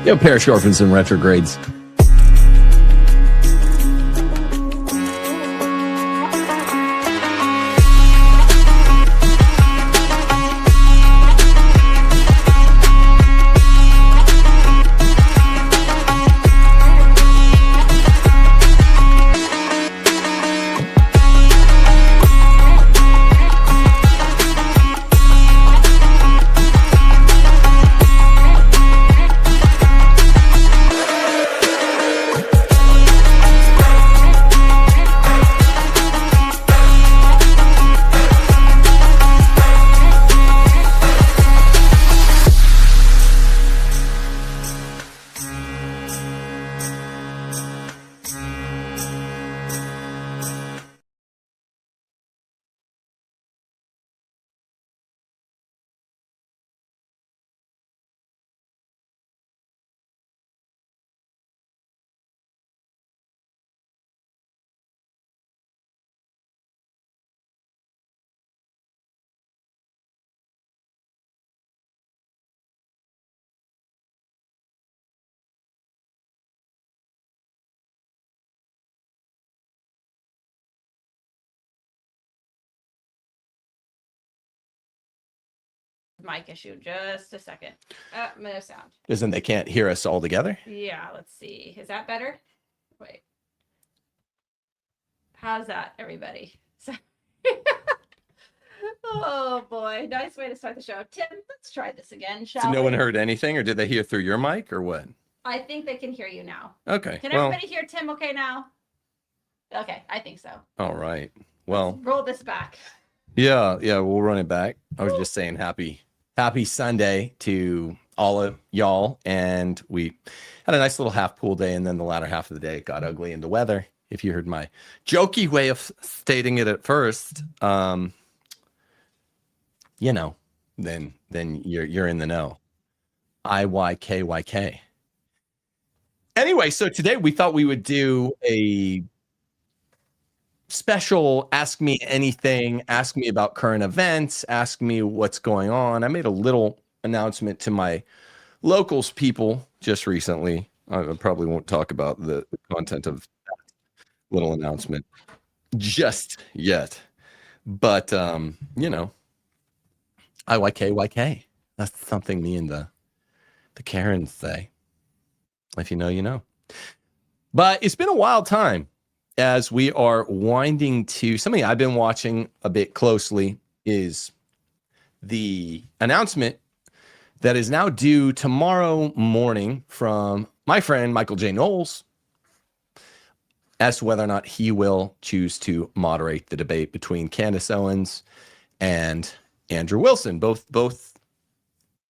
You know, parish orphans and retrogrades. Mic issue. Just a second. No sound. Isn't they can't hear us all together? Yeah, let's see. Is that better? Wait. How's that, everybody? Oh boy, nice way to start the show. Tim, let's try this again, shall we? No one heard anything, or did they hear through your mic, or what? I think they can hear you now. Okay. Can everybody hear Tim okay now? Okay, I think so. All right. Well, let's roll this back. Yeah, we'll run it back. I was just saying happy Sunday to all of y'all, and we had a nice little half pool day, and then the latter half of the day it got ugly in the weather. If you heard my jokey way of stating it at first, you know, then you're in the know. IYKYK. Anyway, so today we thought we would do a special ask me anything, ask me about current events, ask me what's going on. I made a little announcement to my locals people just recently. I probably won't talk about the content of that little announcement just yet, but you know, IYKYK. That's something me and the Karens say. If you know, you know. But it's been a wild time as we are winding to something I've been watching a bit closely is the announcement that is now due tomorrow morning from my friend Michael J. Knowles as to whether or not he will choose to moderate the debate between Candace Owens and Andrew Wilson. Both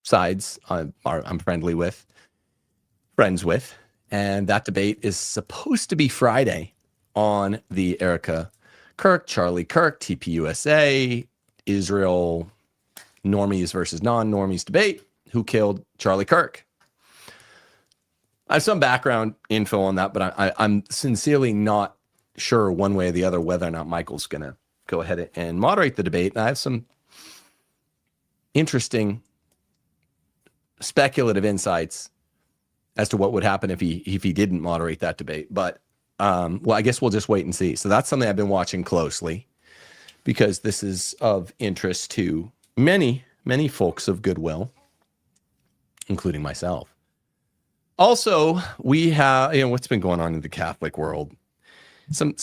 sides I'm friends with, and that debate is supposed to be Friday on the Erica Kirk, Charlie Kirk, TPUSA, Israel normies versus non-normies debate. Who killed Charlie Kirk? I have some background info on that, but I'm sincerely not sure one way or the other whether or not Michael's going to go ahead and moderate the debate. And I have some interesting speculative insights as to what would happen if he didn't moderate that debate. But well, I guess we'll just wait and see. So that's something I've been watching closely because this is of interest to many folks of goodwill, including myself. Also, we have, you know, what's been going on in the Catholic world. Some,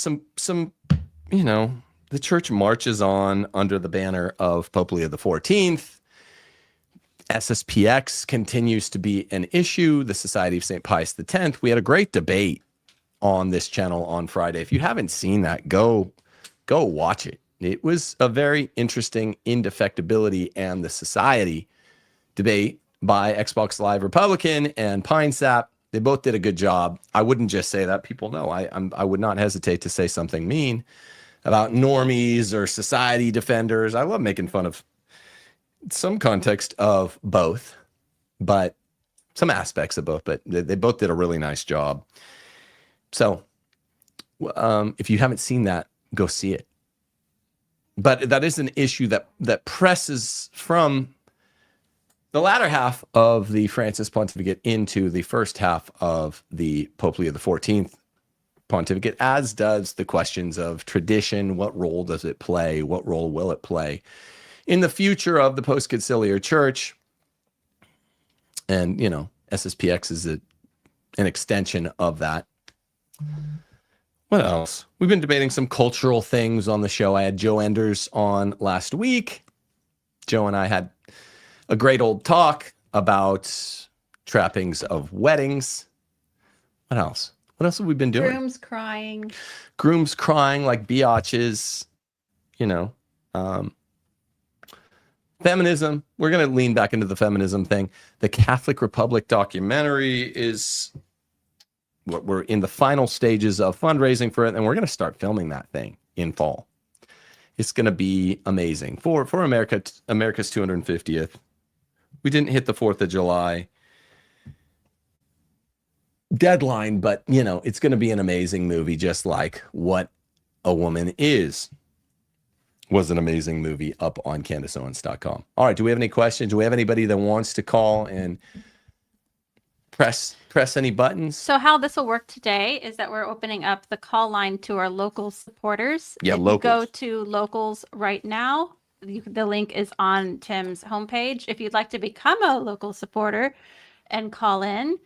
you know, the church marches on under the banner of Pope Leo XIV. SSPX continues to be an issue. The Society of St. Pius X. We had a great debate on this channel on Friday. If you haven't seen that, go watch it. It was a very interesting indefectibility and the society debate by Xbox Live Republican and Pine Sap. They both did a good job. I wouldn't just say that. People know I would not hesitate to say something mean about normies or society defenders. I love making fun of some context of both, but some aspects of both. But they both did a really nice job. So if you haven't seen that, go see it. But that is an issue that presses from the latter half of the Francis pontificate into the first half of the Pope Leo XIV pontificate, as does the questions of tradition. What role does it play? What role will it play in the future of the post-conciliar church? And, you know, SSPX is an extension of that. What else? We've been debating some cultural things on the show. I had Joe Enders on last week. Joe and I had a great old talk about trappings of weddings. What else? What else have we been doing? Grooms crying. Grooms crying like biatches, you know. Feminism. We're going to lean back into the feminism thing. The Catholic Republic documentary is what we're in the final stages of fundraising for it, and we're going to start filming that thing in fall. It's going to be amazing for America's 250th. We didn't hit the 4th of July deadline, but you know, it's going to be an amazing movie, just like What a Woman Is was an amazing movie up on CandaceOwens.com. All right, do we have any questions? Do we have anybody that wants to call and press any buttons? So how this will work today is that we're opening up the call line to our local supporters. Yeah, if locals. You go to locals right now. The link is on Tim's homepage. If you'd like to become a local supporter and call in,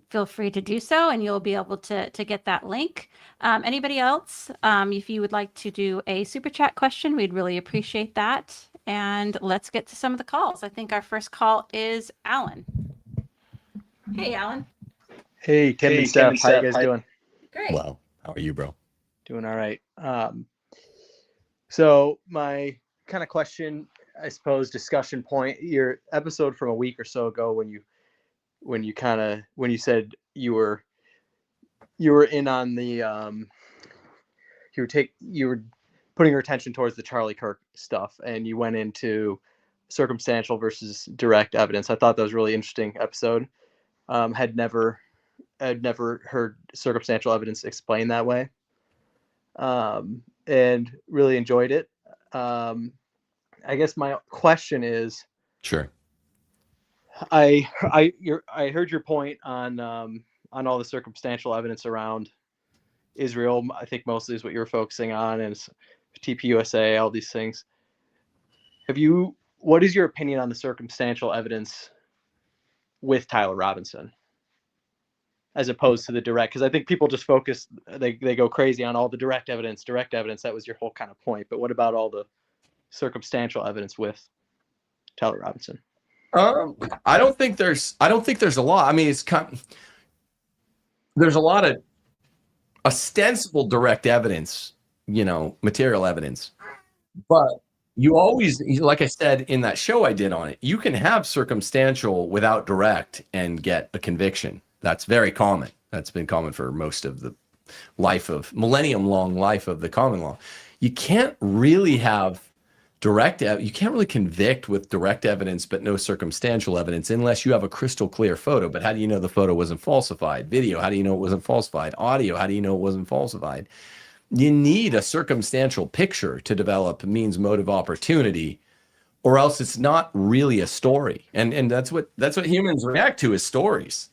feel free to do so, and you'll be able to get that link. Anybody else, if you would like to do a super chat question, we'd really appreciate that. And let's get to some of the calls. I think our first call is Alan. Hey, Alan. Hey, Tim and Steph. How you guys doing? Great. Well, how are you, bro? Doing all right. So my kind of question, I suppose, discussion point, your episode from a week or so ago when you said you were in on the you were putting your attention towards the Charlie Kirk stuff, and you went into circumstantial versus direct evidence. I thought that was a really interesting episode. Had never heard circumstantial evidence explained that way, and really enjoyed it. I guess my question is, Sure. I heard your point on all the circumstantial evidence around Israel. I think mostly is what you were focusing on, and TPUSA, all these things. What is your opinion on the circumstantial evidence with Tyler Robinson, as opposed to the direct? Because I think people just focus, they go crazy on all the direct evidence. That was your whole kind of point. But what about all the circumstantial evidence with Tyler Robinson? I don't think there's a lot. I mean, there's a lot of ostensible direct evidence, you know, material evidence, but you always, like I said in that show I did on it, you can have circumstantial without direct and get a conviction. That's very common. That's been common for most of the millennium-long life of the common law. You can't really have you can't really convict with direct evidence, but no circumstantial evidence, unless you have a crystal clear photo. But how do you know the photo wasn't falsified? Video, how do you know it wasn't falsified? Audio, how do you know it wasn't falsified? You need a circumstantial picture to develop means, motive, opportunity, or else it's not really a story. And that's what humans react to, is stories.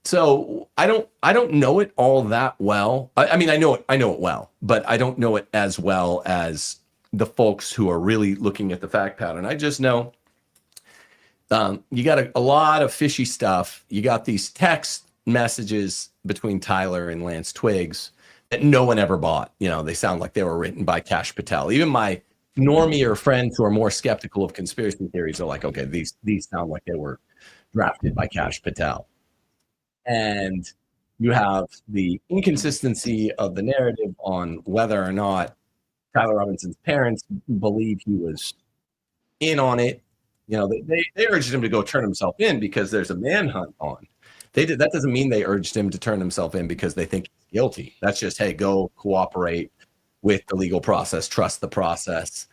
So I don't know it all that well. I mean, I know it well, but I don't know it as well as the folks who are really looking at the fact pattern. I just know you got a lot of fishy stuff. You got these text messages between Tyler and Lance Twiggs that no one ever bought. You know, they sound like they were written by Kash Patel. Even my normier friends who are more skeptical of conspiracy theories are like, okay, these sound like they were drafted by Kash Patel. And you have the inconsistency of the narrative on whether or not Tyler Robinson's parents believe he was in on it. You know, they urged him to go turn himself in because there's a manhunt on. That doesn't mean they urged him to turn himself in because they think he's guilty. That's just, hey, go cooperate with the legal process, trust the process,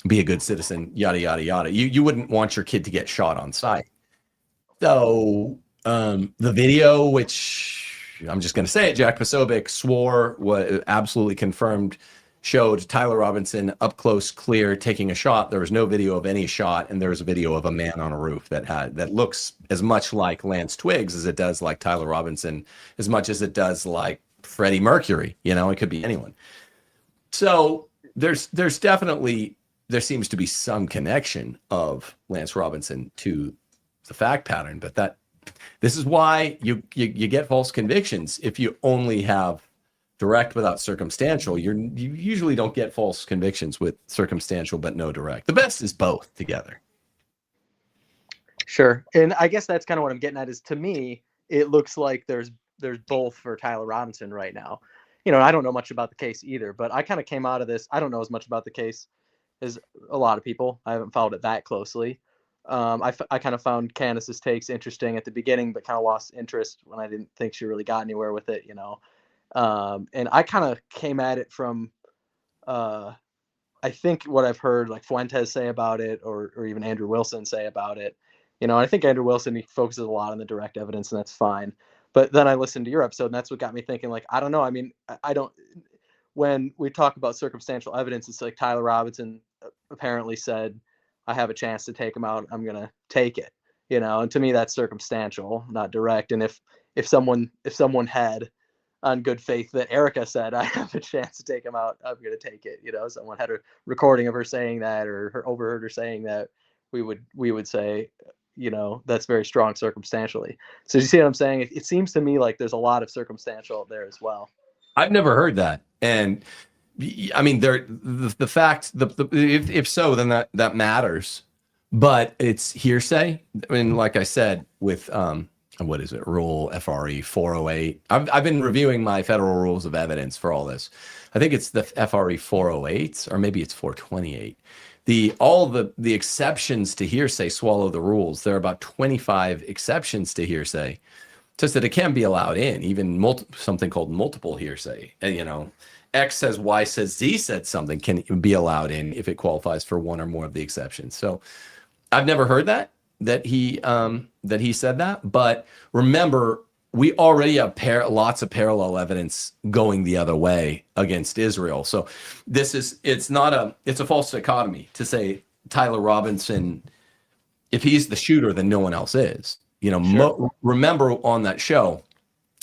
be a good citizen, yada, yada, yada. You wouldn't want your kid to get shot on sight. So the video, which I'm just going to say it, Jack Posobiec swore, was absolutely confirmed, showed Tyler Robinson up close, clear, taking a shot. There was no video of any shot, and there was a video of a man on a roof that looks as much like Lance Twiggs as it does like Tyler Robinson, as much as it does like Freddie Mercury. You know, it could be anyone. So there's definitely, there seems to be some connection of Lance Robinson to the fact pattern, but this is why you get false convictions if you only have direct without circumstantial. You usually don't get false convictions with circumstantial but no direct. The best is both together. Sure. And I guess that's kind of what I'm getting at, is to me, it looks like there's both for Tyler Robinson right now. You know, I don't know much about the case either, but I kind of came out of this. I don't know as much about the case as a lot of people. I haven't followed it that closely. I kind of found Candace's takes interesting at the beginning, but kind of lost interest when I didn't think she really got anywhere with it, you know. And I kind of came at it from, I think what I've heard like Fuentes say about it, or even Andrew Wilson say about it, you know. I think Andrew Wilson, he focuses a lot on the direct evidence, and that's fine. But then I listened to your episode, and that's what got me thinking, like, I don't know. I mean, I don't, when we talk about circumstantial evidence, it's like Tyler Robinson apparently said, I have a chance to take him out, I'm going to take it, you know. And to me, that's circumstantial, not direct. And if someone had on good faith that Erica said, I have a chance to take him out, I'm going to take it, you know, someone had a recording of her saying that, or overheard her saying that, we would say, you know, that's very strong circumstantially. So you see what I'm saying? It seems to me like there's a lot of circumstantial there as well. I've never heard that. And I mean, the fact, if so, then that matters, but it's hearsay. I mean, like I said, with, what is it? Rule FRE 408. I've been reviewing my federal rules of evidence for all this. I think it's the FRE 408, or maybe it's 428. All the exceptions to hearsay swallow the rules. There are about 25 exceptions to hearsay, just that it can be allowed in, even something called multiple hearsay. And, you know, X says Y says Z said something can be allowed in if it qualifies for one or more of the exceptions. So I've never heard that he said that. But remember, we already have lots of parallel evidence going the other way against Israel. So it's a false dichotomy to say Tyler Robinson, if he's the shooter, then no one else is. You know, sure. Remember on that show,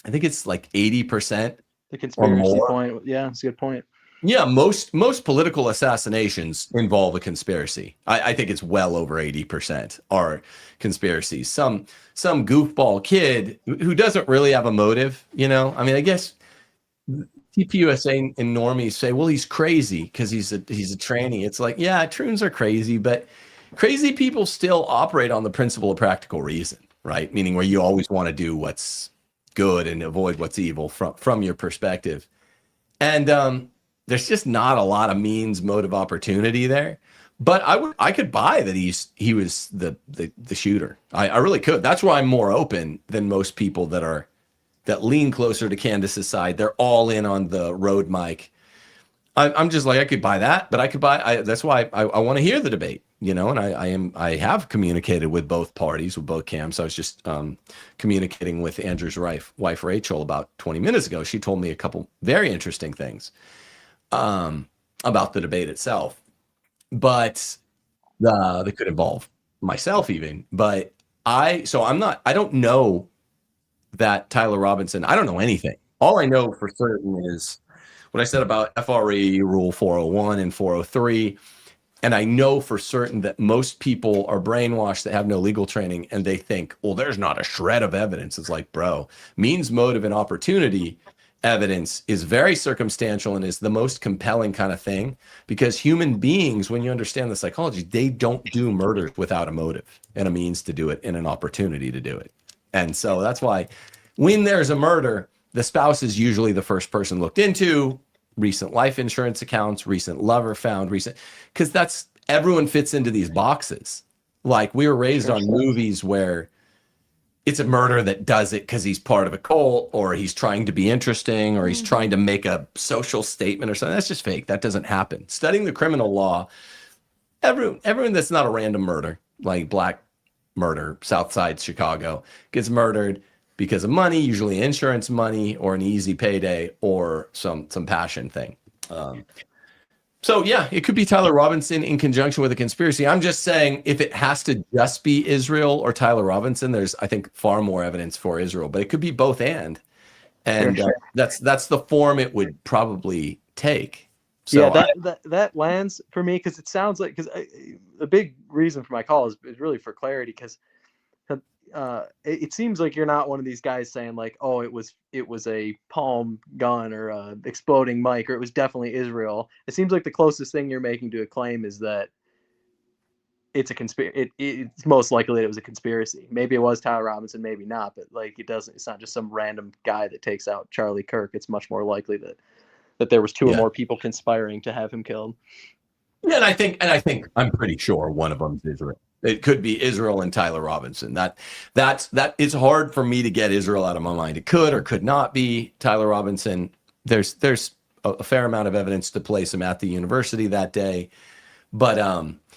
I think it's like 80%. The conspiracy point. Yeah, it's a good point. Yeah, most political assassinations involve a conspiracy. I think it's well over 80% are conspiracies. Some goofball kid who doesn't really have a motive, you know. I mean, I guess TPUSA and normies say, well, he's crazy because he's a tranny. It's like, yeah, troons are crazy, but crazy people still operate on the principle of practical reason, right? Meaning where you always want to do what's good and avoid what's evil from your perspective. And there's just not a lot of means, motive, opportunity there. But I could buy that he was the shooter. I really could. That's why I'm more open than most people that lean closer to Candace's side. They're all in on the road mic. I'm just like, I could buy that, but I could buy. That's why I want to hear the debate, you know. And I have communicated with both parties, with both camps. I was just communicating with Andrew's wife Rachel about 20 minutes ago. She told me a couple very interesting things about the debate itself, but that could involve myself even. But I don't know that Tyler Robinson. I don't know anything. All I know for certain is what I said about FRE Rule 401 and 403. And I know for certain that most people are brainwashed that have no legal training, and they think, well, there's not a shred of evidence. It's like, bro, means, motive, and opportunity evidence is very circumstantial and is the most compelling kind of thing, because human beings, when you understand the psychology, they don't do murders without a motive and a means to do it and an opportunity to do it. And so that's why when there's a murder, the spouse is usually the first person looked into, recent life insurance accounts, recent lover found, because that's, everyone fits into these boxes. Like, we were raised on movies where it's a murder that does it because he's part of a cult, or he's trying to be interesting, or he's trying to make a social statement or something. That's just fake. That doesn't happen. Studying the criminal law, everyone that's not a random murder, like black murder, South Side Chicago, gets murdered because of money, usually insurance money or an easy payday or some passion thing. So yeah, it could be Tyler Robinson in conjunction with a conspiracy. I'm just saying if it has to just be Israel or Tyler Robinson, there's, I think, far more evidence for Israel, but it could be both and Sure. that's the form it would probably take. So Yeah, that lands for me because it sounds like, because the big reason for my call is really for clarity, because it seems like you're not one of these guys saying like, oh, it was a palm gun or a exploding mic, or it was definitely Israel. It seems like the closest thing you're making to a claim is that it's a conspiracy. It's most likely that it was a conspiracy. Maybe it was Tyler Robinson, maybe not, but like it's not just some random guy that takes out Charlie Kirk. It's much more likely that there was two or more people conspiring to have him killed. Yeah, and I think I'm pretty sure one of them is Israel. It could be Israel and Tyler Robinson. That it's hard for me to get Israel out of my mind. It could or could not be Tyler Robinson. There's a fair amount of evidence to place him at the university that day, but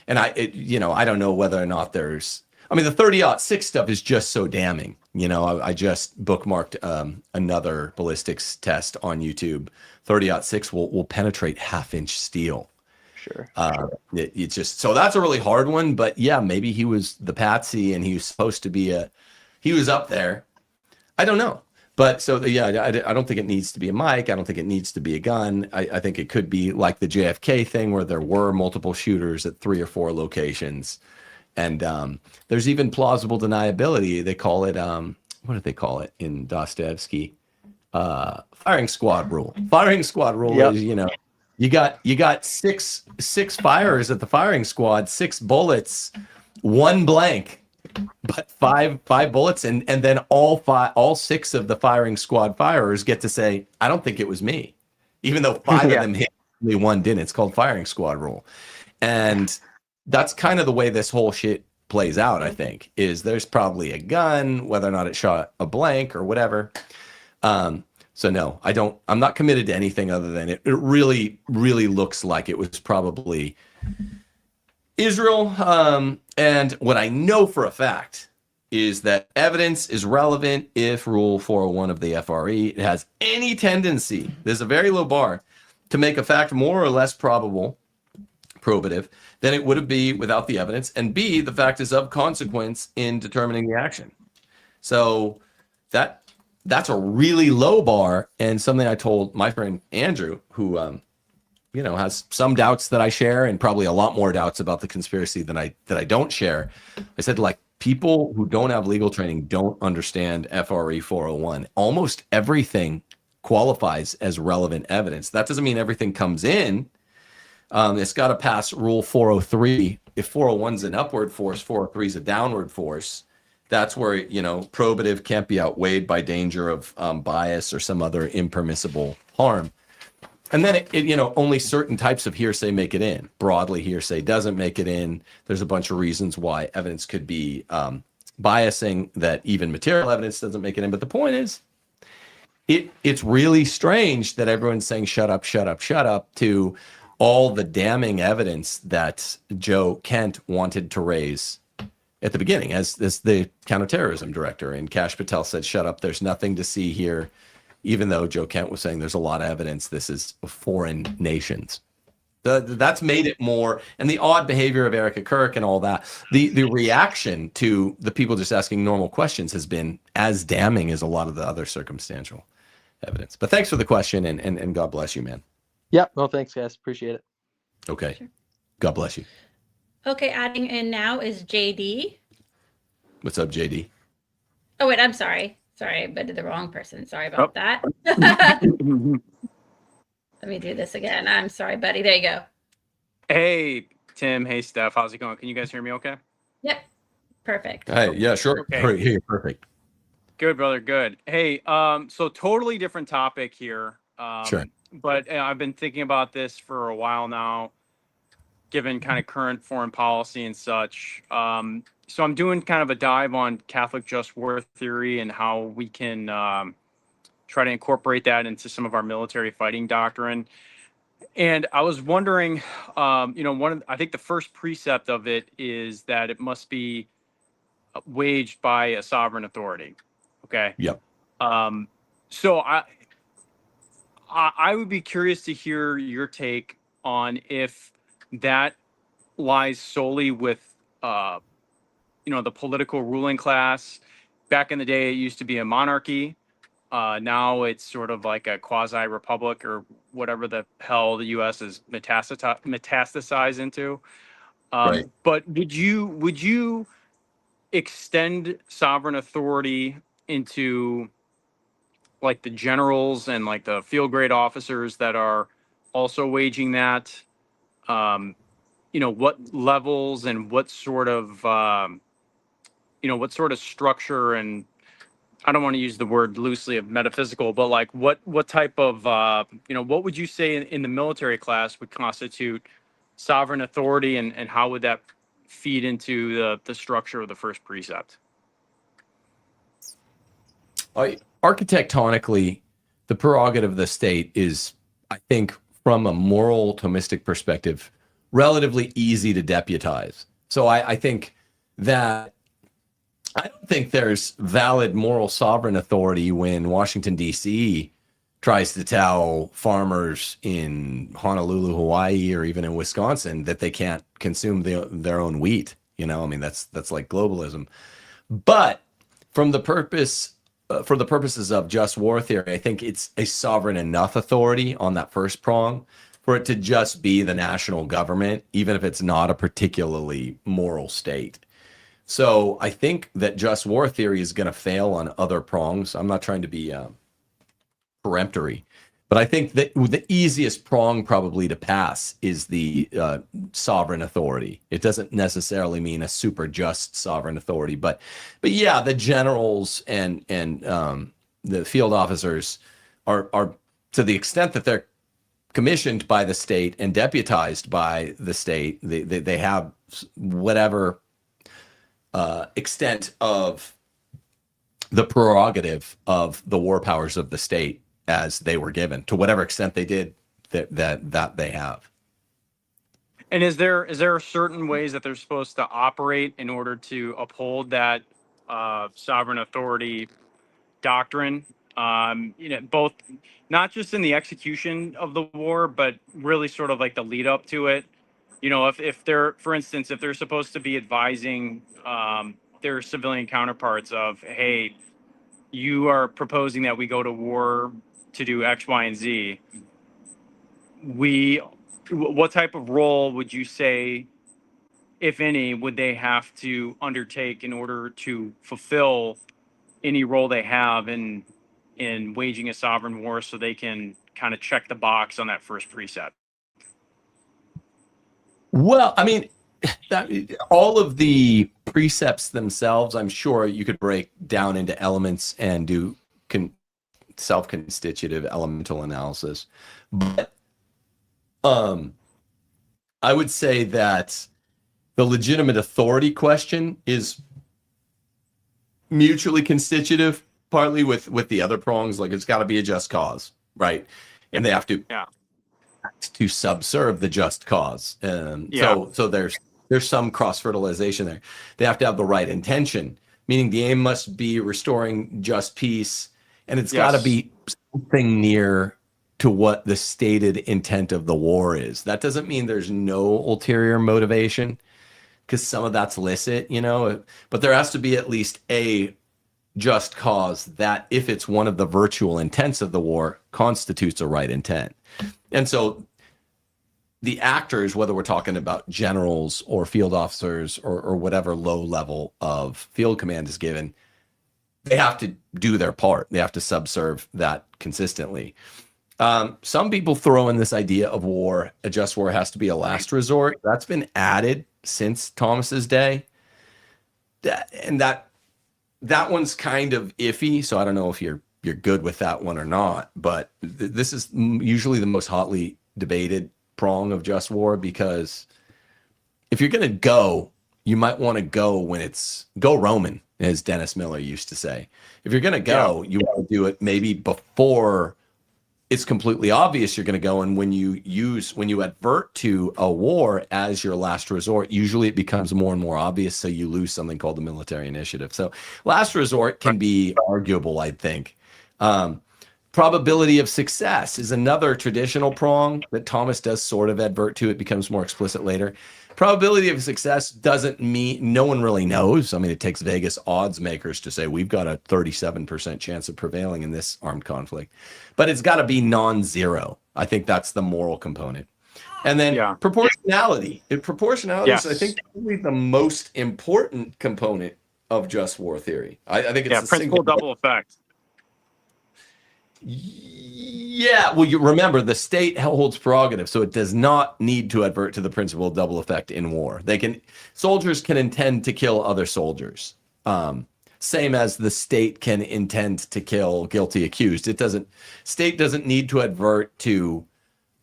and I don't know whether or not there's. I mean, the 30-06 stuff is just so damning. I just bookmarked another ballistics test on YouTube. 30-06 will penetrate half-inch steel. Sure. It's just, so that's a really hard one, but yeah, maybe he was the patsy and he was supposed to be he was up there. I don't know. But so yeah, I don't think it needs to be a mic. I don't think it needs to be a gun. I think it could be like the JFK thing where there were multiple shooters at 3 or 4 locations. And there's even plausible deniability. They call it, what do they call it in Dostoevsky? Firing squad rule. Firing squad rule is, you got six fires at the firing squad, 6 bullets, 1 blank, but five bullets, and then all 6 of the firing squad firers get to say, I don't think it was me, even though 5 of them hit, only 1 didn't. It's called firing squad rule, and that's kind of the way this whole shit plays out. I think is there's probably a gun, whether or not it shot a blank or whatever. So no, I'm not committed to anything other than it really, really looks like it was probably Israel. And what I know for a fact is that evidence is relevant if Rule 401 of the FRE it has any tendency, there's a very low bar, to make a fact more or less probative than it would be without the evidence, and B, the fact is of consequence in determining the action. So that's a really low bar, and something I told my friend Andrew, who has some doubts that I share and probably a lot more doubts about the conspiracy than I don't share. I said, like, people who don't have legal training don't understand FRE 401. Almost everything qualifies as relevant evidence. That doesn't mean everything comes in. It's got to pass Rule 403. If 401 is an upward force, 403 is a downward force. That's where, probative can't be outweighed by danger of bias or some other impermissible harm. And then, only certain types of hearsay make it in. Broadly, hearsay doesn't make it in. There's a bunch of reasons why evidence could be biasing, that even material evidence doesn't make it in. But the point is, it's really strange that everyone's saying, shut up, shut up, shut up, to all the damning evidence that Joe Kent wanted to raise at the beginning as the counterterrorism director. And Kash Patel said, shut up, there's nothing to see here, even though Joe Kent was saying there's a lot of evidence this is foreign nations. That's made it more, and the odd behavior of Erica Kirk and all that, the reaction to the people just asking normal questions has been as damning as a lot of the other circumstantial evidence. But thanks for the question, and God bless you, man. Yeah, well, thanks, guys. Appreciate it. Okay. Sure. God bless you. Okay, adding in now is JD. What's up, JD? Oh, wait, I'm sorry. Sorry, I did the wrong person. Sorry about that. Let me do this again. I'm sorry, buddy. There you go. Hey, Tim. Hey, Steph. How's it going? Can you guys hear me okay? Yep. Perfect. Hey, yeah, sure. Okay. Hey, perfect. Good, brother. Good. Hey, so totally different topic here. Sure. But I've been thinking about this for a while now, given kind of current foreign policy and such. So I'm doing kind of a dive on Catholic just war theory and how we can try to incorporate that into some of our military fighting doctrine. And I was wondering, I think the first precept of it is that it must be waged by a sovereign authority. Okay. Yep. So I would be curious to hear your take on if that lies solely with, the political ruling class. Back in the day, it used to be a monarchy. Now it's sort of like a quasi-republic or whatever the hell the U.S. is metastasized into. Right. But would you extend sovereign authority into like the generals and like the field grade officers that are also waging that? What levels and what sort of structure, and I don't want to use the word loosely of metaphysical, but like what type of what would you say in the military class would constitute sovereign authority, and how would that feed into the structure of the first precept? Architectonically, the prerogative of the state is, I think, from a moral Thomistic perspective, relatively easy to deputize. So I think that I don't think there's valid moral sovereign authority when Washington, D.C. tries to tell farmers in Honolulu, Hawaii, or even in Wisconsin that they can't consume their own wheat. That's like globalism. But from the for the purposes of just war theory, I think it's a sovereign enough authority on that first prong for it to just be the national government, even if it's not a particularly moral state. So I think that just war theory is going to fail on other prongs. I'm not trying to be peremptory, but I think that the easiest prong probably to pass is the sovereign authority. It doesn't necessarily mean a super just sovereign authority, but yeah, the generals and the field officers are to the extent that they're commissioned by the state and deputized by the state, they have whatever extent of the prerogative of the war powers of the state as they were given, to whatever extent they did that they have. And is there certain ways that they're supposed to operate in order to uphold that sovereign authority doctrine? Both not just in the execution of the war, but really sort of like the lead up to it. If they're, for instance, if they're supposed to be advising their civilian counterparts of, hey, you are proposing that we go to war to do X, Y, and Z. What type of role would you say, if any, would they have to undertake in order to fulfill any role they have in waging a sovereign war, so they can kind of check the box on that first precept? Well, all of the precepts themselves, I'm sure you could break down into elements and do self-constitutive elemental analysis. But I would say that the legitimate authority question is mutually constitutive, partly with the other prongs, like it's got to be a just cause, right? And they have to subserve the just cause. So there's some cross-fertilization there. They have to have the right intention, meaning the aim must be restoring just peace, and it's got to be something near to what the stated intent of the war is. That doesn't mean there's no ulterior motivation, because some of that's licit, but there has to be at least a just cause that, if it's one of the virtual intents of the war, constitutes a right intent. And so the actors, whether we're talking about generals or field officers or whatever low level of field command is given, they have to do their part. They have to subserve that consistently. Some people throw in this idea of war, a just war has to be a last resort. That's been added since Thomas's day. And that one's kind of iffy. So I don't know if you're good with that one or not, but this is usually the most hotly debated prong of just war, because if you're going to go, you might want to go when it's go Roman, as Dennis Miller used to say. If you're going to go, you want to do it maybe before it's completely obvious you're going to go. And when you advert to a war as your last resort, usually it becomes more and more obvious. So you lose something called the military initiative. So last resort can be arguable, I think. Probability of success is another traditional prong that Thomas does sort of advert to. It becomes more explicit later. Probability of success doesn't mean, no one really knows. I mean, it takes Vegas odds makers to say we've got a 37% chance of prevailing in this armed conflict, but it's got to be non-zero. I think that's the moral component. And then proportionality. Proportionality is, I think, probably the most important component of just war theory. I think it's the principle double effect. Yeah, well, you remember the state holds prerogative, so it does not need to advert to the principle of double effect in war. Soldiers can intend to kill other soldiers, same as the state can intend to kill guilty accused. State doesn't need to advert to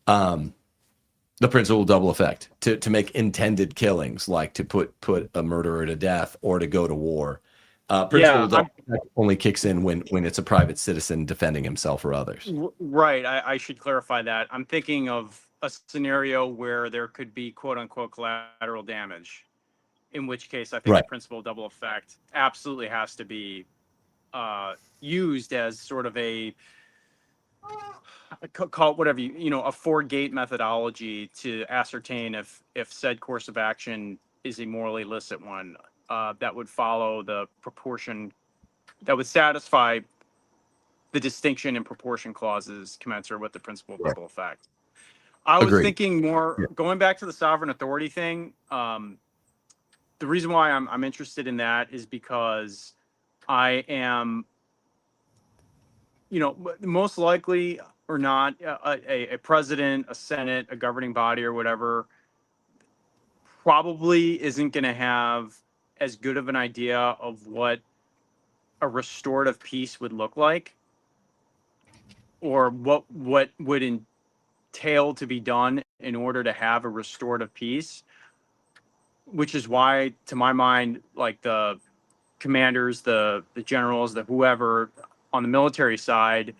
the principle of double effect to make intended killings, like to put a murderer to death or to go to war. Principle of double effect only kicks in when it's a private citizen defending himself or others. Right. I should clarify that. I'm thinking of a scenario where there could be quote unquote collateral damage, in which case I think the principle of double effect absolutely has to be used as sort of a call it whatever a 4-gate methodology to ascertain if said course of action is a morally illicit one. That would follow the proportion, that would satisfy the distinction and proportion clauses commensurate with the principle of double effect. I was thinking more, going back to the sovereign authority thing, the reason why I'm interested in that is because I am, most likely or not, a president, a senate, a governing body or whatever probably isn't going to have as good of an idea of what a restorative peace would look like, or what would entail to be done in order to have a restorative peace, which is why, to my mind, like the commanders, the generals, the whoever on the military side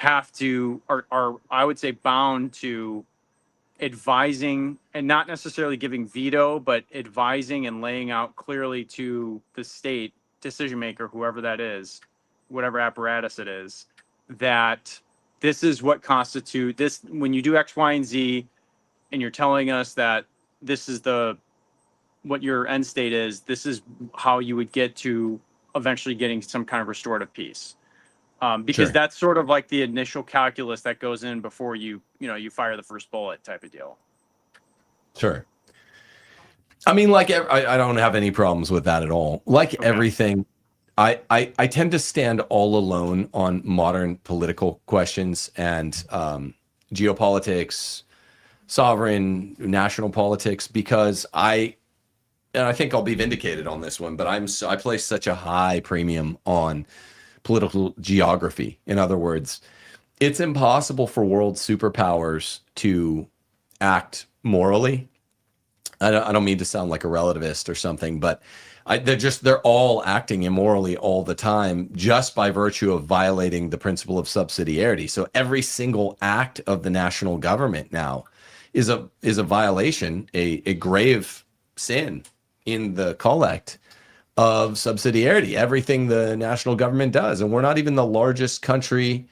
are I would say bound to advising and not necessarily giving veto, but advising and laying out clearly to the state decision maker, whoever that is, whatever apparatus it is, that this is what constitute this. When you do X, Y, and Z, and you're telling us that this is what your end state is, this is how you would get to eventually getting some kind of restorative peace. Because that's sort of like the initial calculus that goes in before you fire the first bullet type of deal. Sure. I mean, like, I don't have any problems with that at all. Like everything, I tend to stand all alone on modern political questions and geopolitics, sovereign, national politics, because and I think I'll be vindicated on this one, but I place such a high premium on political geography. In other words, it's impossible for world superpowers to act morally. I don't mean to sound like a relativist or something, but they're all acting immorally all the time just by virtue of violating the principle of subsidiarity. So every single act of the national government now is a violation, a grave sin in the collect of subsidiarity, everything the national government does. And we're not even the largest country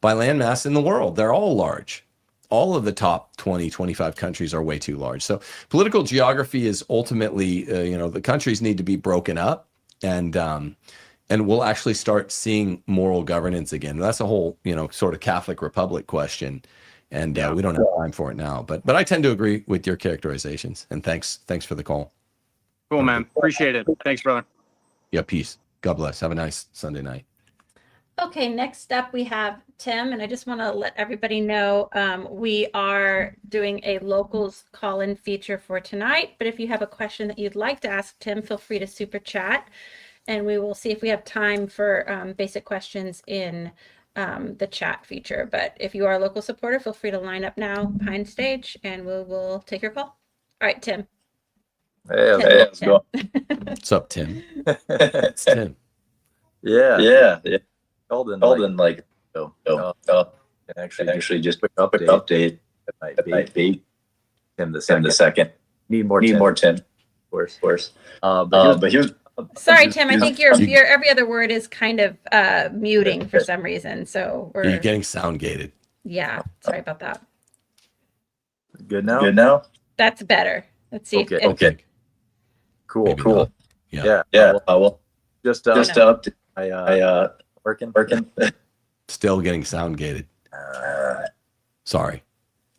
by landmass in the world. They're all large. All of the top 20, 25 countries are way too large. So political geography is ultimately, the countries need to be broken up, and we'll actually start seeing moral governance again. That's a whole, sort of Catholic Republic question. And we don't have time for it now, but I tend to agree with your characterizations, and thanks for the call. Cool, man. Appreciate it. Thanks, brother. Yeah, peace. God bless. Have a nice Sunday night. Okay, next up we have Tim, and I just want to let everybody know we are doing a locals call-in feature for tonight, but if you have a question that you'd like to ask Tim, feel free to super chat, and we will see if we have time for basic questions in the chat feature. But if you are a local supporter, feel free to line up now behind stage, and we will take your call. All right, Tim. Hey, how's it going? What's up, Tim? It's Tim. Yeah. Called in like actually just quick update. That might be Tim the second. Need more Tim, of course. But here's Sorry, Tim. I think your every other word is kind of muting for some reason. So You're getting sound gated. Yeah. Sorry about that. Good now? Good now? That's better. Let's see. Okay. If, Okay. Cool. Maybe Cool. not. Yeah. Yeah. Well, just no. up. Working. Still getting sound gated. Sorry.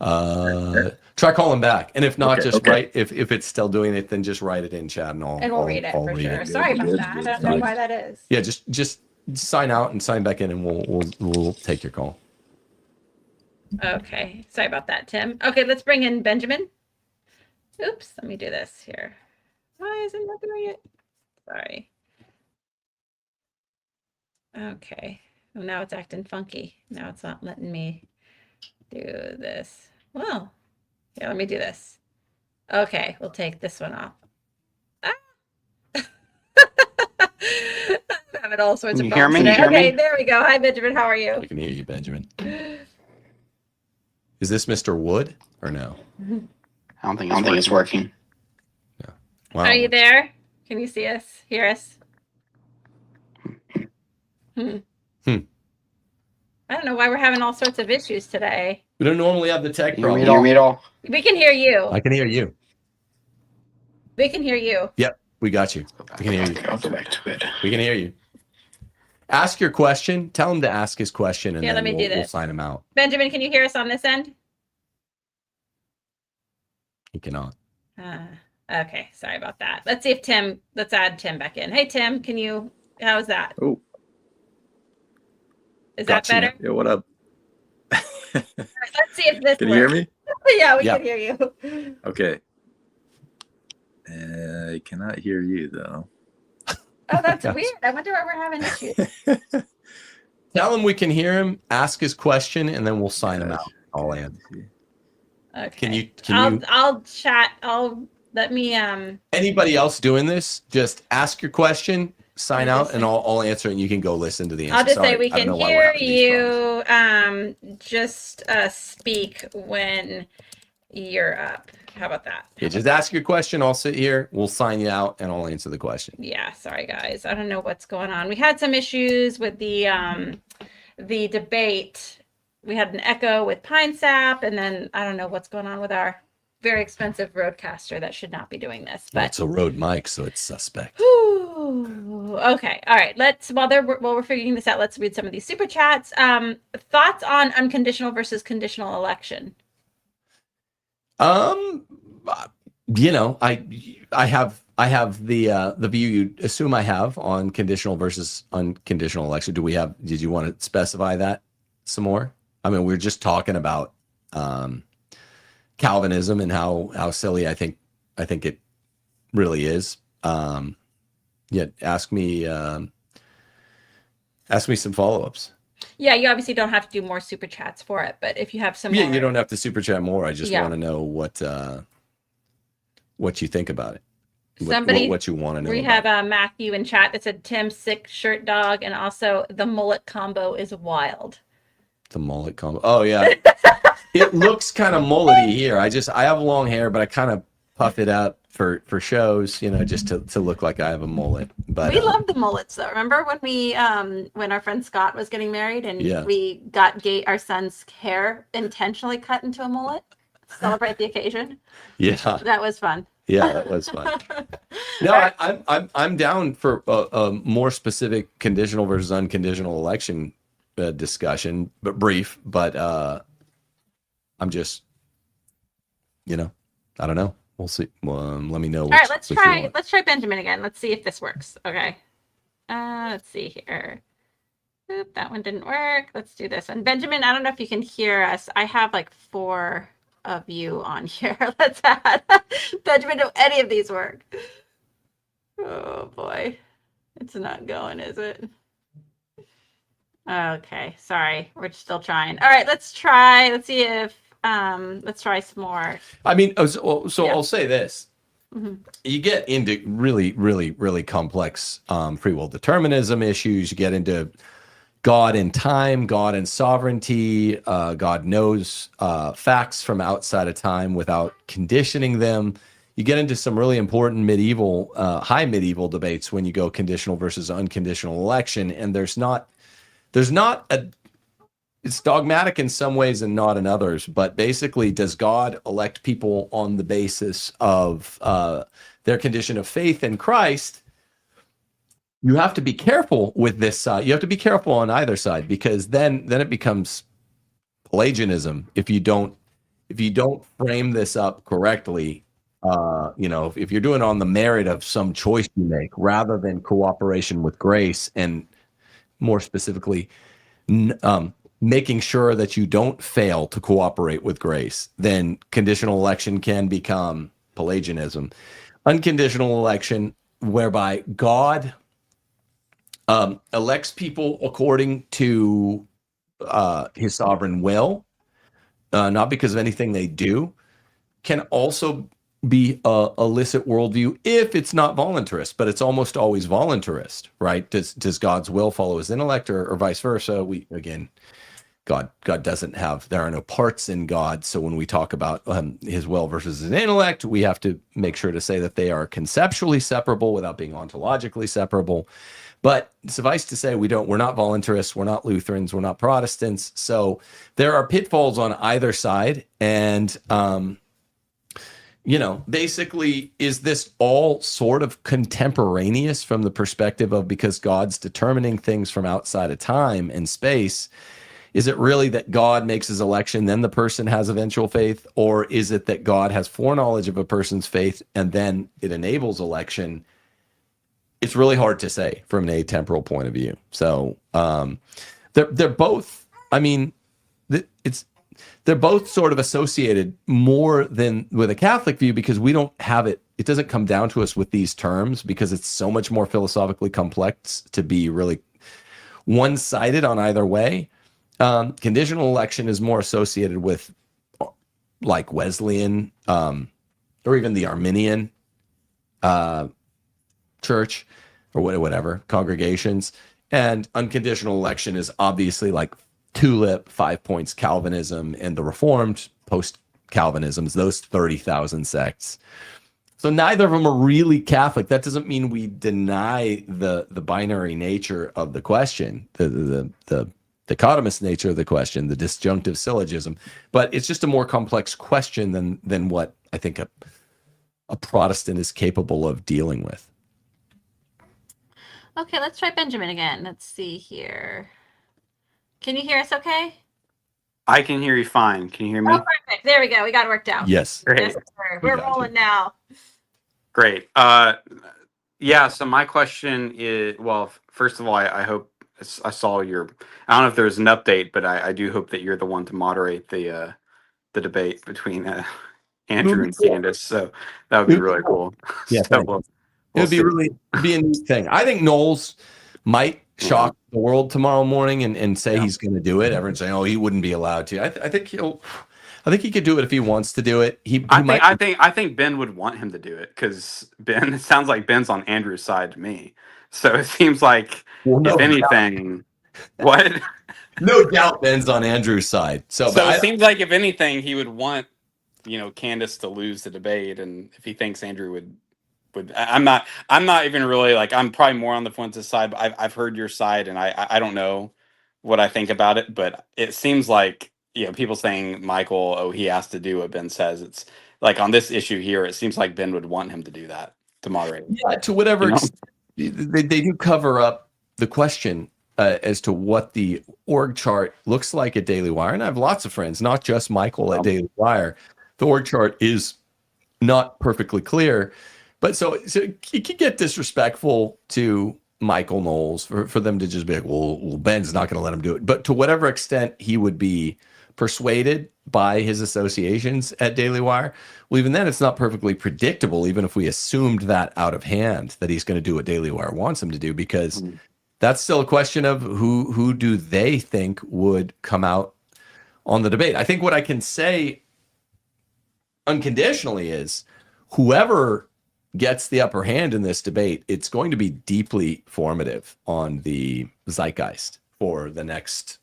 Try calling back, and if not, just write. If it's still doing it, then just write it in chat, and we'll read it for sure. Sorry about that. I don't know why that is. Yeah, just sign out and sign back in, and we'll take your call. Okay. Sorry about that, Tim. Okay, let's bring in Benjamin. Oops. Let me do this here. Why isn't that doing it? Sorry. Okay. Well, now it's acting funky. Now it's not letting me do this. Well, yeah, let me do this. Okay, we'll take this one off. Ah! I'm having all sorts of problems today. Okay, there we go. Hi, Benjamin. How are you? I can hear you, Benjamin. Is this Mr. Wood or no? I don't think it's working. Yeah. Wow. Are you there? Can you see us? Hear us? I don't know why we're having all sorts of issues today. We don't normally have the tech You problem. hear me at all? We can hear you. I can hear you. We can hear you. Yep, we got you. We can hear you. I'll go back to it. We can hear you. Ask your question. Tell him to ask his question, and Yeah, then let me do we'll this. sign him out. Benjamin, can you hear us on this end? He cannot. Okay, sorry about that. Let's see if let's add Tim back in. Hey, Tim, how's that? Oh. Is that better? Yeah, what up? All right, let's see if this Can you hear works. me? Yeah, we can hear you. Okay. I cannot hear you though. Oh, that's weird. I wonder why we're having issues. Tell him we can hear him. Ask his question, and then we'll sign him out. I'll answer. Okay. Can you? I'll chat. Let me. Anybody else doing this? Just ask your question, sign out, and I'll answer it, and you can go listen to the answer. I'll just Sorry, say we I don't can know why we're hear having these problems. you. Just speak when you're up. How about that? Yeah, just ask your question. I'll sit here. We'll sign you out, and I'll answer the question. Yeah, sorry guys. I don't know what's going on. We had some issues with the debate. We had an echo with Pine Sap, and then I don't know what's going on with our very expensive Rodecaster that should not be doing this. Well, But it's a Rode mic, so it's suspect. okay, all right. While we're figuring this out, let's read some of these super chats. Thoughts on unconditional versus conditional election? You know, I have the view you assume I have on conditional versus unconditional election. Did you want to specify that some more? I mean, we're just talking about Calvinism and how silly I think it really is. Yeah, ask me some follow-ups. Yeah, you obviously don't have to do more super chats for it, but if you have some Yeah, more, you don't have to super chat more. I just Yeah. want to know what you think about it. What you want to know. we about have Matthew in chat that said Tim sick shirt dog, and also the mullet combo is wild. the mullet combo. Oh yeah, it looks kind of mullety here. I have long hair, but I kind of puff it out for shows, you know, just to look like I have a mullet. But We love the mullets though. Remember when we when our friend Scott was getting married and Yeah. we got our son's hair intentionally cut into a mullet to celebrate the occasion? yeah, That was fun. yeah, that was fun. No, I'm down for a more specific conditional versus unconditional election discussion, but brief. But I'm just, you know, I don't know. We'll see. Let me know. All right, let's try Benjamin again. Let's see if this works. Okay. Let's see here. Oop, that one didn't work. Let's do this one. Benjamin, I don't know if you can hear us. I have like 4 of you on here. Let's add Benjamin. Do any of these work? Oh boy. It's not going, is it? Okay, sorry. We're still trying. All right, let's try. Let's see if let's try some more. I mean, so Yeah. I'll say this. Mhm. You get into really, really, really complex free will determinism issues. You get into God and time, God and sovereignty. God knows facts from outside of time without conditioning them. you get into some really important medieval, high medieval debates when you go conditional versus unconditional election, and there's not a, it's dogmatic in some ways and not in others, but basically, does God elect people on the basis of their condition of faith in Christ? You have to be careful with this side. You have to be careful on either side, because then it becomes Pelagianism if you don't frame this up correctly. If you're doing it on the merit of some choice you make rather than cooperation with grace, and more specifically, making sure that you don't fail to cooperate with grace, then conditional election can become Pelagianism. Unconditional election, whereby God elects people according to his sovereign will, not because of anything they do, can also be a illicit worldview if it's not voluntarist, but it's almost always voluntarist, right? Does God's will follow his intellect, or vice versa? God doesn't have, there are no parts in God. So when we talk about his will versus his intellect, we have to make sure to say that they are conceptually separable without being ontologically separable. But suffice to say, we're not voluntarists, we're not Lutherans, we're not Protestants. So there are pitfalls on either side. And, basically, is this all sort of contemporaneous from the perspective of, because God's determining things from outside of time and space? Is it really that God makes his election, then the person has eventual faith? Or is it that God has foreknowledge of a person's faith and then it enables election? It's really hard to say from an atemporal point of view. So they're both, they're both sort of associated more than with a Catholic view, because we don't have it. It doesn't come down to us with these terms, because it's so much more philosophically complex to be really one-sided on either way. Conditional election is more associated with like Wesleyan or even the Arminian church or whatever congregations, and unconditional election is obviously like Tulip, 5 Points Calvinism, and the Reformed post-Calvinisms, those 30,000 sects. So neither of them are really Catholic. That doesn't mean we deny the binary nature of the question, the dichotomous nature of the question, the disjunctive syllogism, but it's just a more complex question than what I think a Protestant is capable of dealing with. Okay, let's try Benjamin again. Let's see here. Can you hear us okay? I can hear you fine. Can you hear me? Oh, perfect. There we go. We got it worked out. Yes. Great. Yes, sir. We're rolling now. Great. So my question is, well, first of all, I hope I saw your, I don't know if there's an update, but I do hope that you're the one to moderate the debate between Andrew and Candace. So that would be really cool. Yeah, So it would be a neat thing. I think Knowles might shock the world tomorrow morning and say he's going to do it. Everyone's saying, "Oh, he wouldn't be allowed to." I think he could do it if he wants to do it. I think Ben would want him to do it, because Ben, it sounds like Ben's on Andrew's side to me. So it seems like, if anything, what? No doubt Ben's on Andrew's side. So it seems like, if anything, he would want, Candace to lose the debate, and if he thinks Andrew would, I'm not even really, like, I'm probably more on the Fuentes side, but I've heard your side, and I don't know what I think about it, but it seems like, people saying Michael, he has to do what Ben says. It's like, on this issue here, it seems like Ben would want him to do that, to moderate. Yeah, to whatever extent, they do cover up the question as to what the org chart looks like at Daily Wire. And I have lots of friends, not just Michael at Daily Wire. The org chart is not perfectly clear. But so it could get disrespectful to Michael Knowles for them to just be like, well, Ben's not going to let him do it. But to whatever extent he would be persuaded by his associations at Daily Wire, well, even then it's not perfectly predictable, even if we assumed that out of hand, that he's going to do what Daily Wire wants him to do, because that's still a question of who do they think would come out on the debate. I think what I can say unconditionally is whoever gets the upper hand in this debate, it's going to be deeply formative on the zeitgeist for the next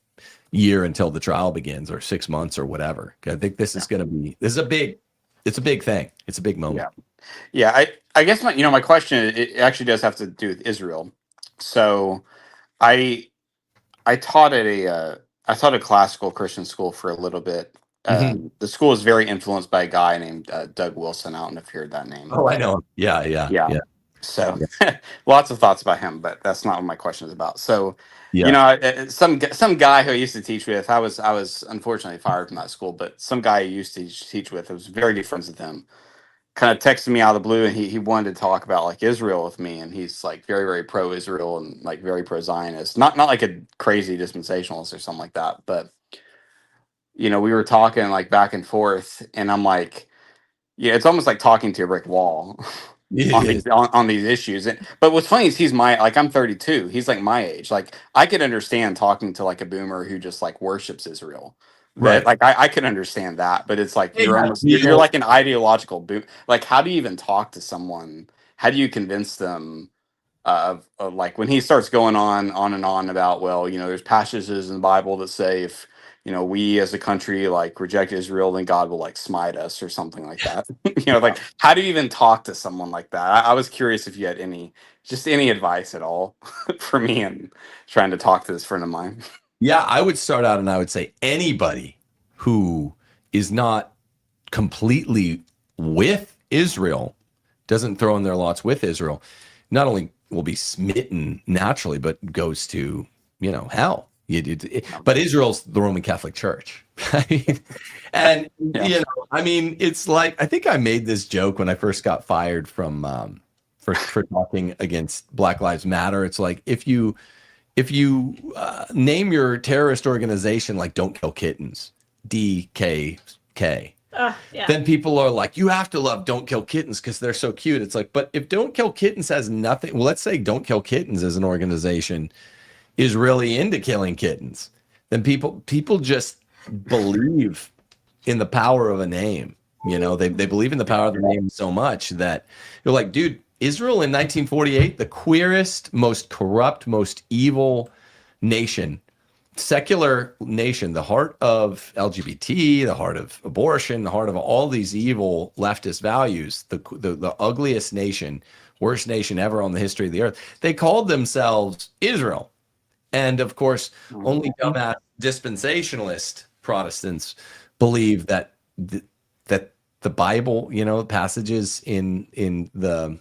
year until the trial begins, or 6 months or whatever. I think this is going to be, it's a big thing. It's a big moment. Yeah, I guess my question, it actually does have to do with Israel. So I taught at a classical Christian school for a little bit. Mhm. The school is very influenced by a guy named Doug Wilson. I don't know if you heard that name. Oh, I know. Yeah. Yeah. So lots of thoughts about him, but that's not what my question is about. So, some guy who I used to teach with, I was unfortunately fired from that school, but some guy I used to teach with, I was very good friends with him, kind of texted me out of the blue, and he wanted to talk about like Israel with me, and he's like very, very pro-Israel and like very pro-Zionist, not like a crazy dispensationalist or something like that, but we were talking like back and forth, and I'm like, yeah, it's almost like talking to a brick wall on these issues. But what's funny is I'm 32. He's like my age. Like I could understand talking to like a boomer who just like worships Israel. Right. Like I could understand that, but it's like you're like an ideological boom. Like how do you even talk to someone? How do you convince them of like when he starts going on and on about, well, there's passages in the Bible that say if we as a country like reject Israel, then God will like smite us or something like that. Like how do you even talk to someone like that? I was curious if you had any advice at all for me and trying to talk to this friend of mine. Yeah, I would start out and I would say anybody who is not completely with Israel, doesn't throw in their lots with Israel, not only will be smitten naturally, but goes to, hell. But Israel's the Roman Catholic Church. And, it's like, I think I made this joke when I first got fired from, for talking against Black Lives Matter. It's like, if you name your terrorist organization like Don't Kill Kittens, DKK, then people are like, you have to love Don't Kill Kittens because they're so cute. It's like, but if Don't Kill Kittens has nothing, well, let's say Don't Kill Kittens as an organization is really into killing kittens, then people just believe in the power of a name. They believe in the power of the name so much that you're like, dude, Israel in 1948, the queerest, most corrupt, most evil nation, secular nation, the heart of LGBT, the heart of abortion, the heart of all these evil leftist values, the ugliest nation, worst nation ever on the history of the earth. They called themselves Israel. And of course, only dumbass dispensationalist Protestants believe that the Bible, passages in the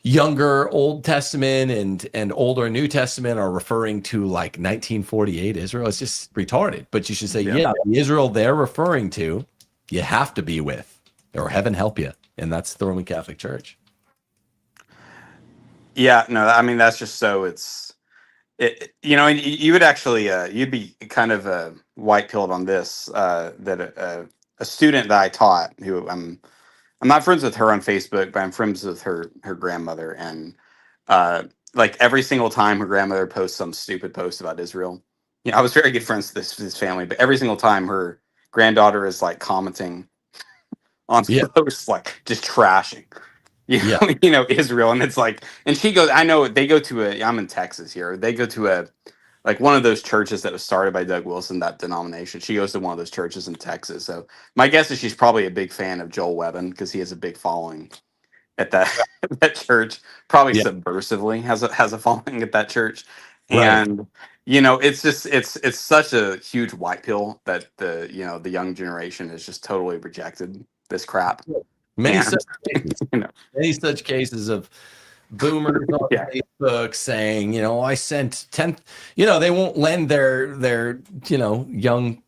younger Old Testament and older New Testament are referring to like 1948 Israel. It's just retarded. But you should say, the Israel they're referring to, you have to be with, or heaven help you. And that's the Roman Catholic Church. Yeah, no, I mean, that's just so you would actually, you'd be kind of white-pilled on this, that a student that I taught, who I'm not friends with her on Facebook, but I'm friends with her grandmother, and like every single time her grandmother posts some stupid post about Israel, I was very good friends with this family, but every single time her granddaughter is like commenting on posts, like just trashing. Israel, and it's like, and she goes, I know they go to I'm in Texas here. They go to like one of those churches that was started by Doug Wilson, that denomination. She goes to one of those churches in Texas. So my guess is she's probably a big fan of Joel Webbon because he has a big following at that that church. Probably subversively has a following at that church, and it's just it's such a huge white pill that the young generation has just totally rejected this crap. Many such cases of boomers on Facebook saying, I sent 10, they won't lend their young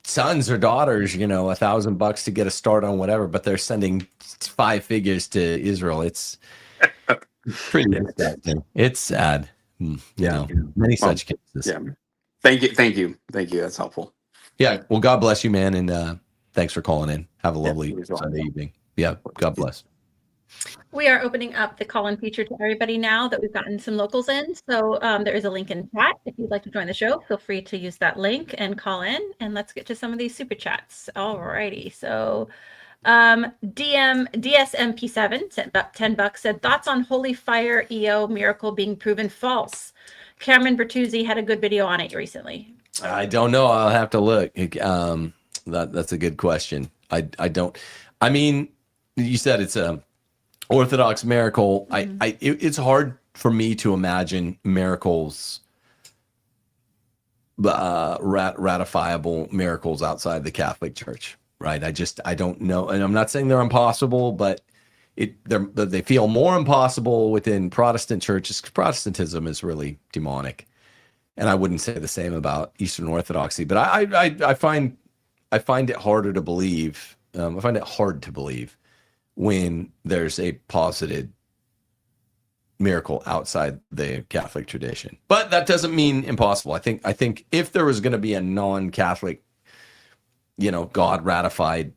sons or daughters, $1,000 to get a start on whatever, but they're sending 5 figures to Israel. It's pretty disgusting. It's sad. Many such cases. Yeah. Thank you. That's helpful. Yeah. Well, God bless you, man. And, thanks for calling in. Have a lovely Sunday evening. Yeah, God bless. We are opening up the call-in feature to everybody now that we've gotten some locals in. So there is a link in chat. If you'd like to join the show, feel free to use that link and call in. And let's get to some of these super chats. All righty. So DSMP7 sent about $10, said, thoughts on Holy Fire EO miracle being proven false. Cameron Bertuzzi had a good video on it recently. I don't know. I'll have to look. That's a good question. I mean, you said it's a Orthodox miracle. It's hard for me to imagine miracles, ratifiable miracles outside the Catholic Church, right? I don't know, and I'm not saying they're impossible, but they feel more impossible within Protestant churches. Protestantism is really demonic, and I wouldn't say the same about Eastern Orthodoxy. But I find it harder to believe. I find it hard to believe when there's a posited miracle outside the Catholic tradition. But that doesn't mean impossible. I think if there was going to be a non-Catholic, God ratified,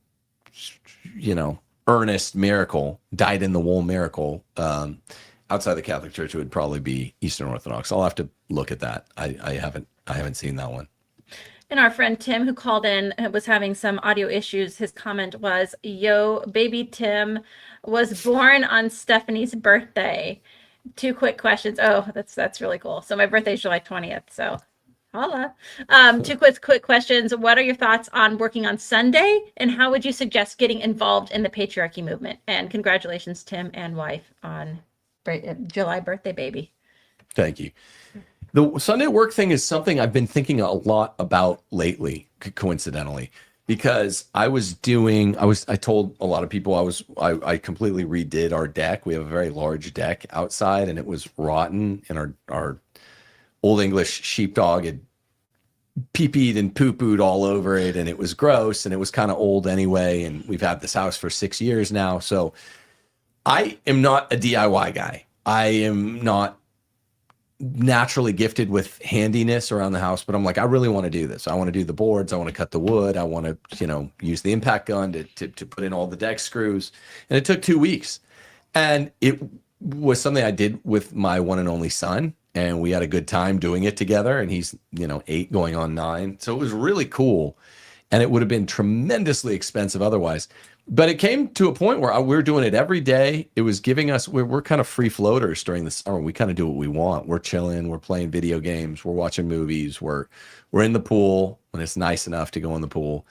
earnest miracle, dyed in the wool miracle, outside the Catholic Church, it would probably be Eastern Orthodox. I'll have to look at that. I haven't seen that one. And our friend Tim, who called in, was having some audio issues. His comment was, "Yo, baby Tim was born on Stephanie's birthday." 2 quick questions. Oh, that's really cool. So my birthday is July 20th. So holla. 2 quick questions. What are your thoughts on working on Sunday? And how would you suggest getting involved in the patriarchy movement? And congratulations, Tim and wife, on July birthday, baby. Thank you. The Sunday work thing is something I've been thinking a lot about lately, coincidentally, because I told a lot of people I completely redid our deck. We have a very large deck outside and it was rotten, and our Old English sheepdog had pee-peed and poo-pooed all over it, and it was gross, and it was kind of old anyway, and we've had this house for 6 years now. So I am not a DIY guy. I am not naturally gifted with handiness around the house, but I'm like, I really want to do this. I want to do the boards. I want to cut the wood. I want to, use the impact gun to put in all the deck screws. And it took 2 weeks. And it was something I did with my one and only son. And we had a good time doing it together. And he's, 8 going on 9. So it was really cool. And it would have been tremendously expensive otherwise. But it came to a point where we were doing it every day. It was giving us, we're kind of free floaters during the summer. We kind of do what we want. We're chilling. We're playing video games. We're watching movies. We're in the pool when it's nice enough to go in the pool.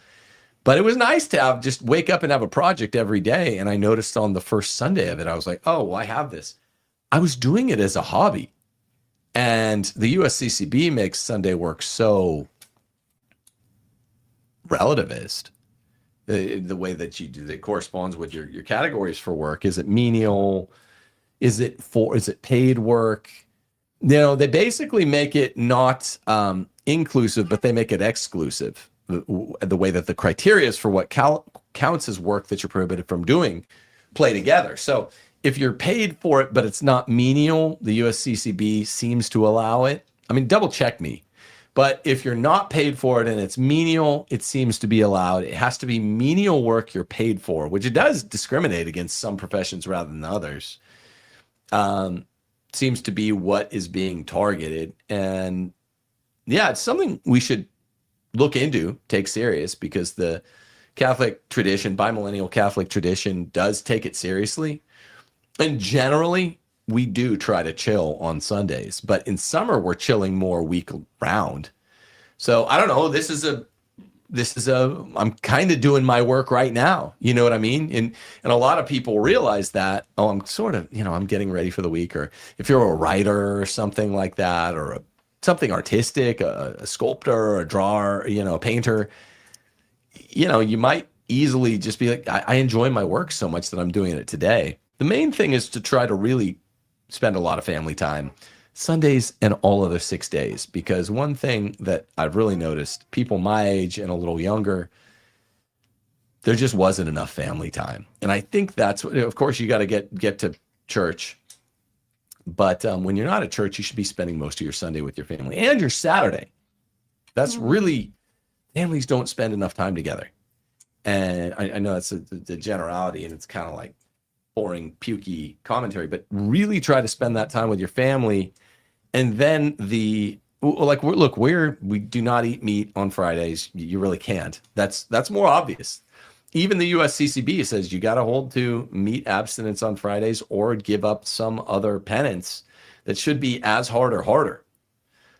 But it was nice to just wake up and have a project every day. And I noticed on the first Sunday of it, I was like, oh, well, I have this. I was doing it as a hobby. And the USCCB makes Sunday work so relativist. The way that you do that corresponds with your categories for work. Is it menial? Is it paid work? They basically make it not inclusive, but they make it exclusive. The way that the criteria for what counts as work that you're prohibited from doing play together. So if you're paid for it, but it's not menial, the USCCB seems to allow it. I mean, double check me. But if you're not paid for it and it's menial, it seems to be allowed. It has to be menial work you're paid for, which it does discriminate against some professions rather than others. Seems to be what is being targeted. And yeah, it's something we should look into, take serious, because the Catholic tradition, bimillennial Catholic tradition, does take it seriously. And generally, we do try to chill on Sundays, but in summer we're chilling more week round. So I don't know. This is I'm kind of doing my work right now. You know what I mean? And a lot of people realize that, oh, I'm sort of, I'm getting ready for the week. Or if you're a writer or something like that, or something artistic, a sculptor, or a drawer, a painter, you might easily just be like, I enjoy my work so much that I'm doing it today. The main thing is to try to really spend a lot of family time Sundays and all other 6 days, because one thing that I've really noticed, people my age and a little younger, there just wasn't enough family time. And I think that's, of course, you got to get to church, but when you're not at church, you should be spending most of your Sunday with your family and your Saturday. That's really, families don't spend enough time together. And I know that's the generality, and it's kind of like boring, pukey commentary, but really try to spend that time with your family. And then we do not eat meat on Fridays. You really can't. That's more obvious. Even the USCCB says you got to hold to meat abstinence on Fridays or give up some other penance that should be as hard or harder.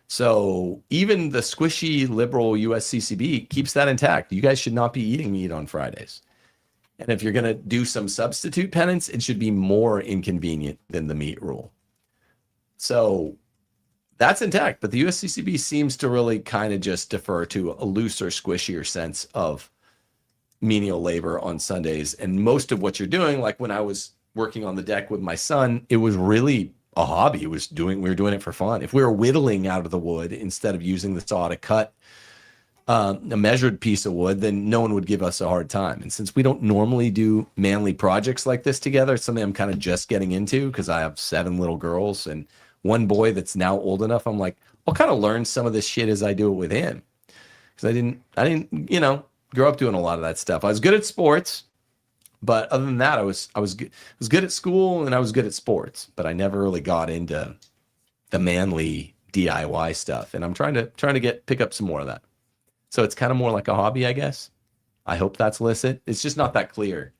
So even the squishy liberal USCCB keeps that intact. You guys should not be eating meat on Fridays. And if you're going to do some substitute penance, it should be more inconvenient than the meat rule. So that's intact, but the USCCB seems to really kind of just defer to a looser, squishier sense of menial labor on Sundays. And most of what you're doing, like when I was working on the deck with my son, it was really a hobby. We were doing it for fun. If we were whittling out of the wood instead of using the saw to cut a measured piece of wood, then no one would give us a hard time. And since we don't normally do manly projects like this together, it's something I'm kind of just getting into because I have 7 little girls and one boy that's now old enough. I'm like, I'll kind of learn some of this shit as I do it with him. Because I didn't, grow up doing a lot of that stuff. I was good at sports, but other than that, I was good at school and I was good at sports, but I never really got into the manly DIY stuff. And I'm trying to pick up some more of that. So it's kind of more like a hobby, I guess. I hope that's illicit. It's just not that clear.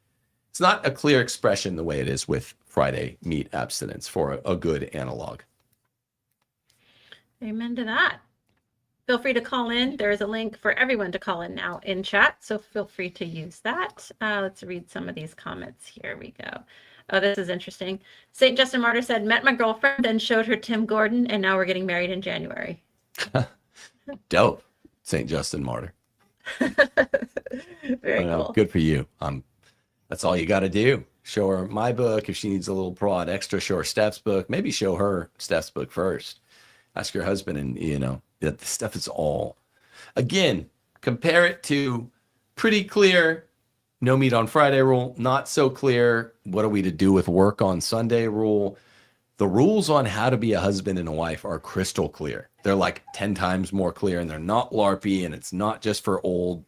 It's not a clear expression the way it is with Friday meat abstinence for a good analog. Amen to that. Feel free to call in. There is a link for everyone to call in now in chat, so feel free to use that. Let's read some of these comments. Here we go. Oh, this is interesting. St. Justin Martyr said, met my girlfriend, then showed her Tim Gordon, and now we're getting married in January. Dope, St. Justin Martyr. Very cool. Good for you. That's all you got to do. Show her my book. If she needs a little prod extra, show her Steph's book. Maybe show her Steph's book first. Ask your husband, and that the stuff is all. Again, compare it to pretty clear no meat on Friday rule, not so clear what are we to do with work on Sunday rule. The rules on how to be a husband and a wife are crystal clear. They're like 10 times more clear, and they're not LARPy, and it's not just for old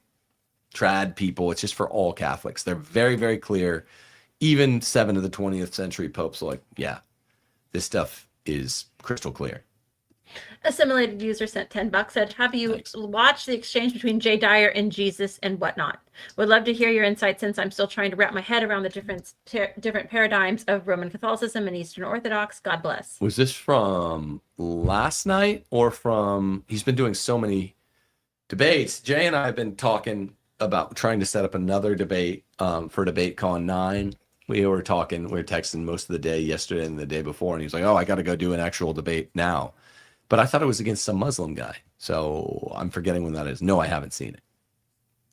trad people. It's just for all Catholics. They're very, very clear. Even 7 of the 20th century popes are like, yeah, this is crystal clear. Assimilated user sent $10, said, have you watched the exchange between Jay Dyer and Jesus and whatnot? Would love to hear your insight since I'm still trying to wrap my head around the different paradigms of Roman Catholicism and Eastern Orthodox. God bless. Was this from last night or from, he's been doing so many debates. Jay and I have been talking about trying to set up another debate for DebateCon 9. We were texting most of the day yesterday and the day before, and he's like, oh, I got to go do an actual debate now. But I thought it was against some Muslim guy. So I'm forgetting when that is. No, I haven't seen it.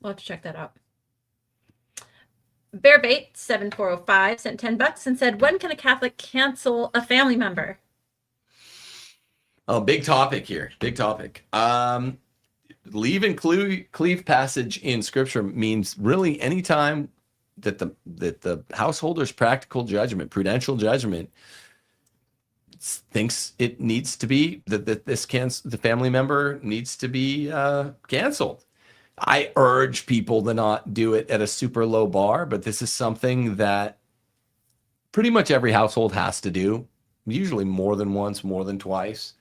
We'll have to check that out. Bearbait7405 sent $10 and said, when can a Catholic cancel a family member? Oh, big topic here. Big topic. Leave and cleave passage in Scripture means really any time that the householder's practical judgment, prudential judgment, thinks it needs to be the family member needs to be canceled. I urge people to not do it at a super low bar, but this is something that pretty much every household has to do, usually more than once, more than twice.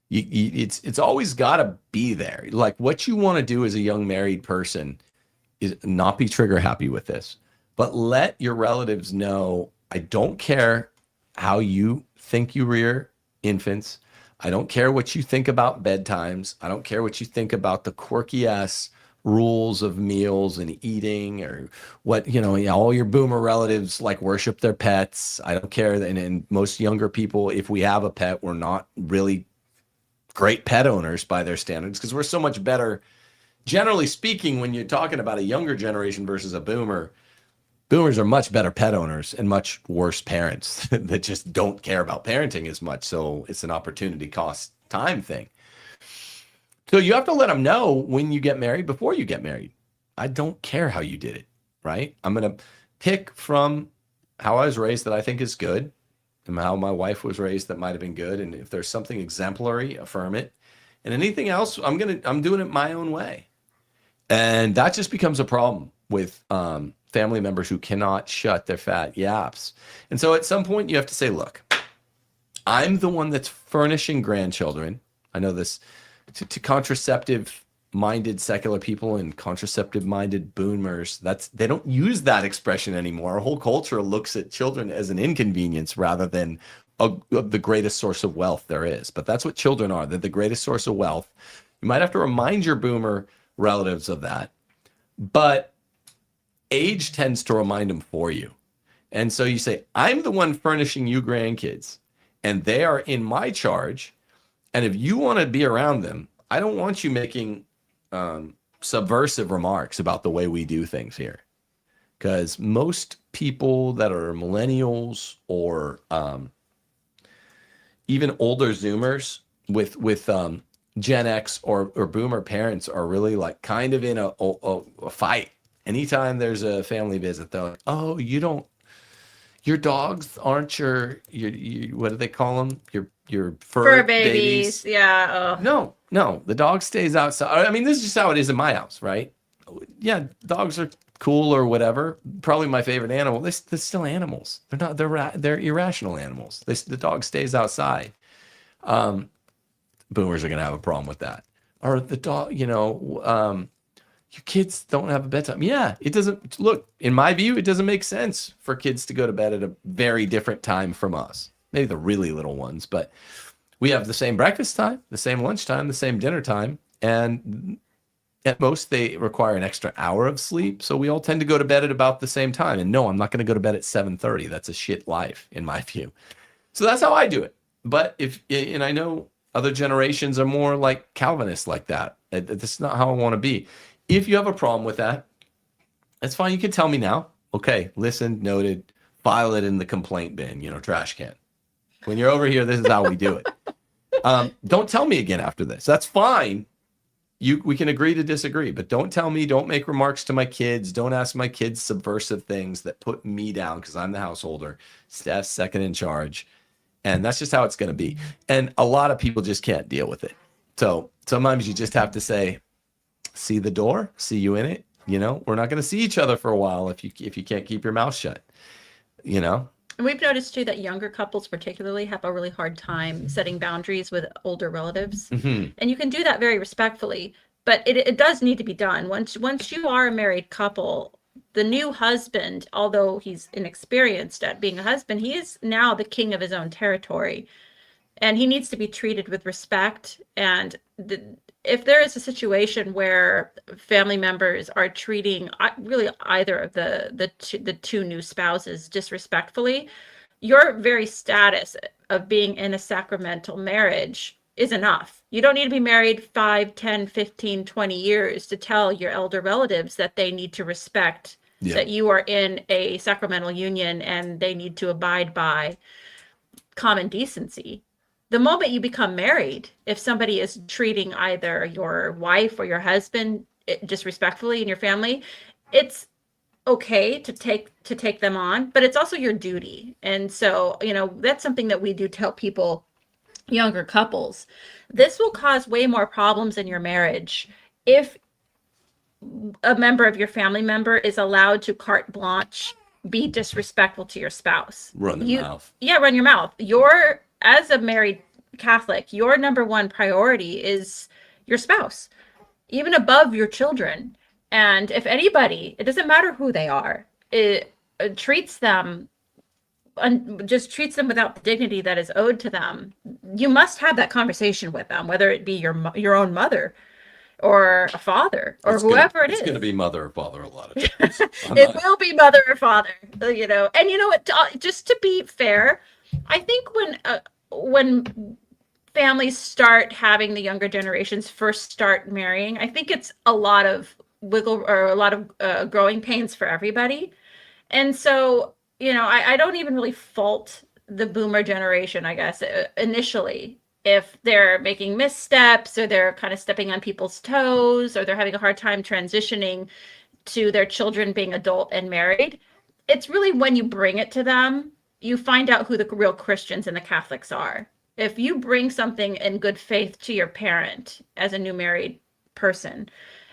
It's always got to be there. Like, what you want to do as a young married person is not be trigger happy with this, but let your relatives know, I don't care how you think you rear infants. I don't care what you think about bedtimes. I don't care what you think about the quirky ass rules of meals and eating, or what, all your boomer relatives like worship their pets. I don't care. And most younger people, if we have a pet, we're not really great pet owners by their standards, because we're so much better, generally speaking, when you're talking about a younger generation versus a boomer. Boomers are much better pet owners and much worse parents that just don't care about parenting as much. So it's an opportunity cost time thing. So you have to let them know when you get married, before you get married. I don't care how you did it, right? I'm going to pick from how I was raised that I think is good, and how my wife was raised that might have been good. And if there's something exemplary, affirm it. And anything else, I'm doing it my own way. And that just becomes a problem with family members who cannot shut their fat yaps. And so at some point you have to say, look, I'm the one that's furnishing grandchildren. I know this to contraceptive-minded secular people and contraceptive-minded boomers. They don't use that expression anymore. Our whole culture looks at children as an inconvenience rather than the greatest source of wealth there is. But that's what children are. They're the greatest source of wealth. You might have to remind your boomer relatives of that. But age tends to remind them for you. And so you say, I'm the one furnishing you grandkids, and they are in my charge. And if you want to be around them, I don't want you making subversive remarks about the way we do things here. Because most people that are millennials or even older Zoomers with Gen X or Boomer parents are really like kind of in a fight. Anytime there's a family visit, they're like, oh, your dogs aren't your what do they call them? Your fur babies. Yeah. Oh. No, the dog stays outside. I mean, this is just how it is in my house, right? Yeah, dogs are cool or whatever. Probably my favorite animal. They're still animals. They're irrational animals. The dog stays outside. Boomers are gonna have a problem with that. Or the dog, your kids don't have a bedtime. Yeah, it doesn't look, in my view, it doesn't make sense for kids to go to bed at a very different time from us. Maybe the really little ones, but we have the same breakfast time, the same lunch time, the same dinner time, and at most they require an extra hour of sleep. So we all tend to go to bed at about the same time. And no, I'm not going to go to bed at 7:30. That's a shit life in my view. So that's how I do it. But and I know other generations are more like Calvinists like that. That's not how I want to be. If you have a problem with that, that's fine. You can tell me now. Okay, listened, noted, file it in the complaint bin, trash can. When you're over here, this is how we do it. Don't tell me again after this. That's fine. We can agree to disagree, but don't tell me, don't make remarks to my kids. Don't ask my kids subversive things that put me down because I'm the householder. Steph's second in charge. And that's just how it's going to be. And a lot of people just can't deal with it. So sometimes you just have to say, see the door, see you in it. We're not going to see each other for a while if you can't keep your mouth shut, And we've noticed too that younger couples particularly have a really hard time setting boundaries with older relatives. Mm-hmm. And you can do that very respectfully, but it does need to be done. Once you are a married couple, the new husband, although he's inexperienced at being a husband, he is now the king of his own territory. And he needs to be treated with respect. And if there is a situation where family members are treating really either of the two new spouses disrespectfully, your very status of being in a sacramental marriage is enough. You don't need to be married 5, 10, 15, 20 years to tell your elder relatives that they need to respect that you are in a sacramental union and they need to abide by common decency. The moment you become married, if somebody is treating either your wife or your husband disrespectfully in your family, it's okay to take them on, but it's also your duty. And so, that's something that we do tell people, younger couples. This will cause way more problems in your marriage if a member of your family member is allowed to carte blanche be disrespectful to your spouse. Run your mouth. Yeah, run your mouth. As a married Catholic, your number one priority is your spouse, even above your children. And if anybody, it doesn't matter who they are, it treats them without the dignity that is owed to them, you must have that conversation with them, whether it be your own mother or a father or whoever it is. It's going to be mother or father a lot of times. It will be mother or father, And what? Just to be fair, I think when families start having the younger generations first start marrying, I think it's a lot of growing pains for everybody. And so, I don't even really fault the boomer generation, I guess, initially, if they're making missteps or they're kind of stepping on people's toes or they're having a hard time transitioning to their children being adult and married. It's really when you bring it to them, you find out who the real Christians and the Catholics are. If you bring something in good faith to your parent as a new married person,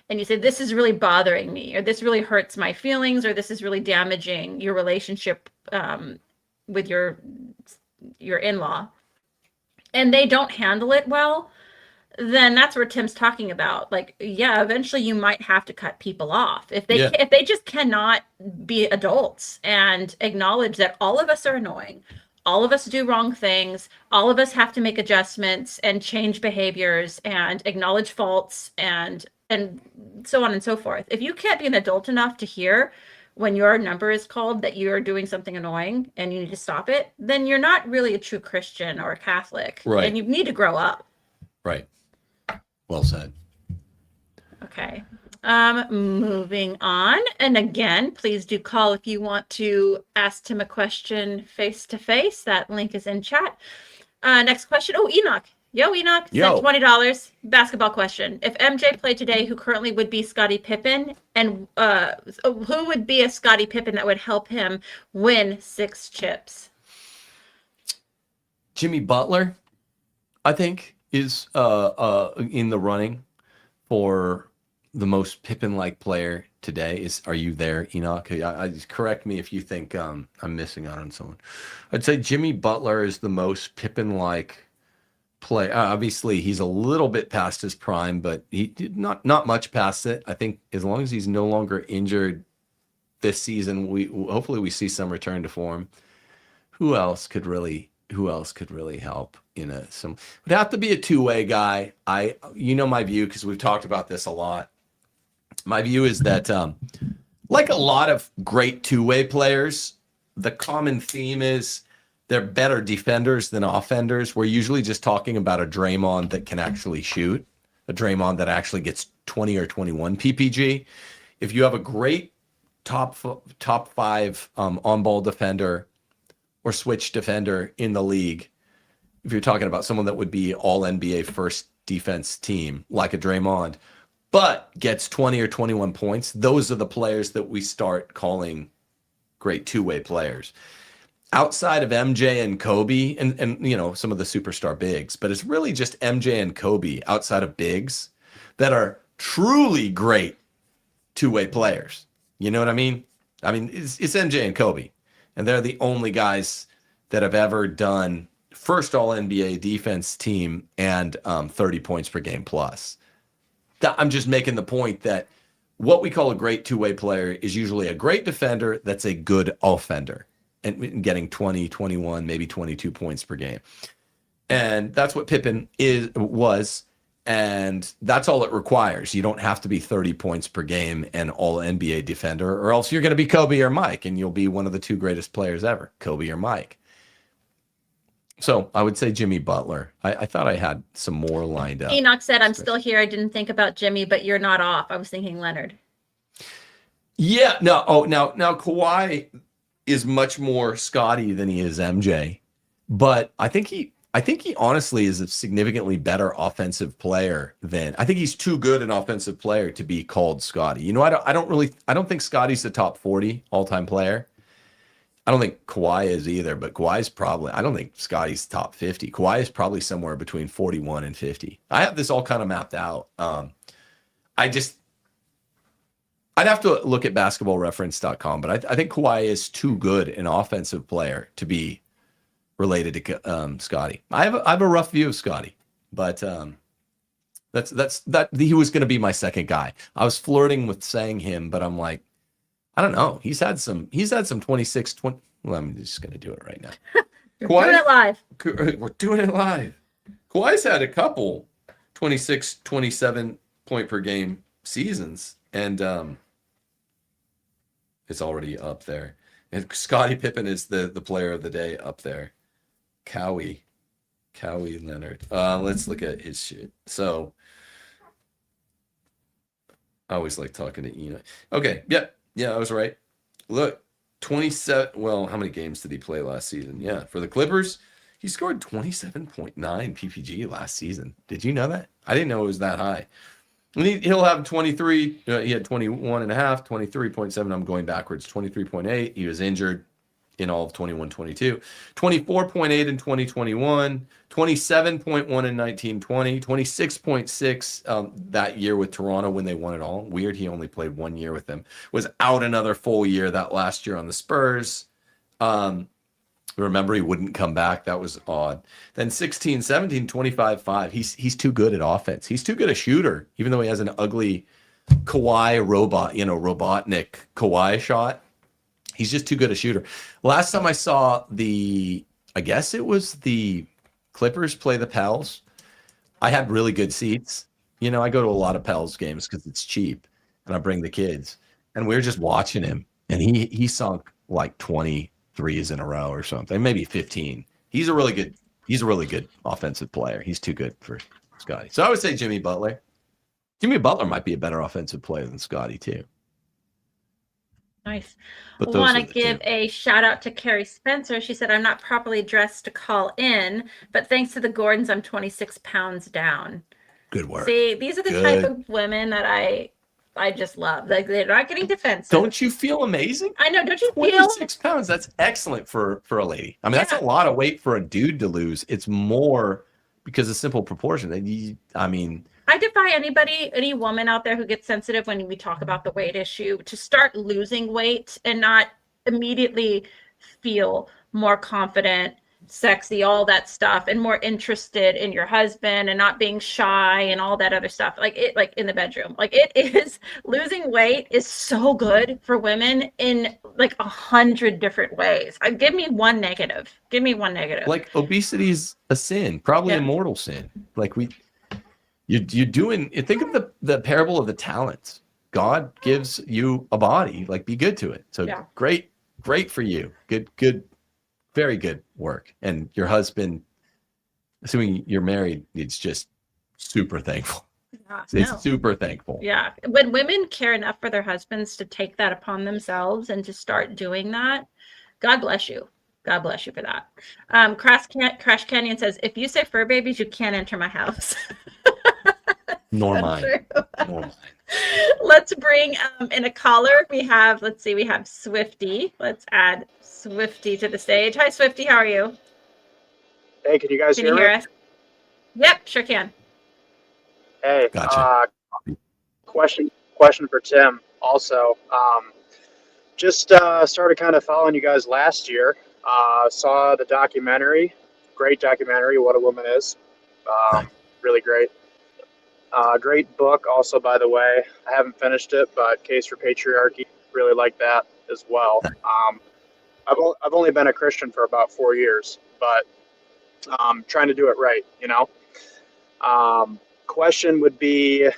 and you say, this is really bothering me, or this really hurts my feelings, or this is really damaging your relationship with your in-law, and they don't handle it well, then that's where Tim's talking about. Like, yeah, eventually you might have to cut people off. If they just cannot be adults and acknowledge that all of us are annoying, all of us do wrong things, all of us have to make adjustments and change behaviors and acknowledge faults and so on and so forth. If you can't be an adult enough to hear when your number is called that you're doing something annoying and you need to stop it, then you're not really a true Christian or a Catholic. Right. And you need to grow up. Right. Well said. Okay. Moving on. And again, please do call if you want to ask Tim a question face to face. That link is in chat. Next question. Oh, Enoch. Yo, Enoch. Yo. Sent $20. Basketball question. If MJ played today, who currently would be Scottie Pippen? And who would be a Scottie Pippen that would help him win 6 chips? Jimmy Butler, I think, is in the running for the most Pippen-like player today. Are you there, Enoch? Correct me if you think I'm missing out on someone. I'd say Jimmy Butler is the most Pippen-like player. Obviously, he's a little bit past his prime, but he did not much past it. I think as long as he's no longer injured this season, hopefully we see some return to form. Who else could really help? Would have to be a two-way guy. My view, because we've talked about this a lot. My view is that like a lot of great two-way players, the common theme is they're better defenders than offenders. We're usually just talking about a Draymond that can actually shoot, a Draymond that actually gets 20 or 21 PPG. If you have a great top 5 on-ball defender or switch defender in the league, if you're talking about someone that would be all NBA first defense team, like a Draymond, but gets 20 or 21 points, those are the players that we start calling great two-way players. Outside of MJ and Kobe and some of the superstar bigs, but it's really just MJ and Kobe outside of bigs that are truly great two-way players. You know what I mean? I mean, it's MJ and Kobe, and they're the only guys that have ever done first all-NBA defense team and 30 points per game plus. I'm just making the point that what we call a great two-way player is usually a great defender that's a good offender and getting 20, 21, maybe 22 points per game. And that's what Pippen was, and that's all it requires. You don't have to be 30 points per game and all NBA defender, or else you're going to be Kobe or Mike, and you'll be one of the 2 greatest players ever, Kobe or Mike. So I would say Jimmy Butler. I thought I had some more lined up. Enoch said, I'm still here. I didn't think about Jimmy, but you're not off. I was thinking Leonard. Yeah, no. Oh, now Kawhi is much more Scottie than he is MJ, but I think he honestly is a significantly better offensive player than. I think he's too good an offensive player to be called Scottie. I don't think Scottie's the top 40 all-time player. I don't think Kawhi is either, but Kawhi's probably, I don't think Scottie's top 50. Kawhi is probably somewhere between 41 and 50. I have this all kind of mapped out. I'd have to look at basketballreference.com, but I think Kawhi is too good an offensive player to be related to Scottie. I have a rough view of Scottie, but that he was going to be my second guy. I was flirting with saying him, but I'm like, I don't know. He's had some 26, 20. Well, I'm just going to do it right now. We're doing it live. We're doing it live. Kawhi's had a couple 26, 27 point per game seasons, and it's already up there. And Scottie Pippen is the player of the day up there. Kawhi Leonard. Let's look at his shit. So I always like talking to Enoch. Okay, yeah, I was right. Look, 27. Well, how many games did he play last season? Yeah, for the Clippers, he scored 27.9 PPG last season. Did you know that? I didn't know it was that high. And he'll have 23. He had 21 and a half, 23.7. I'm going backwards. 23.8. He was injured in all of 21-22. 24.8 in 2021. 27.1 in 1920. 26.6 that year with Toronto when they won it all. Weird, he only played 1 year with them. Was out another full year that last year on the Spurs. Remember, he wouldn't come back. That was odd. Then 16, 17, 25-5. He's too good at offense. He's too good a shooter, even though he has an ugly Kawhi Robotnik Kawhi shot. He's just too good a shooter. Last time I saw I guess it was the Clippers play the Pels. I had really good seats. I go to a lot of Pels games because it's cheap, and I bring the kids. And we were just watching him. and he sunk like 23s in a row or something, maybe 15. He's a really good offensive player. He's too good for Scotty. So I would say Jimmy Butler. Jimmy Butler might be a better offensive player than Scotty too. Nice. But I those want are to the give two. a shout out to Carrie Spencer. She said, I'm not properly dressed to call in, but thanks to the Gordons, I'm 26 pounds down. Good work. See, these are the type of women that I just love. Like, they're not getting defensive. Don't you feel amazing? I know. Don't you feel? 26 pounds. That's excellent for a lady. I mean, that's a lot of weight for a dude to lose. It's more because of simple proportion. I mean, I defy anybody, any woman out there who gets sensitive when we talk about the weight issue, to start losing weight and not immediately feel more confident, sexy, all that stuff, and more interested in your husband and not being shy and all that other stuff. Like in the bedroom, like it is, losing weight is so good for women in like 100 different ways. Give me one negative. like obesity is a sin, probably a mortal sin. Like you're doing, think of the parable of the talents. God gives you a body, like be good to it. So great for you. Good, very good work. And your husband, assuming you're married, it's just super thankful. It's super thankful. Yeah. When women care enough for their husbands to take that upon themselves and to start doing that, God bless you. God bless you for that. Crash Canyon says, if you say fur babies, you can't enter my house. Nor mine. Let's bring in a caller. We have Swifty. Let's add Swifty to the stage. Hi, Swifty. How are you? Hey, can you guys hear me? Us? Yep, sure can. Hey, gotcha. Question for Tim also. Just started kind of following you guys last year. Saw the documentary. Great documentary, What a Woman Is. Really great. Great book also, by the way. I haven't finished it, but Case for Patriarchy, really like that as well. I've only been a Christian for about 4 years, but trying to do it right, you know. Question would be,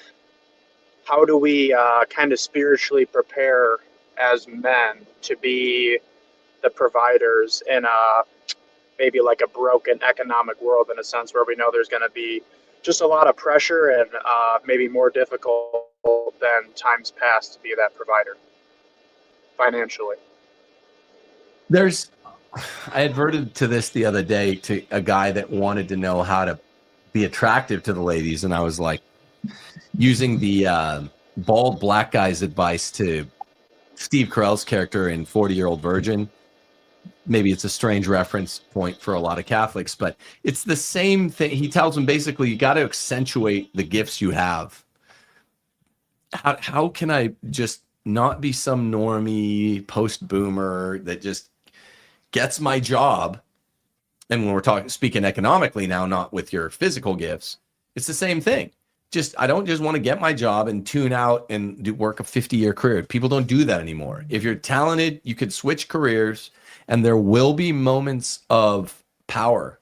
how do we kind of spiritually prepare as men to be the providers in maybe like a broken economic world, in a sense where we know there's going to be just a lot of pressure and maybe more difficult than times past to be that provider financially? I adverted to this the other day to a guy that wanted to know how to be attractive to the ladies. And I was like, using the bald black guy's advice to Steve Carell's character in 40-Year-Old Virgin. Maybe it's a strange reference point for a lot of Catholics, but it's the same thing. He tells them basically, you got to accentuate the gifts you have. How can I just not be some normie post-boomer that just gets my job? And when we're speaking economically now, not with your physical gifts, it's the same thing. I don't just want to get my job and tune out and work a 50-year career. People don't do that anymore. If you're talented, you could switch careers, and there will be moments of power.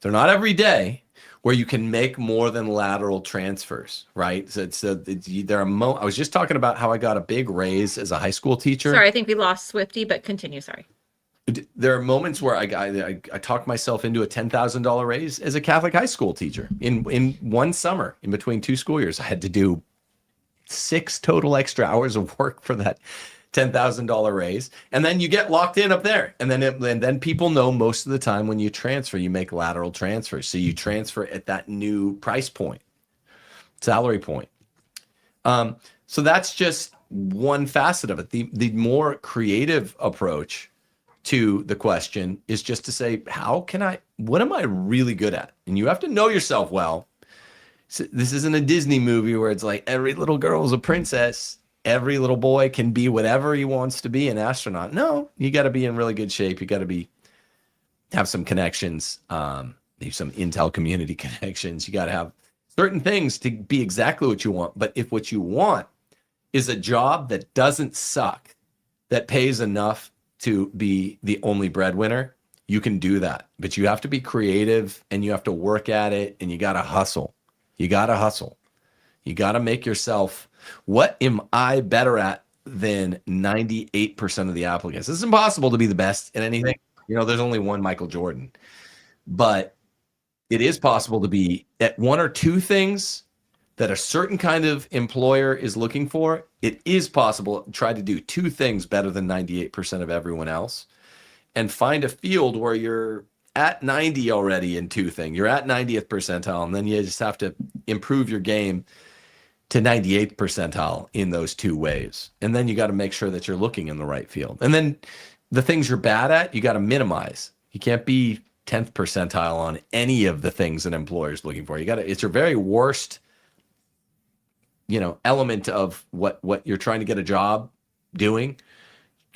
They're not every day where you can make more than lateral transfers, right? There are I was just talking about how I got a big raise as a high school teacher. Sorry, I think we lost Swifty, but continue. Sorry. There are moments where I talked myself into a $10,000 raise as a Catholic high school teacher. In one summer, in between 2 school years, I had to do 6 total extra hours of work for that $10,000 raise. And then you get locked in up there. And then people know most of the time when you transfer, you make lateral transfers. So you transfer at that new price point, salary point. So that's just one facet of it. The more creative approach to the question is just to say, what am I really good at? And you have to know yourself well. So this isn't a Disney movie where it's like every little girl is a princess. Every little boy can be whatever he wants to be, an astronaut. No, you got to be in really good shape. You got to have some connections, maybe some Intel community connections. You got to have certain things to be exactly what you want. But if what you want is a job that doesn't suck, that pays enough to be the only breadwinner, you can do that. But you have to be creative, and you have to work at it, and you got to hustle. You got to hustle. You got to make yourself, what am I better at than 98% of the applicants. It's impossible to be the best in anything. You know, there's only one Michael Jordan, but it is possible to be at one or two things that a certain kind of employer is looking for. It is possible to try to do two things better than 98% of everyone else and find a field where you're at 90 already in two things. You're at 90th percentile, and then you just have to improve your game to 98th percentile in those two ways. And then you got to make sure that you're looking in the right field. And then the things you're bad at, you got to minimize. You can't be 10th percentile on any of the things an employer is looking for. You got to, it's your very worst, you know, element of what you're trying to get a job doing.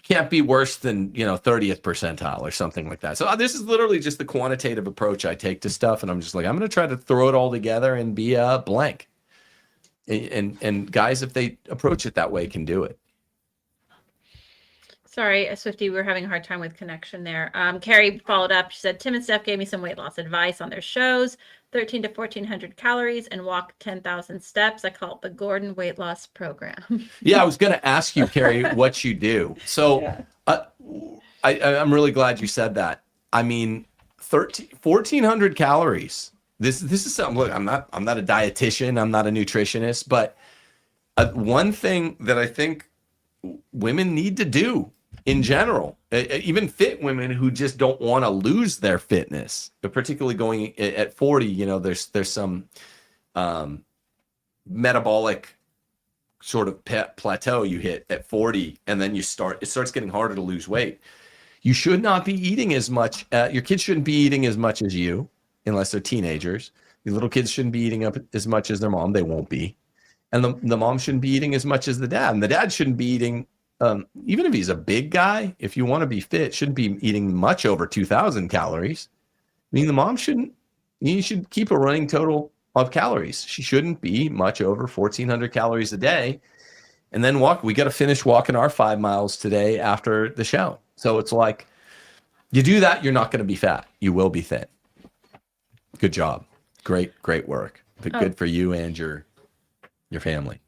Can't be worse than, you know, 30th percentile or something like that. So this is literally just the quantitative approach I take to stuff. And I'm just like, I'm going to try to throw it all together and be blank. And guys, if they approach it that way, can do it. Sorry, Swifty, we were having a hard time with connection there. Carrie followed up. She said, Tim and Steph gave me some weight loss advice on their shows, 13 to 1400 calories and walk 10,000 steps. I call it the Gordon weight loss program. Yeah, I was going to ask you, Carrie, what you do. So yeah. I'm really glad you said that. I mean, 1,400 calories. This is something, look, I'm not a dietitian. I'm not a nutritionist, but one thing that I think women need to do in general, even fit women who just don't want to lose their fitness, but particularly going at 40, you know, there's some metabolic sort of plateau you hit at 40, and then it starts getting harder to lose weight. You should not be eating as much. Your kids shouldn't be eating as much as you, unless they're teenagers. Your little kids shouldn't be eating up as much as their mom. They won't be. And the mom shouldn't be eating as much as the dad. And the dad shouldn't be eating, even if he's a big guy, if you want to be fit, shouldn't be eating much over 2,000 calories. I mean, the mom you should keep a running total of calories. She shouldn't be much over 1,400 calories a day. And then we got to finish walking our 5 miles today after the show. So it's like, you do that, you're not going to be fat. You will be thin. Good job. Great work. But good for you and your family.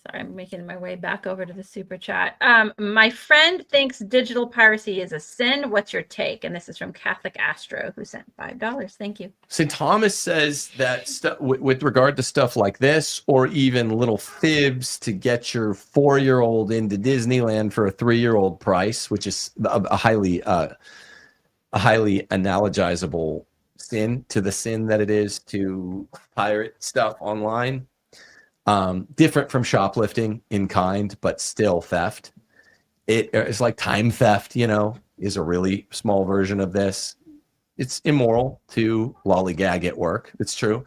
Sorry, I'm making my way back over to the super chat. My friend thinks digital piracy is a sin. What's your take? And this is from Catholic Astro, who sent $5. Thank you. St. Thomas says that with regard to stuff like this, or even little fibs to get your 4-year-old into Disneyland for a 3-year-old price, which is a highly analogizable sin to the sin that it is to pirate stuff online. Different from shoplifting in kind, but still theft. It's like time theft, you know, is a really small version of this. It's immoral to lollygag at work. It's true.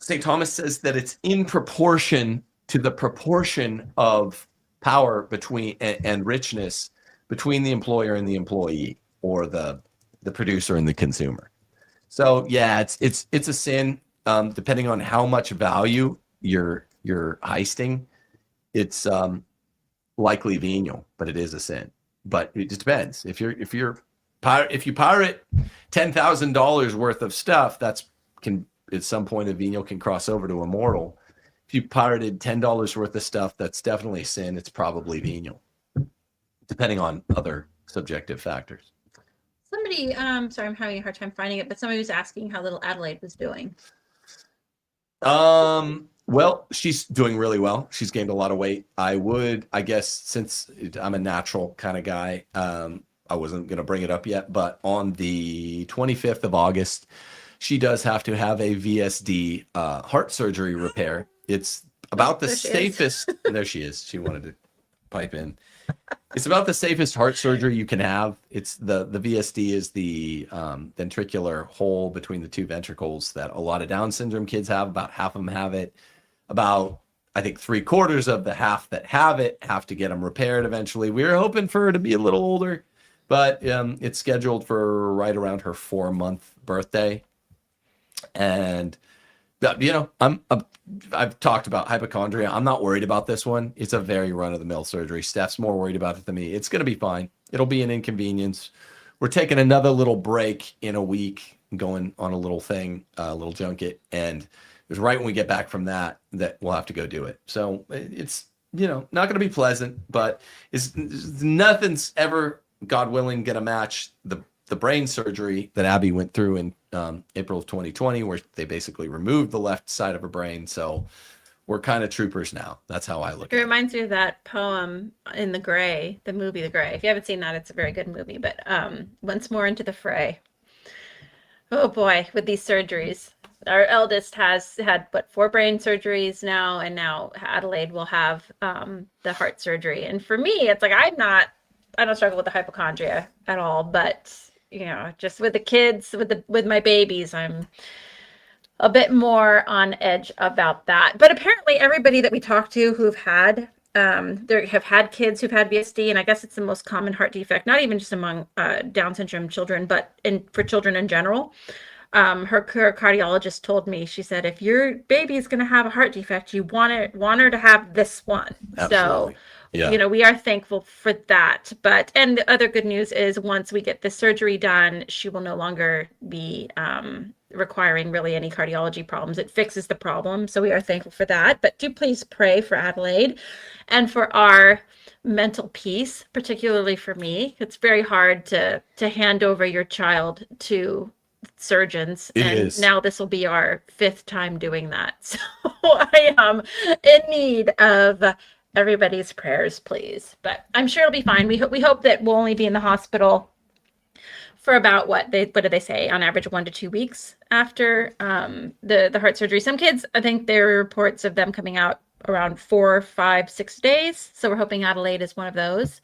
St. Thomas says that it's in proportion to the proportion of power between and richness between the employer and the employee, or the producer and the consumer. So yeah, it's a sin. Depending on how much value you're heisting, it's likely venial, but it is a sin. But it just depends. If you pirate $10,000 worth of stuff, at some point a venial can cross over to immortal. If you pirated $10 worth of stuff, that's definitely a sin. It's probably venial, depending on other subjective factors. Somebody, sorry, I'm having a hard time finding it, but somebody was asking how little Adelaide was doing. Well, she's doing really well. She's gained a lot of weight. I guess, since I'm a natural kind of guy, I wasn't going to bring it up yet, but on the 25th of August, she does have to have a VSD heart surgery repair. It's about the safest. There she is. She wanted to pipe in. It's about the safest heart surgery you can have. It's the VSD is the ventricular hole between the two ventricles that a lot of Down syndrome kids have. About half of them have it. About, I think, 3/4 of the half that have it have to get them repaired eventually. We were hoping for her to be a little older, but it's scheduled for right around her 4-month birthday. And you know, I've talked about hypochondria. I'm not worried about this one. It's a very run-of-the-mill surgery. Steph's more worried about it than me. It's going to be fine. It'll be an inconvenience. We're taking another little break in a week, going on a little thing, a little junket, and it was right when we get back from that we'll have to go do it. So it's not going to be pleasant, but nothing's ever, God willing, going to match the brain surgery that Abby went through in April of 2020, where they basically removed the left side of her brain. So we're kind of troopers now. That's how I look at It it. reminds me of that poem in The Gray, the movie The Gray. If you haven't seen that, it's a very good movie. But once more into the fray. Oh boy, with these surgeries. Our eldest has had 4 brain surgeries now, and now Adelaide will have the heart surgery. And for me, it's like I don't struggle with the hypochondria at all, but just with the kids, with my babies, I'm a bit more on edge about that. But apparently everybody that we talk to who've had have had kids who've had VSD, and I guess it's the most common heart defect, not even just among Down syndrome children, but for children in general. Her cardiologist told me, she said, if your baby is going to have a heart defect, you want her to have this one. Absolutely. So, Yeah. we are thankful for that. And the other good news is once we get this surgery done, she will no longer be requiring really any cardiology problems. It fixes the problem. So we are thankful for that. But do please pray for Adelaide and for our mental peace, particularly for me. It's very hard to hand over your child to surgeons, and now this will be our 5th time doing that. So I am in need of everybody's prayers, please. But I'm sure it'll be fine. We hope that we'll only be in the hospital for about what do they say, on average 1 to 2 weeks after the heart surgery. Some kids, I think there are reports of them coming out around 4, 5, 6 days. So we're hoping Adelaide is one of those.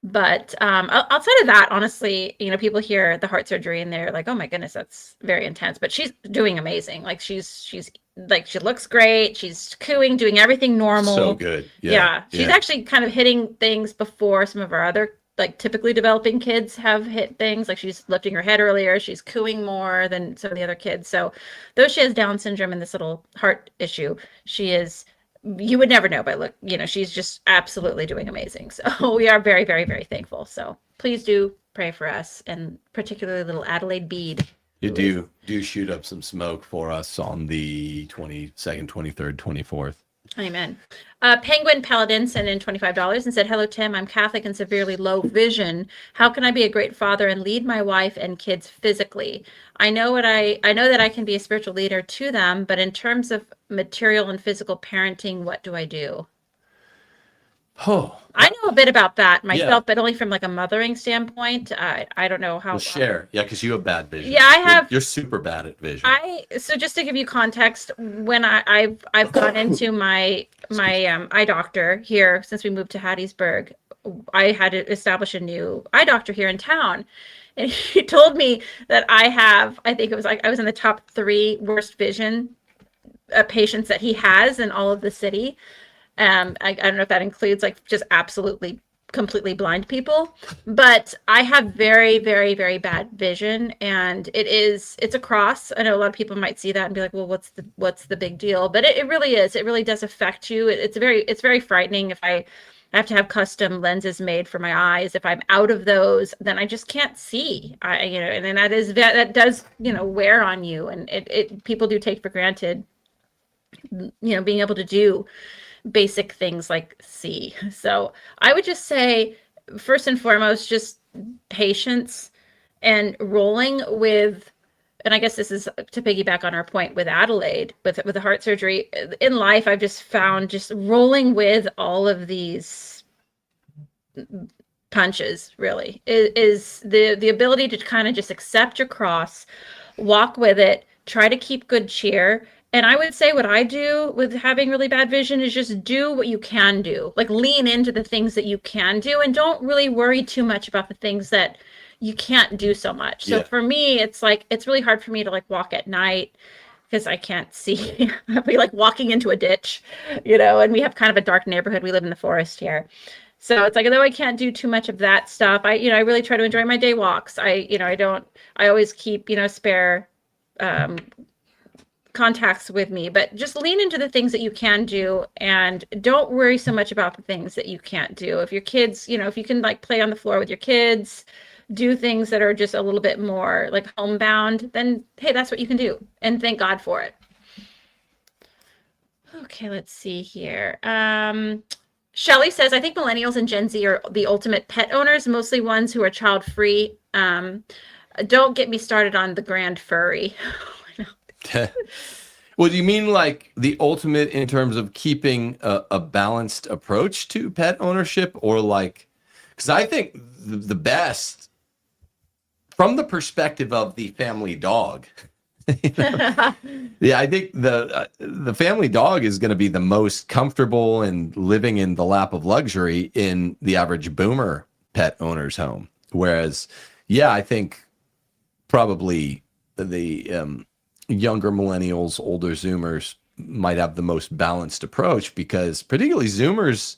But outside of that, honestly, people hear the heart surgery and they're like, oh my goodness, that's very intense. But she's doing amazing. Like she's like, she looks great. She's cooing, doing everything normal. So good. Yeah. She's actually kind of hitting things before some of our other like typically developing kids have hit things. Like she's lifting her head earlier. She's cooing more than some of the other kids. So though she has Down syndrome and this little heart issue, you would never know by look, she's just absolutely doing amazing. So we are very, very, very thankful. So please do pray for us, and particularly little Adelaide Bede. You do shoot up some smoke for us on the 22nd, 23rd, 24th. Amen. Penguin Paladin sent in $25 and said, hello, Tim. I'm Catholic and severely low vision. How can I be a great father and lead my wife and kids physically? I know that I can be a spiritual leader to them, but in terms of material and physical parenting, what do I do? Oh, I know a bit about that myself, but only from like a mothering standpoint. I don't know how. Well, share. Yeah, because you have bad vision. Yeah, I have. You're super bad at vision. So just to give you context, when I've gone into my eye doctor here since we moved to Hattiesburg, I had to establish a new eye doctor here in town. And he told me that I think it was like I was in the top 3 worst vision patients that he has in all of the city. I don't know if that includes like just absolutely completely blind people, but I have very, very, very bad vision, and it's a cross. I know a lot of people might see that and be like, well, what's the big deal? But it really is. It really does affect you. It's very frightening. If I have to have custom lenses made for my eyes, if I'm out of those, then I just can't see. And then that does wear on you, and people do take for granted being able to do basic things like see. So I would just say, first and foremost, just patience and rolling with, and I guess this is to piggyback on our point with Adelaide, with the heart surgery. In life, I've just found just rolling with all of these punches really is the ability to kind of just accept your cross, walk with it, try to keep good cheer. And I would say what I do with having really bad vision is just do what you can do. Like lean into the things that you can do and don't really worry too much about the things that you can't do so much. So for me, it's like, it's really hard for me to like walk at night because I can't see. I'll be like walking into a ditch, and we have kind of a dark neighborhood. We live in the forest here. So it's like, although I can't do too much of that stuff, I really try to enjoy my day walks. I always keep, spare, contacts with me, but just lean into the things that you can do and don't worry so much about the things that you can't do. If your kids, if you can like play on the floor with your kids, do things that are just a little bit more like homebound, then hey, that's what you can do, and thank God for it. Okay, let's see here. Shelley says, I think millennials and Gen Z are the ultimate pet owners, mostly ones who are child free. Don't get me started on the grand furry. Well, do you mean like the ultimate in terms of keeping a balanced approach to pet ownership, or like, because I think the best from the perspective of the family dog. You know? Yeah, I think the family dog is going to be the most comfortable and living in the lap of luxury in the average boomer pet owner's home. Whereas, yeah, I think probably the younger millennials, older Zoomers might have the most balanced approach, because particularly Zoomers,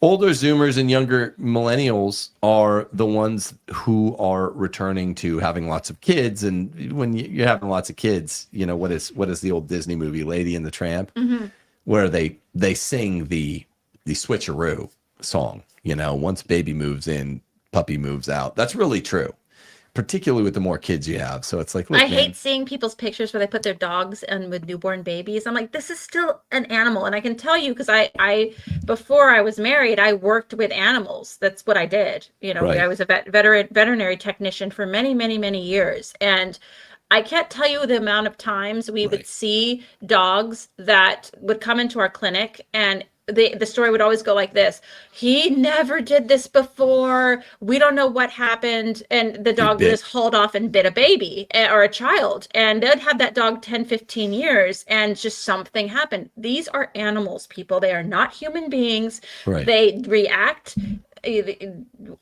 older Zoomers and younger millennials are the ones who are returning to having lots of kids. And when you're having lots of kids, you know, what is the old Disney movie, Lady and the Tramp, where they sing the switcheroo song, you know, once baby moves in, puppy moves out. That's really true, particularly with the more kids you have. So it's like, look, I hate seeing people's pictures where they put their dogs and with newborn babies. I'm like, this is still an animal. And I can tell you, because I before I was married, I worked with animals. That's what I did. You know, Right. I was a veterinary technician for many, many, many years. And I can't tell you the amount of times we would Right. see dogs that would come into our clinic, and the story would always go like this: he never did this before, we don't know what happened, and the dog bit. just hauled off and bit a baby or a child, and they'd have that dog 10-15 years and just something happened. These are animals, people. They are not human beings. Right. They react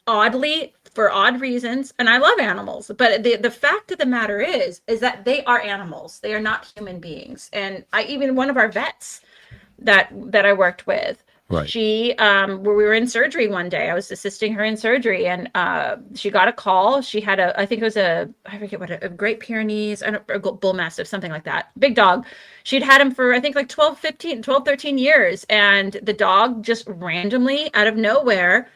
oddly for odd reasons, and I love animals, but the fact of the matter is that they are animals. They are not human beings. And even one of our vets that I worked with, Right. she where we were in surgery one day, I was assisting her in surgery, and she got a call. She had I think it was I forget what, a Great Pyrenees, or Bull Mastiff, something like that, big dog. She'd had him for I think like 13 years, and the dog just randomly out of nowhere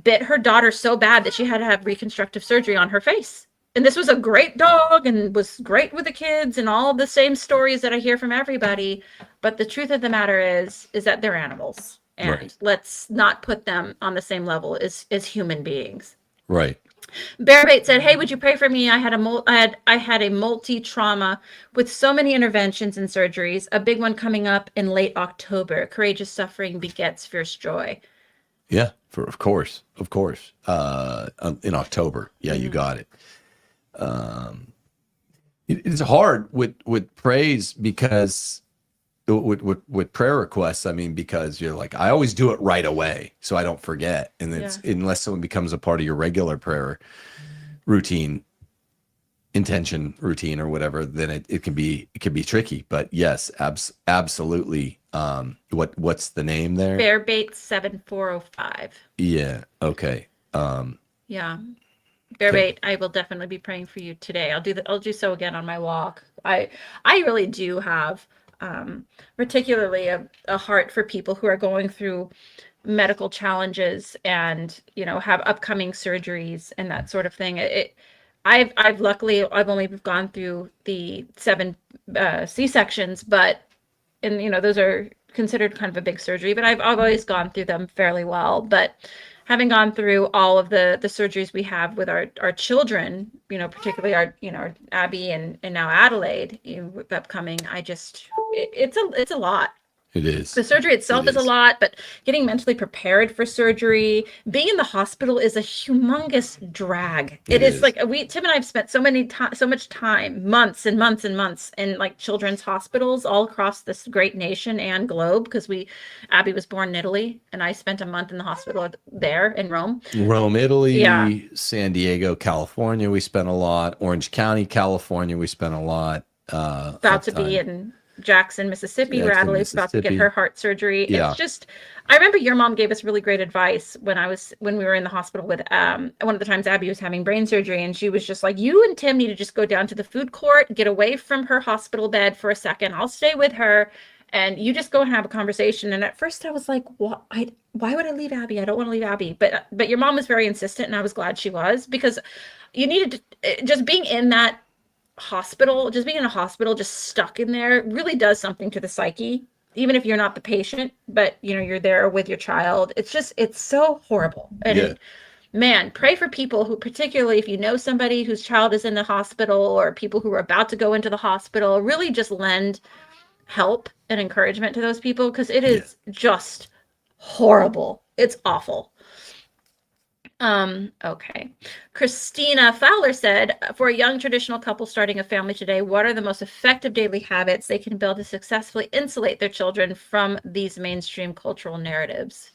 bit her daughter so bad that she had to have reconstructive surgery on her face. And this was a great dog and was great with the kids and all the same stories that I hear from everybody. But the truth of the matter is that they're animals, and Right. let's not put them on the same level as human beings. Right. Bearbait said, "Hey, would you pray for me? I had a multi-trauma with so many interventions and surgeries. A big one coming up in late October. Courageous suffering begets fierce joy." Yeah, of course. In October. Yeah, you got it. It's hard with praise, because with prayer requests, I mean, because you're like, I always do it right away so I don't forget. And it's unless someone becomes a part of your regular prayer routine, intention routine or whatever, then it can be tricky. But yes, absolutely. What's the name there? Bearbait 7405. Yeah. Okay. Yeah. Bearbait, I will definitely be praying for you today. I'll do so again on my walk. I really do have particularly a heart for people who are going through medical challenges and, you know, have upcoming surgeries and that sort of thing. I've only gone through the 7 C-sections, but, and, you know, those are considered kind of a big surgery, but I've always gone through them fairly well. But having gone through all of the surgeries we have with our children, you know, particularly our Abby and now Adelaide, upcoming, it's a lot. It is. The surgery itself is a lot, but getting mentally prepared for surgery, being in the hospital is a humongous drag. It is like Tim and I have spent so much time, months and months and months in like children's hospitals all across this great nation and globe, because Abby was born in Italy and I spent a month in the hospital there in Rome, Italy, Yeah. San Diego, California. We spent a lot. Orange County, California. We spent a lot. About to be in Jackson, Mississippi, where Jackson, Adelaide's about to get Mississippi. her heart surgery. Yeah. It's just, I remember your mom gave us really great advice when we were in the hospital with, one of the times Abby was having brain surgery, and she was just like, you and Tim need to just go down to the food court, get away from her hospital bed for a second. I'll stay with her, and you just go and have a conversation. And at first I was like, why would I leave Abby? I don't want to leave Abby. But your mom was very insistent, and I was glad she was, because you needed to, just being in that hospital, just being in a hospital, just stuck in there, really does something to the psyche. even if you're not the patient, but you're there with your child. It's so horrible. And man, pray for people who, particularly if you know somebody whose child is in the hospital or people who are about to go into the hospital, really just lend help and encouragement to those people, because it is just horrible. It's awful. Okay. Christina Fowler said, for a young traditional couple starting a family today, what are the most effective daily habits they can build to successfully insulate their children from these mainstream cultural narratives?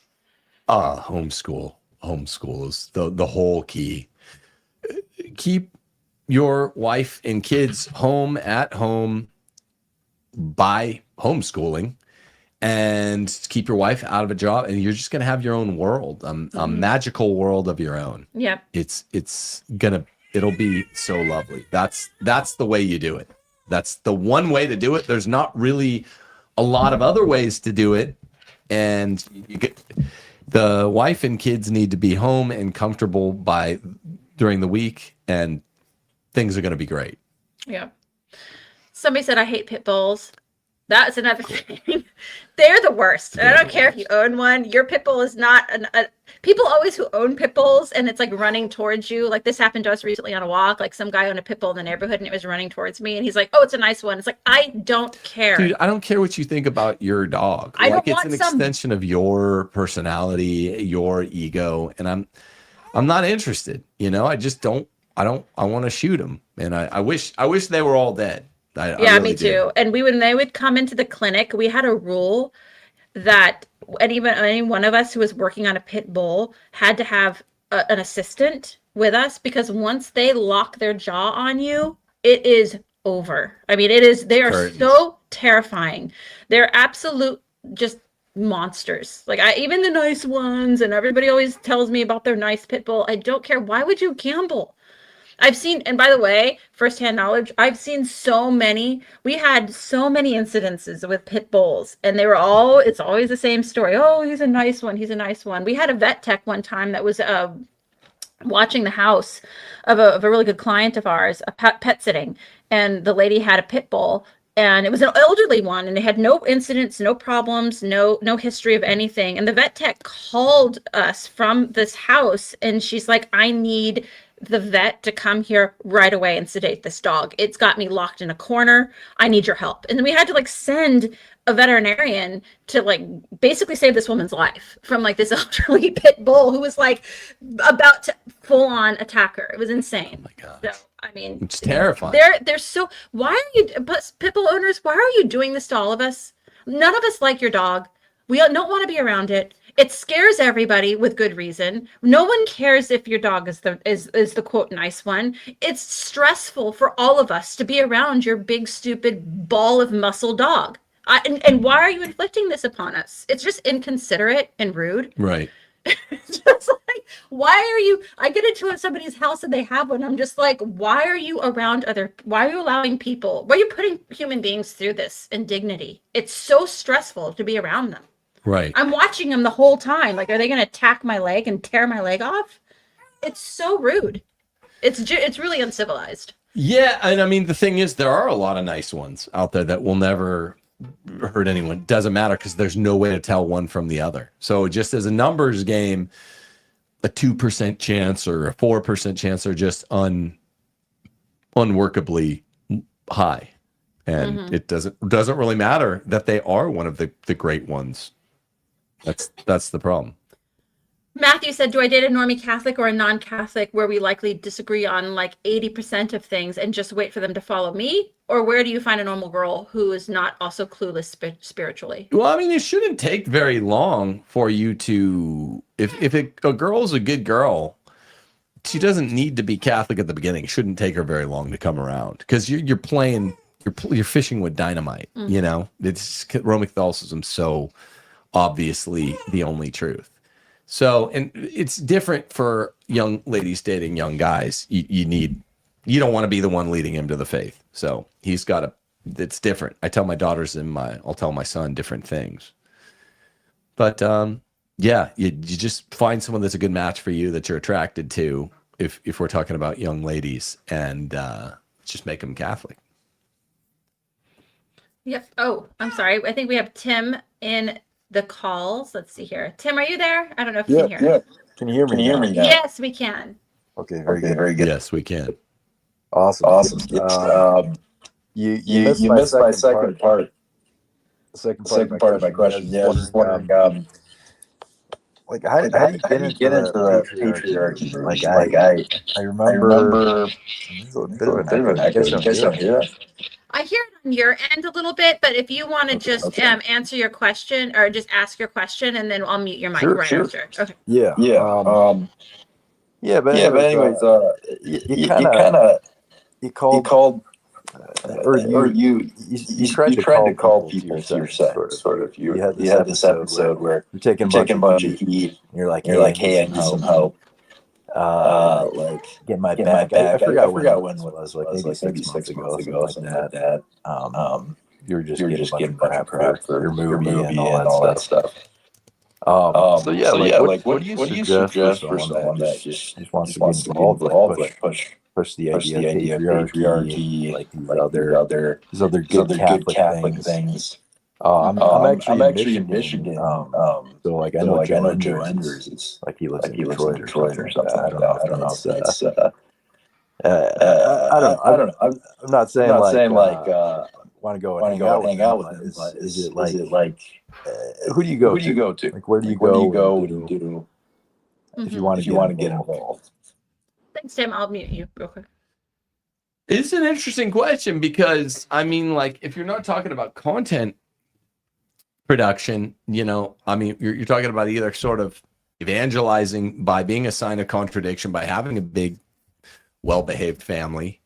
Homeschool is the whole key. Keep your wife and kids at home by homeschooling, and keep your wife out of a job, and you're just going to have your own world, a magical world of your own. Yep. It'll be so lovely. That's the way you do it. That's the one way to do it. There's not really a lot of other ways to do it. And the wife and kids need to be home and comfortable during the week, and things are going to be great. Yeah. Somebody said, I hate pit bulls. That's another thing. They're the worst. And I don't care if you own one. Your pit bull is not people always who own pit bulls, and it's like running towards you. Like this happened to us recently on a walk. Like some guy owned a pit bull in the neighborhood, and it was running towards me, and he's like, oh, it's a nice one. It's like, I don't care. Dude, I don't care what you think about your dog. It's an extension of your personality, your ego, and I'm not interested. I just don't. I want to shoot them, and I wish they were all dead. I really me too. And when they would come into the clinic, we had a rule that any one of us who was working on a pit bull had to have an assistant with us, because once they lock their jaw on you, it is over. I mean, they are so terrifying. They're absolute just monsters. Like even the nice ones, and everybody always tells me about their nice pit bull. I don't care. Why would you gamble? I've seen, and by the way, firsthand knowledge, I've seen we had so many incidences with pit bulls, and it's always the same story. Oh, he's a nice one. He's a nice one. We had a vet tech one time that was watching the house of a really good client of ours, a pet sitting, and the lady had a pit bull, and it was an elderly one, and it had no incidents, no problems, no history of anything. And the vet tech called us from this house, and she's like, I need the vet to come here right away and sedate this dog. It's got me locked in a corner. I need your help. And then we had to send a veterinarian to basically save this woman's life from this elderly pit bull who was about to full on attack her. It was insane. Oh my God. So, I mean, it's terrifying. They're so, why are you, pit bull owners, why are you doing this to all of us? None of us like your dog. We don't want to be around it. It scares everybody with good reason. No one cares if your dog is the quote nice one. It's stressful for all of us to be around your big stupid ball of muscle dog. And why are you inflicting this upon us? It's just inconsiderate and rude. Right. Just why are you? I get into somebody's house and they have one. I'm just like, why are you why are you allowing people? Why are you putting human beings through this indignity? It's so stressful to be around them. Right. I'm watching them the whole time. Are they going to attack my leg and tear my leg off? It's so rude. It's really uncivilized. Yeah, and I mean, the thing is, there are a lot of nice ones out there that will never hurt anyone. Doesn't matter, because there's no way to tell one from the other. So just as a numbers game, a 2% chance or a 4% chance are just unworkably high. And it doesn't really matter that they are one of the great ones. That's the problem. Matthew said, do I date a normie Catholic or a non-Catholic where we likely disagree on 80% of things and just wait for them to follow me? Or where do you find a normal girl who is not also clueless spiritually? Well, I mean, it shouldn't take very long for you to, if a girl's a good girl, she doesn't need to be Catholic at the beginning. It shouldn't take her very long to come around, because you're fishing with dynamite. It's Roman Catholicism, so obviously the only truth. So, and it's different for young ladies dating young guys. You don't want to be the one leading him to the faith. So it's different. I tell my daughters I'll tell my son different things. But yeah, you just find someone that's a good match for you, that you're attracted to, if we're talking about young ladies, and just make them Catholic. Yep. Oh, I'm sorry. I think we have Tim in the calls. Let's see here. Tim, are you there? I don't know if you can hear us. Can you hear me? Can you hear me now? Yes, we can. Okay, very Okay, good. very good. Yes, we can. Awesome. Awesome. You missed my second part. The Second part of my question. Yeah, I was just wondering, like how do you get into the patriarchy? Like I remember there's a bit of an echo. You guys don't hear that? I hear it on your end a little bit, but if you want to just answer your question or just ask your question, and then I'll mute your mic right after. Okay. Yeah. Yeah. But anyways, you called or you tried to call people to your side, sort of. You had this episode where you're taking a bunch of heat. You're like, hey, I need some help. Like get my back. I forgot when it was. Like maybe 6 months ago, something like that. You were just getting crap for your movie and all that stuff. So yeah, like what do you suggest for someone that just wants to get involved, like push the idea of patriarchy, like these other good Catholic things. I'm actually in Michigan. So like I know Joe Enders is like he lives in Detroit or something like that. I don't know if it's I don't know. I'm not saying like want to go hang out with him, but is it like who do you go to? Like where do you go if you want to get involved? Thanks, Tim. I'll mute you real quick. It's an interesting question because I mean, like, if you're not talking about content production, I mean, you're talking about either sort of evangelizing by being a sign of contradiction, by having a big, well-behaved family,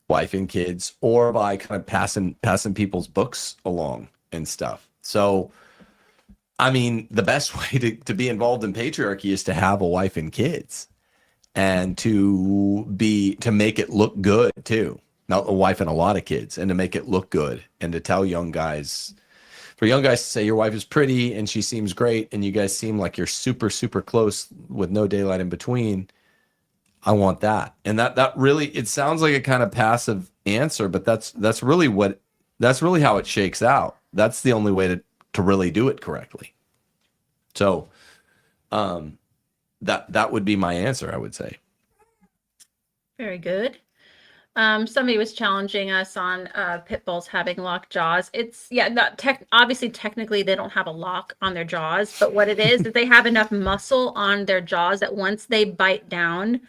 wife and kids, or by kind of passing people's books along and stuff. So, I mean, the best way to be involved in patriarchy is to have a wife and kids, and to make it look good too. Not a wife and a lot of kids, and to make it look good, and to tell young guys, for young guys to say your wife is pretty and she seems great, and you guys seem like you're super, super close with no daylight in between. I want that. And that really, it sounds like a kind of passive answer, but that's really how it shakes out. That's the only way to really do it correctly. So, that would be my answer, I would say. Very good. Somebody was challenging us on pit bulls having locked jaws. It's obviously technically they don't have a lock on their jaws, but what it is they have enough muscle on their jaws that once they bite down,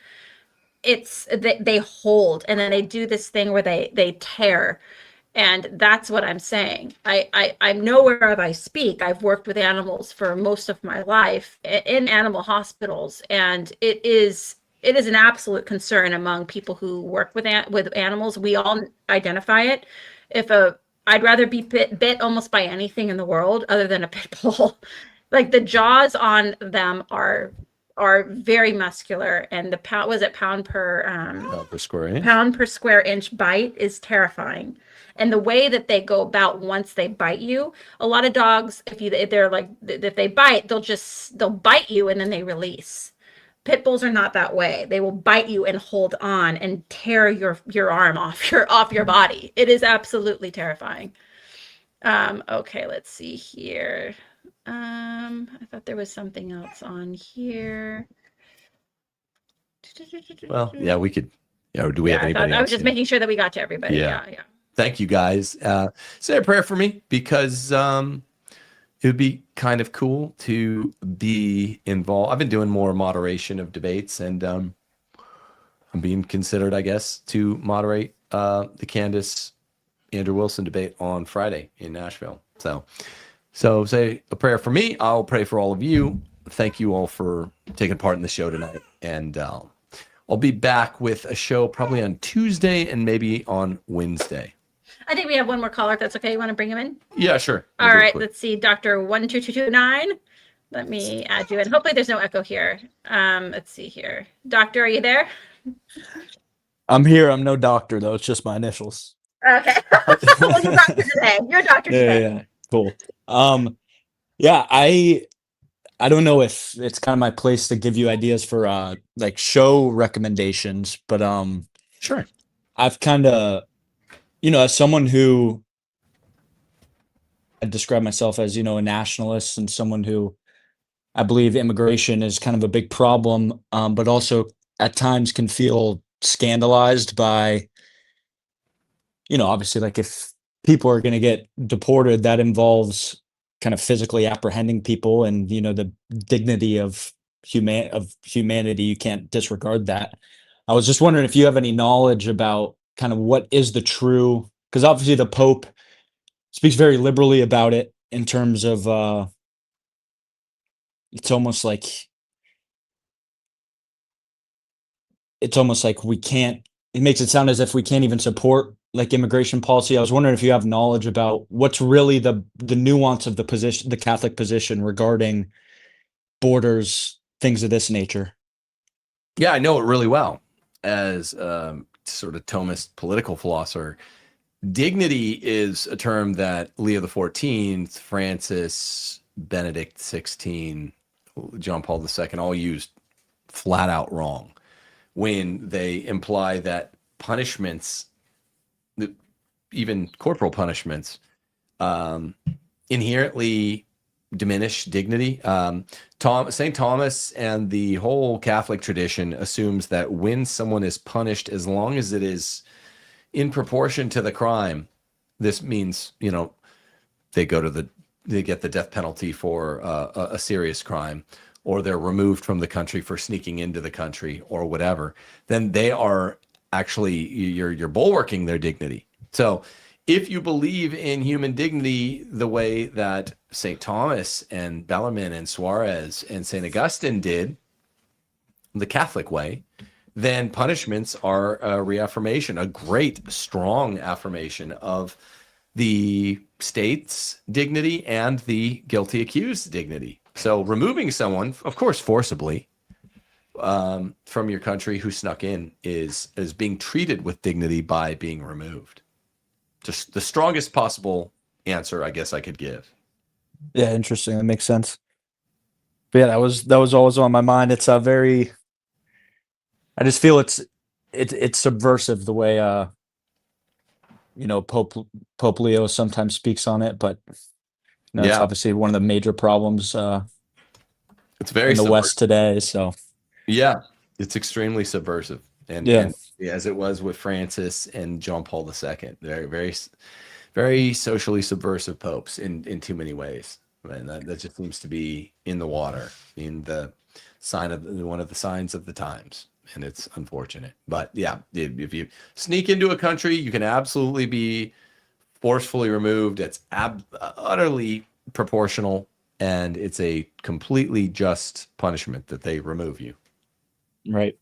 they hold, and then they do this thing where they tear. And that's what I'm saying. I know wherever I speak. I've worked with animals for most of my life in animal hospitals, and it is an absolute concern among people who work with animals. We all identify it. I'd rather be bit almost by anything in the world other than a pit bull. Like the jaws on them are very muscular, and the pound per square inch bite is terrifying. And the way that they go about once they bite you, a lot of dogs, if they bite, they'll bite you and then they release. Pit bulls are not that way. They will bite you and hold on and tear your arm off your body. It is absolutely terrifying. Okay, let's see here. I thought there was something else on here. Well, yeah, we could. Do we have anybody else? I was just making sure that we got to everybody. Yeah. Thank you, guys. Say a prayer for me, because it would be kind of cool to be involved. I've been doing more moderation of debates, and I'm being considered, I guess, to moderate the Candace Andrew Wilson debate on Friday in Nashville. So say a prayer for me. I'll pray for all of you. Thank you all for taking part in the show tonight. And I'll be back with a show probably on Tuesday and maybe on Wednesday. I think we have one more caller, if that's okay. You want to bring him in? Yeah, sure. All right, let's see. Dr. 12229. Let me add you in. Hopefully there's no echo here. Let's see here. Doctor, are you there? I'm here. I'm no doctor, though. It's just my initials. Okay. Well, you're doctor today. You're a doctor today. Yeah. Cool. I don't know if it's kind of my place to give you ideas for like show recommendations, but sure. I've kind of, as someone who I describe myself as, a nationalist and someone who I believe immigration is kind of a big problem, but also at times can feel scandalized by, obviously, like if people are going to get deported, that involves kind of physically apprehending people, and the dignity of humanity. You can't disregard that. I was just wondering if you have any knowledge about kind of what is the true, because obviously the Pope speaks very liberally about it in terms of it's almost like we can't, it makes it sound as if we can't even support like immigration policy. I was wondering if you have knowledge about what's really the nuance of the position, the Catholic position regarding borders, things of this nature. Yeah, I know it really well as sort of Thomist political philosopher. Dignity is a term that Leo XIV, Francis, Benedict XVI, John Paul II all used flat out wrong when they imply that punishments, even corporal punishments, inherently diminish dignity. St. Thomas and the whole Catholic tradition assumes that when someone is punished, as long as it is in proportion to the crime, this means, they get the death penalty for a serious crime, or they're removed from the country for sneaking into the country or whatever, then they are actually, you're bulwarking their dignity. So if you believe in human dignity the way that St. Thomas and Bellarmine and Suarez and St. Augustine did, the Catholic way, then punishments are a reaffirmation, a great, strong affirmation of the state's dignity and the guilty accused's dignity. So removing someone, of course, forcibly from your country who snuck in is being treated with dignity by being removed. Just the strongest possible answer, I guess, I could give. Yeah, interesting. That makes sense. But yeah, that was always on my mind. It's a very, I just feel it's subversive the way Pope Leo sometimes speaks on it, but it's obviously one of the major problems it's very in the West today. So yeah, it's extremely subversive, and as it was with Francis and John Paul II, very, very, very socially subversive popes in too many ways, and that just seems to be in the water, in the sign of one of the signs of the times. And it's unfortunate. But yeah, if you sneak into a country, you can absolutely be forcefully removed. It's utterly proportional, and it's a completely just punishment that they remove you. Right.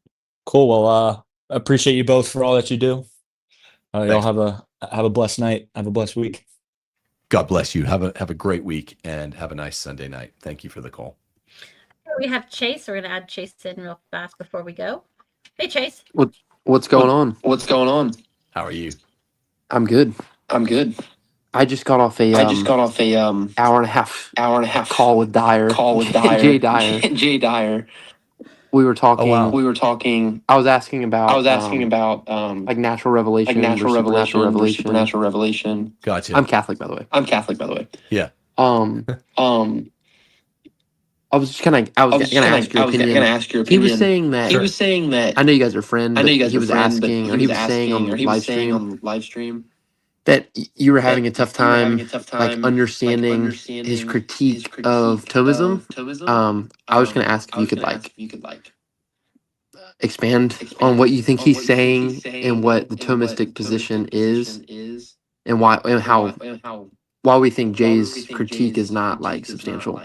Cool. Well, I appreciate you both for all that you do. Y'all have a blessed night. Have a blessed week. God bless you. Have a great week, and have a nice Sunday night. Thank you for the call. We have Chase. We're going to add Chase in real fast before we go. Hey, Chase. What's going on? What's going on? How are you? I'm good. I just got off a hour and a half call with Dyer. Jay Dyer. Jay Dyer. We were talking. Oh, wow. I was asking about like natural revelation, supernatural revelation. Gotcha. I'm Catholic, by the way. Yeah. I was just gonna ask your opinion. He was saying that. I know you guys are friends. He was saying on the live stream that you were having a tough time like understanding his critique of Thomism. I was gonna ask if you could expand on what you think he's saying and what the Thomistic position is, and why and how we think Jay's critique is not like substantial.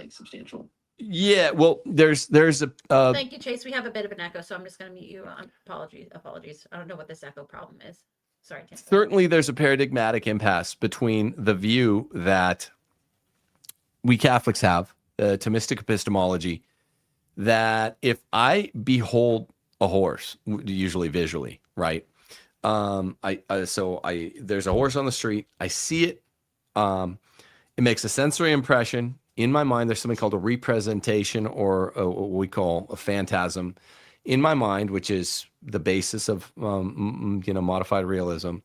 Yeah, well, there's a Thank you, Chase. We have a bit of an echo, so I'm just going to mute you. Apologies. I don't know what this echo problem is. Sorry, Tim. Certainly there's a paradigmatic impasse between the view that we Catholics have, Thomistic epistemology, that if I behold a horse, usually visually, right? There's a horse on the street. I see it. It makes a sensory impression. In my mind, there's something called a representation, or what we call a phantasm in my mind, which is the basis of modified realism.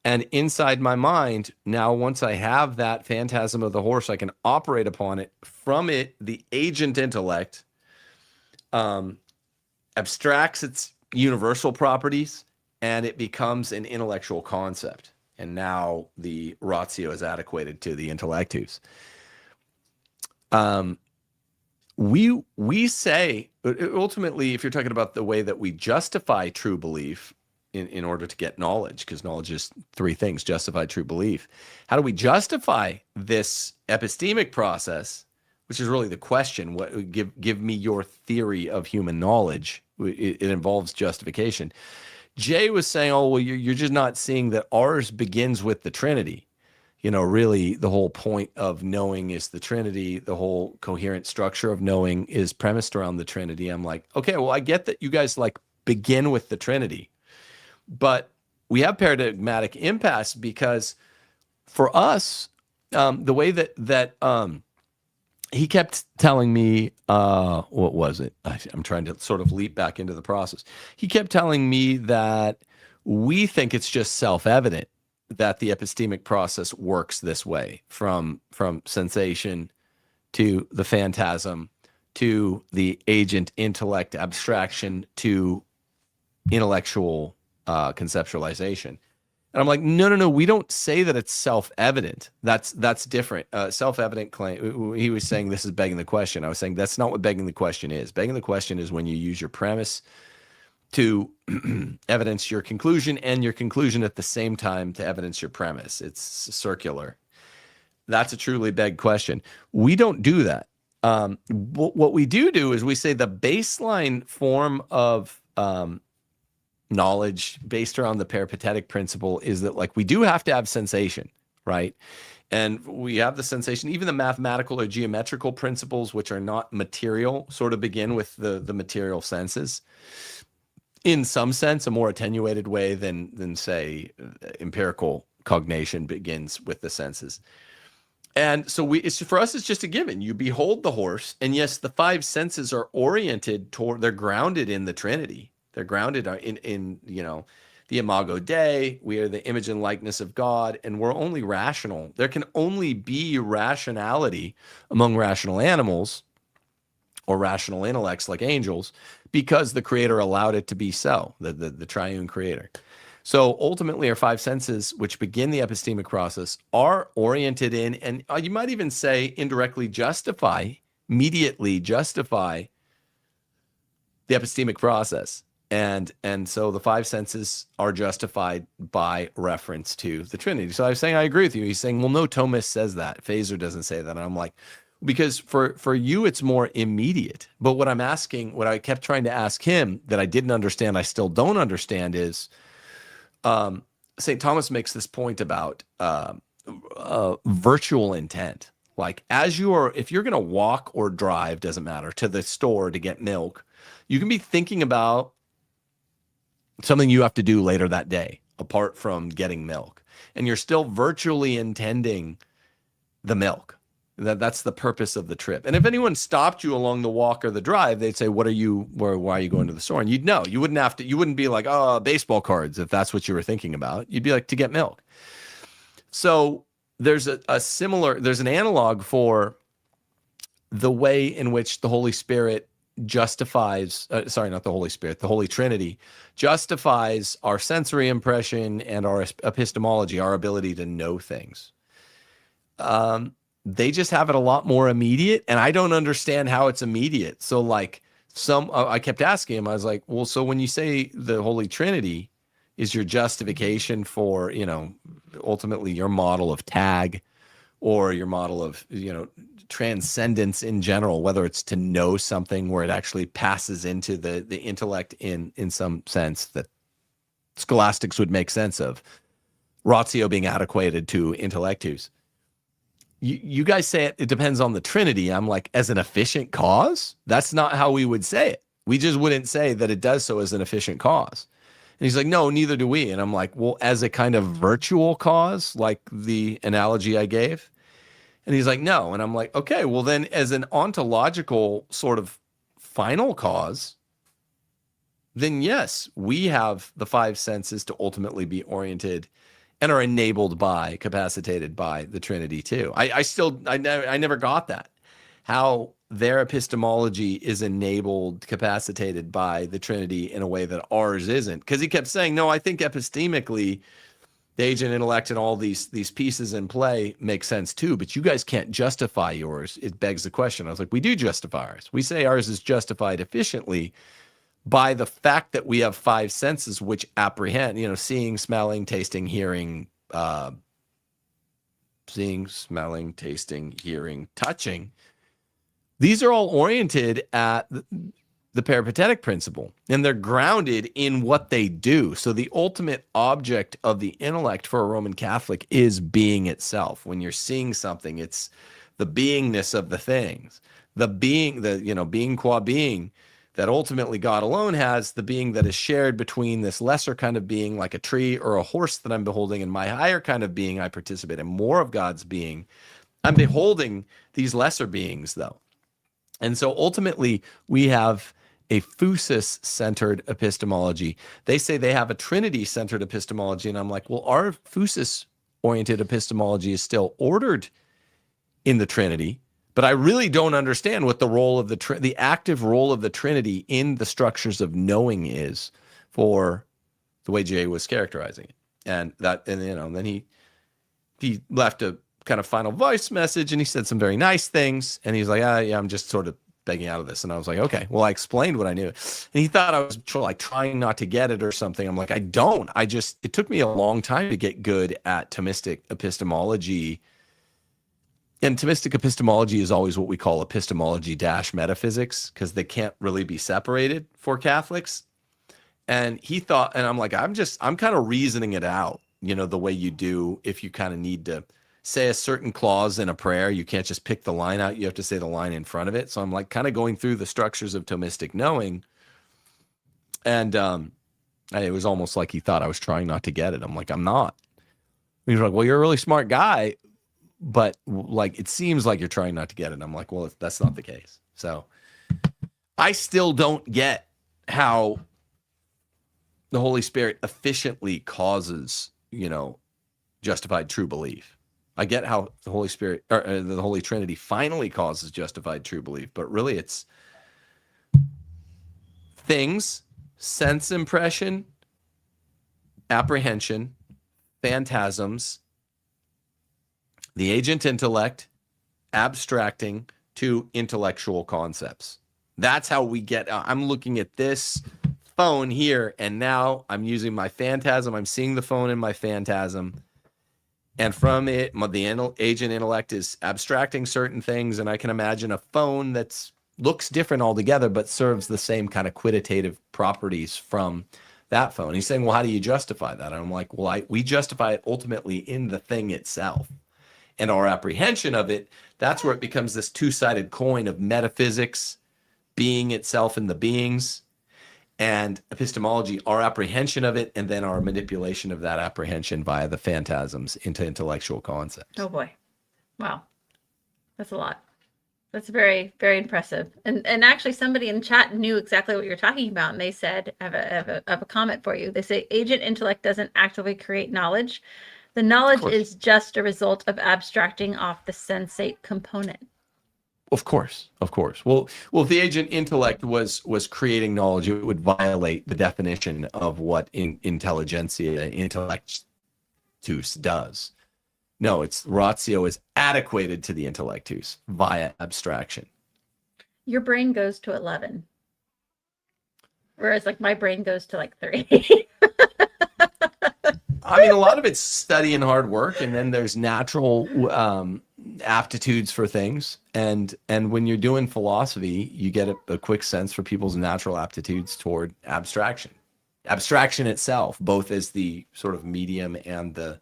And inside my mind, now once I have that phantasm of the horse, I can operate upon it. From it, the agent intellect abstracts its universal properties, and it becomes an intellectual concept. And now the ratio is adequated to the intellectus. We say, ultimately, if you're talking about the way that we justify true belief in order to get knowledge, because knowledge is three things: justify true belief. How do we justify this epistemic process, which is really the question? What give me your theory of human knowledge? It involves justification. Jay was saying, oh, well, you're just not seeing that ours begins with the Trinity. You know, really, the whole point of knowing is the Trinity. The whole coherent structure of knowing is premised around the Trinity. I'm like, okay, well, I get that you guys like begin with the Trinity, but we have paradigmatic impasse because for us, the way that he kept telling me, what was it? I'm trying to sort of leap back into the process. He kept telling me that we think it's just self-evident that the epistemic process works this way, from sensation to the phantasm to the agent intellect abstraction to intellectual conceptualization. And I'm like, no, we don't say that it's self-evident. That's different. Self-evident claim. He was saying this is begging the question. I was saying that's not what begging the question is. Begging the question is when you use your premise to evidence your conclusion and your conclusion at the same time to evidence your premise. It's circular. That's a truly begged question. We don't do that. What we do is we say the baseline form of knowledge based around the peripatetic principle is that, like, we do have to have sensation, right? And we have the sensation, even the mathematical or geometrical principles, which are not material, sort of begin with the material senses. In some sense, a more attenuated way than say empirical cognition begins with the senses. And so for us, it's just a given. You behold the horse, and yes, the five senses are oriented toward, they're grounded in the Trinity. They're grounded in the Imago Dei. We are the image and likeness of God, and we're only rational. There can only be rationality among rational animals or rational intellects like angels, because the creator allowed it to be so, the triune creator. So ultimately, our five senses, which begin the epistemic process, are oriented in, and you might even say indirectly immediately justify the epistemic process. And so the five senses are justified by reference to the Trinity. So I was saying, I agree with you. He's saying, well, no Thomist says that. Phaser doesn't say that. And I'm like, because for you, it's more immediate. But what I kept trying to ask him that I didn't understand, I still don't understand, is St. Thomas makes this point about virtual intent. Like, if you're going to walk or drive, doesn't matter, to the store to get milk, you can be thinking about something you have to do later that day, apart from getting milk. And you're still virtually intending the milk. That's the purpose of the trip. And if anyone stopped you along the walk or the drive, they'd say, why are you going to the store? And you'd know. You wouldn't be like, oh, baseball cards, if that's what you were thinking about. You'd be like, to get milk. So there's an analog for the way in which the Holy Spirit justifies, not the Holy Spirit, the Holy Trinity justifies our sensory impression and our epistemology, our ability to know things. They just have it a lot more immediate, and I don't understand how it's immediate. So like I kept asking him, I was like, well, so when you say the Holy Trinity is your justification for, ultimately your model of tag or your model of, transcendence in general, whether it's to know something where it actually passes into the intellect in some sense that scholastics would make sense of, ratio being adequated to intellectus. You guys say it depends on the Trinity. I'm like, as an efficient cause? That's not how we would say it. We just wouldn't say that it does so as an efficient cause. And he's like, no, neither do we. And I'm like, well, as a kind of virtual cause, like the analogy I gave? And he's like, no. And I'm like, okay, well then as an ontological sort of final cause, then yes, we have the five senses to ultimately be oriented and are enabled by, capacitated by the Trinity too. I never got that. How their epistemology is enabled, capacitated by the Trinity in a way that ours isn't. Because he kept saying, no, I think epistemically, the agent intellect and all these pieces in play make sense too, but you guys can't justify yours. It begs the question. I was like, we do justify ours. We say ours is justified efficiently by the fact that we have 5 senses which apprehend, seeing, smelling, tasting, hearing, touching. These are all oriented at the peripatetic principle, and they're grounded in what they do. So the ultimate object of the intellect for a Roman Catholic is being itself. When you're seeing something, it's the beingness of the things, the being, being qua being, that ultimately God alone has, the being that is shared between this lesser kind of being like a tree or a horse that I'm beholding, and my higher kind of being. I participate in more of God's being. I'm beholding these lesser beings though. And so ultimately we have a phusis-centered epistemology. They say they have a Trinity-centered epistemology, and I'm like, well, our phusis-oriented epistemology is still ordered in the Trinity, but I really don't understand what the role of the active role of the Trinity in the structures of knowing is for the way Jay was characterizing it. And then he left a kind of final voice message, and he said some very nice things, and he's like, yeah, I'm just sort of begging out of this. And I was like, okay, well, I explained what I knew. And he thought I was trying not to get it or something. I'm like, I don't. It took me a long time to get good at Thomistic epistemology. And Thomistic epistemology is always what we call epistemology - metaphysics, because they can't really be separated for Catholics. And he thought, and I'm like, I'm kind of reasoning it out, the way you do if you kind of need to say a certain clause in a prayer. You can't just pick the line out. You have to say the line in front of it. So I'm like kind of going through the structures of Thomistic knowing. And it was almost like he thought I was trying not to get it. I'm like, I'm not. He's like, well, you're a really smart guy, but like, it seems like you're trying not to get it. I'm like, well, that's not the case. So I still don't get how the Holy Spirit efficiently causes, justified true belief. I get how the Holy Spirit, or the Holy Trinity finally causes justified true belief, but really it's things, sense impression, apprehension, phantasms, the agent intellect, abstracting to intellectual concepts. That's how we get, I'm looking at this phone here, and now I'm using my phantasm. I'm seeing the phone in my phantasm. And from it, the agent intellect is abstracting certain things, and I can imagine a phone that looks different altogether, but serves the same kind of quantitative properties from that phone. He's saying, well, how do you justify that? And I'm like, well, we justify it ultimately in the thing itself. And our apprehension of it, that's where it becomes this two-sided coin of metaphysics, being itself and the beings, and epistemology, our apprehension of it, and then our manipulation of that apprehension via the phantasms into intellectual concepts. Oh boy. Wow. That's a lot. That's very, very impressive. And actually somebody in chat knew exactly what you're talking about. And they said, I have a comment for you. They say agent intellect doesn't actively create knowledge. The knowledge is just a result of abstracting off the sensate component. Of course. Well, if the agent intellect was creating knowledge, it would violate the definition of what intelligentsia intellectus does. No, it's ratio is adequated to the intellectus via abstraction. Your brain goes to 11, whereas like my brain goes to like 3. I mean, a lot of it's study and hard work, and then there's natural aptitudes for things. And when you're doing philosophy, you get a quick sense for people's natural aptitudes toward abstraction. Abstraction itself, both as the sort of medium and the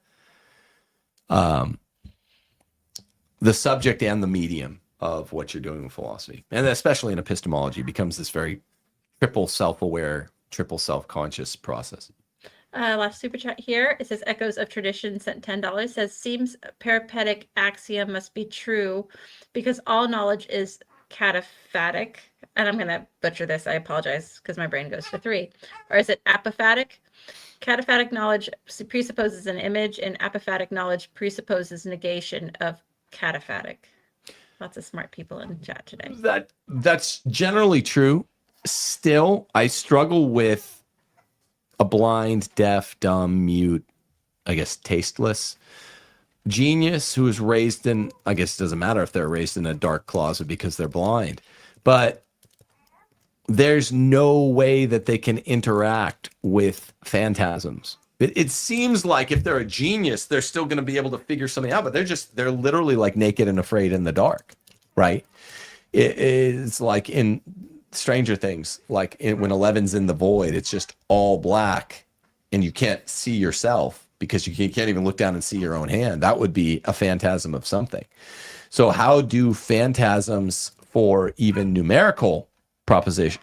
subject and the medium of what you're doing in philosophy. And especially in epistemology, becomes this very triple self-aware, triple self-conscious process. Last super chat here. It says echoes of tradition sent $10. Says seems peripatetic axiom must be true because all knowledge is cataphatic. And I'm going to butcher this. I apologize because my brain goes to 3. Or is it apophatic? Cataphatic knowledge presupposes an image, and apophatic knowledge presupposes negation of cataphatic. Lots of smart people in chat today. That's generally true. Still, I struggle with a blind, deaf, dumb, mute, I guess tasteless genius who is raised in, I guess it doesn't matter if they're raised in a dark closet because they're blind, but there's no way that they can interact with phantasms. It seems like if they're a genius, they're still going to be able to figure something out, but they're literally like naked and afraid in the dark, right? It's like in Stranger Things, like when Eleven's in the void, it's just all black and you can't see yourself because you can't even look down and see your own hand. That would be a phantasm of something. So how do phantasms for even numerical concepts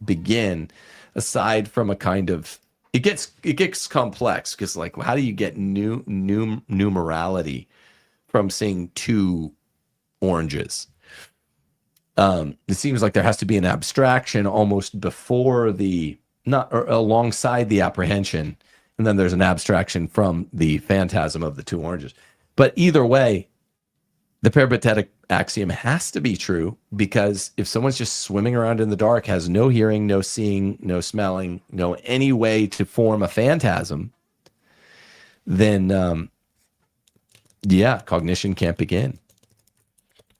begin, aside from a kind of, it gets complex because, like, how do you get numerality from seeing two oranges? It seems like there has to be an abstraction almost before or alongside the apprehension, and then there's an abstraction from the phantasm of the two oranges. But either way, the peripatetic axiom has to be true, because if someone's just swimming around in the dark, has no hearing, no seeing, no smelling, no any way to form a phantasm, then cognition can't begin.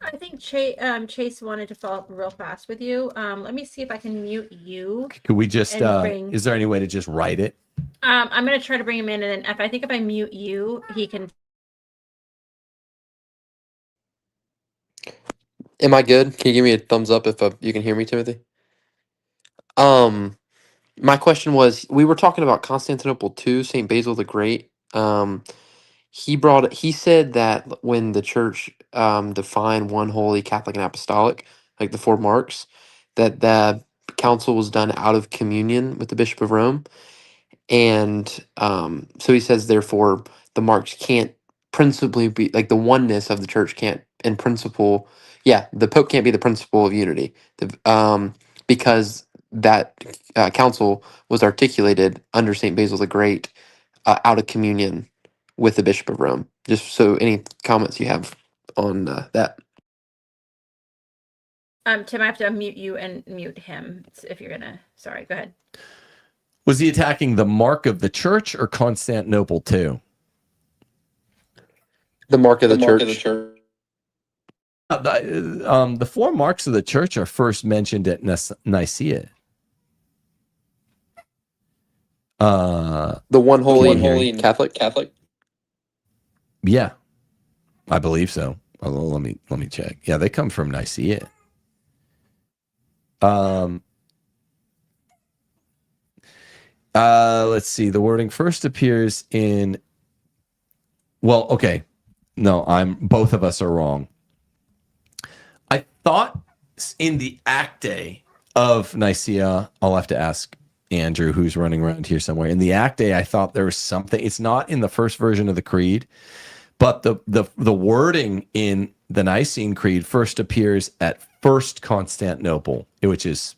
I think Chase wanted to follow up real fast with you. Let me see if I can mute you. Could we just, is there any way to just write it? I'm going to try to bring him in, and then if I mute you, he can. Am I good? Can you give me a thumbs up if you can hear me, Timothy? My question was, we were talking about Constantinople II, St. Basil the Great. He said that when the church defined one holy, Catholic, and apostolic, like the 4 marks, that the council was done out of communion with the Bishop of Rome. And so he says, therefore, the marks can't principally be, like, the oneness of the church can't, in principle, the Pope can't be the principle of unity, because that council was articulated under St. Basil the Great out of communion with the Bishop of Rome. Just so, any comments you have on that? Tim, I have to unmute you and mute him if you're gonna. Sorry, go ahead. Was he attacking the mark of the church or Constantinople too? The mark of the church. The 4 marks of the church are first mentioned at Nicaea. The one holy and Catholic. Yeah, I believe so. Let me check. Yeah, they come from Nicaea. Let's see. The wording first appears in. Well, okay. No, both of us are wrong. I thought in the Acte of Nicaea, I'll have to ask Andrew, who's running around here somewhere. In the Acte, I thought there was something. It's not in the first version of the Creed, but the wording in the Nicene Creed first appears at First Constantinople, which is,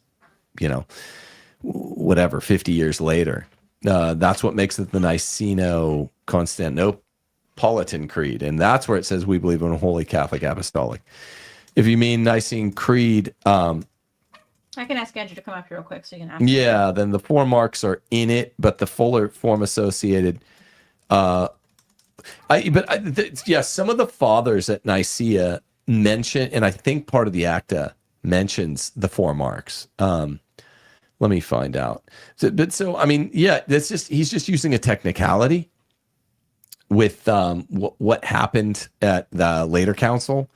whatever, 50 years later. That's what makes it the Niceno-Constantinopolitan Creed, and that's where it says we believe in a holy Catholic apostolic. If you mean Nicene Creed, I can ask Andrew to come up here real quick so you can ask. Yeah, then the 4 marks are in it, but the fuller form associated. Some of the fathers at Nicaea mention, and I think part of the Acta mentions the 4 marks. Let me find out. That's just, he's just using a technicality with what happened at the later council.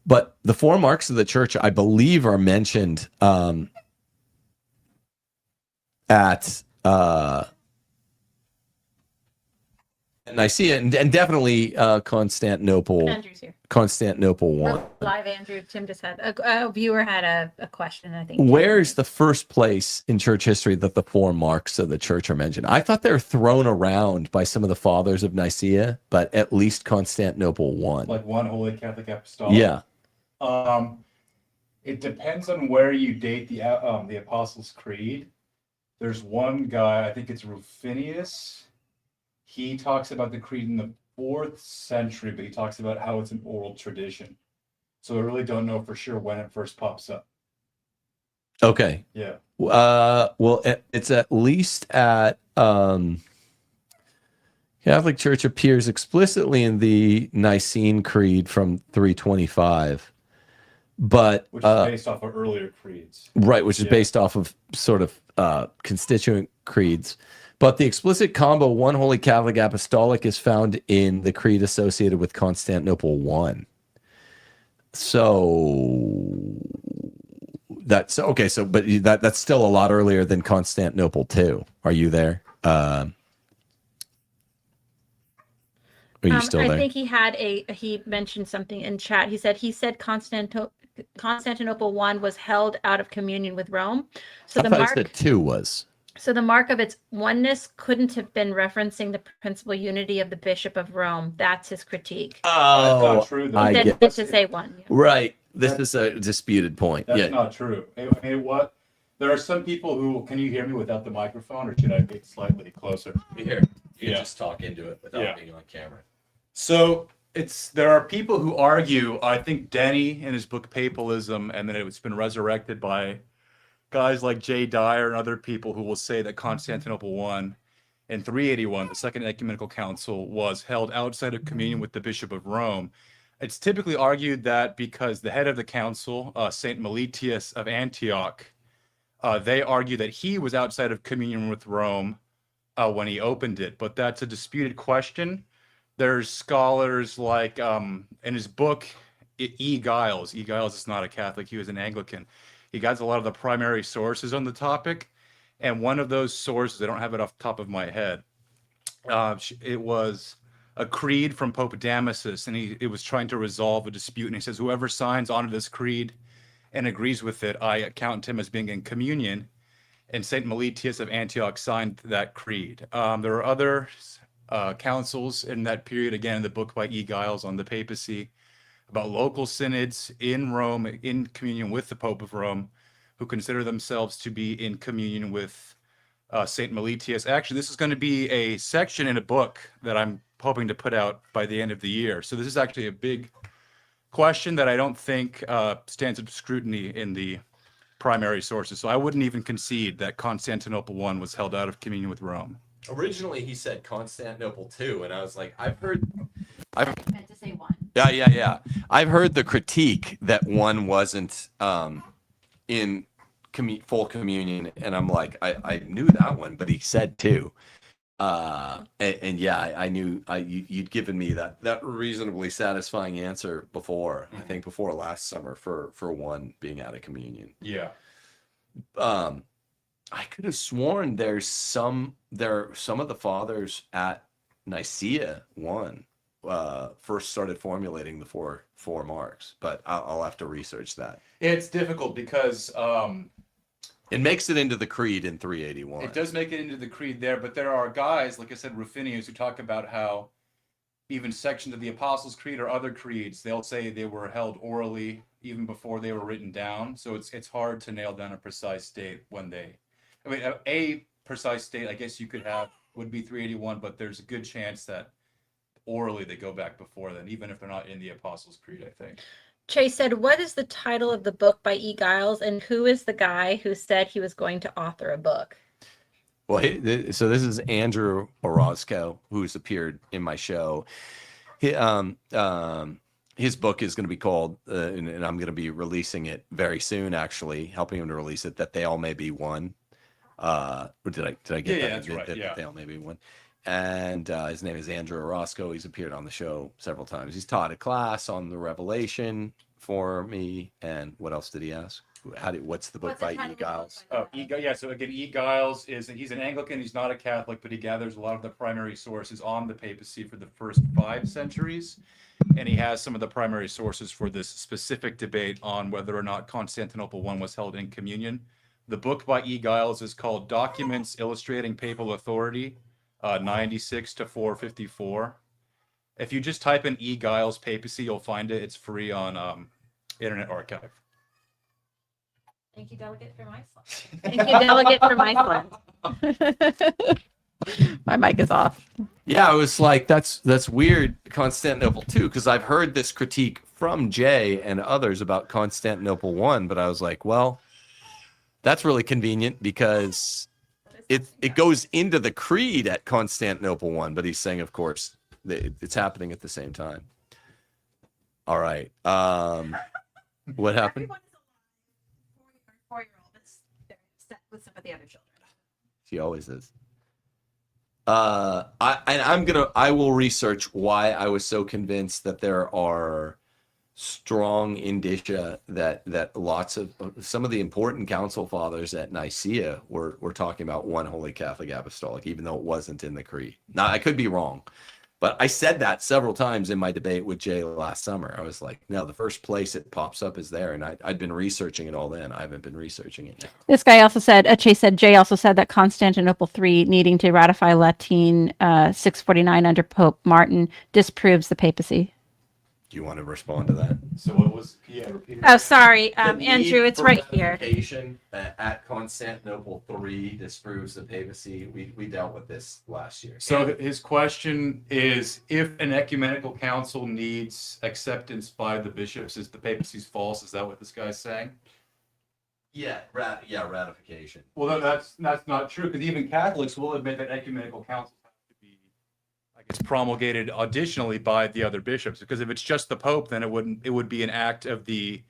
But the 4 marks of the church, I believe, are mentioned at Nicaea, and definitely Constantinople. Andrew's here. Constantinople 1. Live, Andrew. Tim just had a viewer had a question, I think. Where's the first place in church history that the 4 marks of the church are mentioned? I thought they were thrown around by some of the fathers of Nicaea, but at least Constantinople 1. Like one holy Catholic apostolic? Yeah. It depends on where you date the Apostles' Creed. there's one guy, I think it's Rufinus. He talks about the creed in the 4th century, but he talks about how it's an oral tradition. So I really don't know for sure when it first pops up. Okay. Yeah. Well, it's at least at Catholic Church appears explicitly in the Nicene Creed from 325, but Which is based off of earlier creeds. right, which is based off of sort of constituent creeds. But the explicit combo one Holy Catholic Apostolic is found in the creed associated with Constantinople I. So that's okay. So, but that's still a lot earlier than Constantinople II. Are you there? Are you still there? I think he mentioned something in chat. He said Constantinople I was held out of communion with Rome. So I thought he said II was. So the mark of its oneness couldn't have been referencing the principal unity of the Bishop of Rome. That's his critique. That's not true, though. He said to say one. Yeah. Right. This is a disputed point. That's not true. I mean, what? There are some people who, can you hear me without the microphone, or should I get slightly closer? Here, you can just talk into it without being on camera. So there are people who argue, I think Denny in his book Papalism, and then it's been resurrected by guys like Jay Dyer and other people who will say that Constantinople I in 381, the Second Ecumenical Council, was held outside of communion with the Bishop of Rome. It's typically argued that because the head of the council, Saint Meletius of Antioch, they argue that he was outside of communion with Rome when he opened it, but that's a disputed question. There's scholars like in his book, E. Giles is not a Catholic, he was an Anglican. He got a lot of the primary sources on the topic, and one of those sources, I don't have it off the top of my head, it was a creed from Pope Damasus, and it was trying to resolve a dispute, and he says, whoever signs onto this creed and agrees with it, I count him as being in communion, and Saint Meletius of Antioch signed that creed. There are other councils in that period, again, in the book by E. Giles on the papacy, about local synods in Rome, in communion with the Pope of Rome, who consider themselves to be in communion with Saint Meletius. Actually, this is going to be a section in a book that I'm hoping to put out by the end of the year. So this is actually a big question that I don't think stands up to scrutiny in the primary sources. So I wouldn't even concede that Constantinople I was held out of communion with Rome. Originally, he said Constantinople II, and I was like, I've meant to say one. Yeah. I've heard the critique that one wasn't in full communion, and I'm like, I knew that one, but he said two. And yeah, I knew you'd given me that reasonably satisfying answer before. I think before last summer for one being out of communion. Yeah. I could have sworn some of the fathers at Nicaea first started formulating the four marks, but I'll have to research that. It's difficult because it makes it into the creed in 381. It does make it into the creed there, but there are guys, like I said, Rufinus, who talk about how even sections of the Apostles' Creed or other creeds, they'll say they were held orally even before they were written down. So it's hard to nail down a precise date when they, I mean, a precise date, I guess you could have, would be 381, but there's a good chance that orally they go back before then, even if they're not in the Apostles' Creed, I think. Chase said, what is the title of the book by E. Giles, and who is the guy who said he was going to author a book? Well, so this is Andrew Orozco, who's appeared in my show. His book is going to be called, and I'm going to be releasing it very soon, actually, helping him to release it, That They All May Be One. Did I get that? Yeah, that's right. Yeah. They All May Be One. And his name is Andrew Orozco. He's appeared on the show several times. He's taught a class on the Revelation for me. And what else did he ask? What's the book by E. Giles? Yeah, so again, E. Giles he's an Anglican, he's not a Catholic, but he gathers a lot of the primary sources on the papacy for the first 5 centuries. And he has some of the primary sources for this specific debate on whether or not Constantinople I was held in communion. The book by E. Giles is called Documents Illustrating Papal Authority, 96 to 454. If you just type in E. Giles papacy, you'll find it. It's free on Internet Archive. Thank you, delegate from Iceland. Thank you, delegate from Iceland. My mic is off. Yeah, I was like, that's weird, Constantinople 2, because I've heard this critique from Jay and others about Constantinople 1, but I was like, well, that's really convenient because it goes into the creed at Constantinople 1, but he's saying, of course, it's happening at the same time. All right. What happened? Four-year-old is set with some of the other children. She always is. I will research why I was so convinced that there are strong indicia that lots of some of the important council fathers at Nicaea were talking about one Holy Catholic Apostolic, even though it wasn't in the creed. Now, I could be wrong, but I said that several times in my debate with Jay last summer. I was like, no, the first place it pops up is there. And I'd been researching it all then. I haven't been researching it now. This guy also said, Jay also said that Constantinople III needing to ratify Latin 649 under Pope Martin disproves the papacy. Do you want to respond to that? So what was, yeah, repeat it. Oh, sorry, The need Andrew, it's for right here. ratification at Constantinople 3 disproves the papacy. We dealt with this last year. So his question is, if an ecumenical council needs acceptance by the bishops, is the papacy's false? Is that what this guy's saying? Yeah, ratification. Well, no, that's not true, because even Catholics will admit that ecumenical councils have to be, I guess, promulgated additionally by the other bishops. Because if it's just the Pope, then it would be an act of the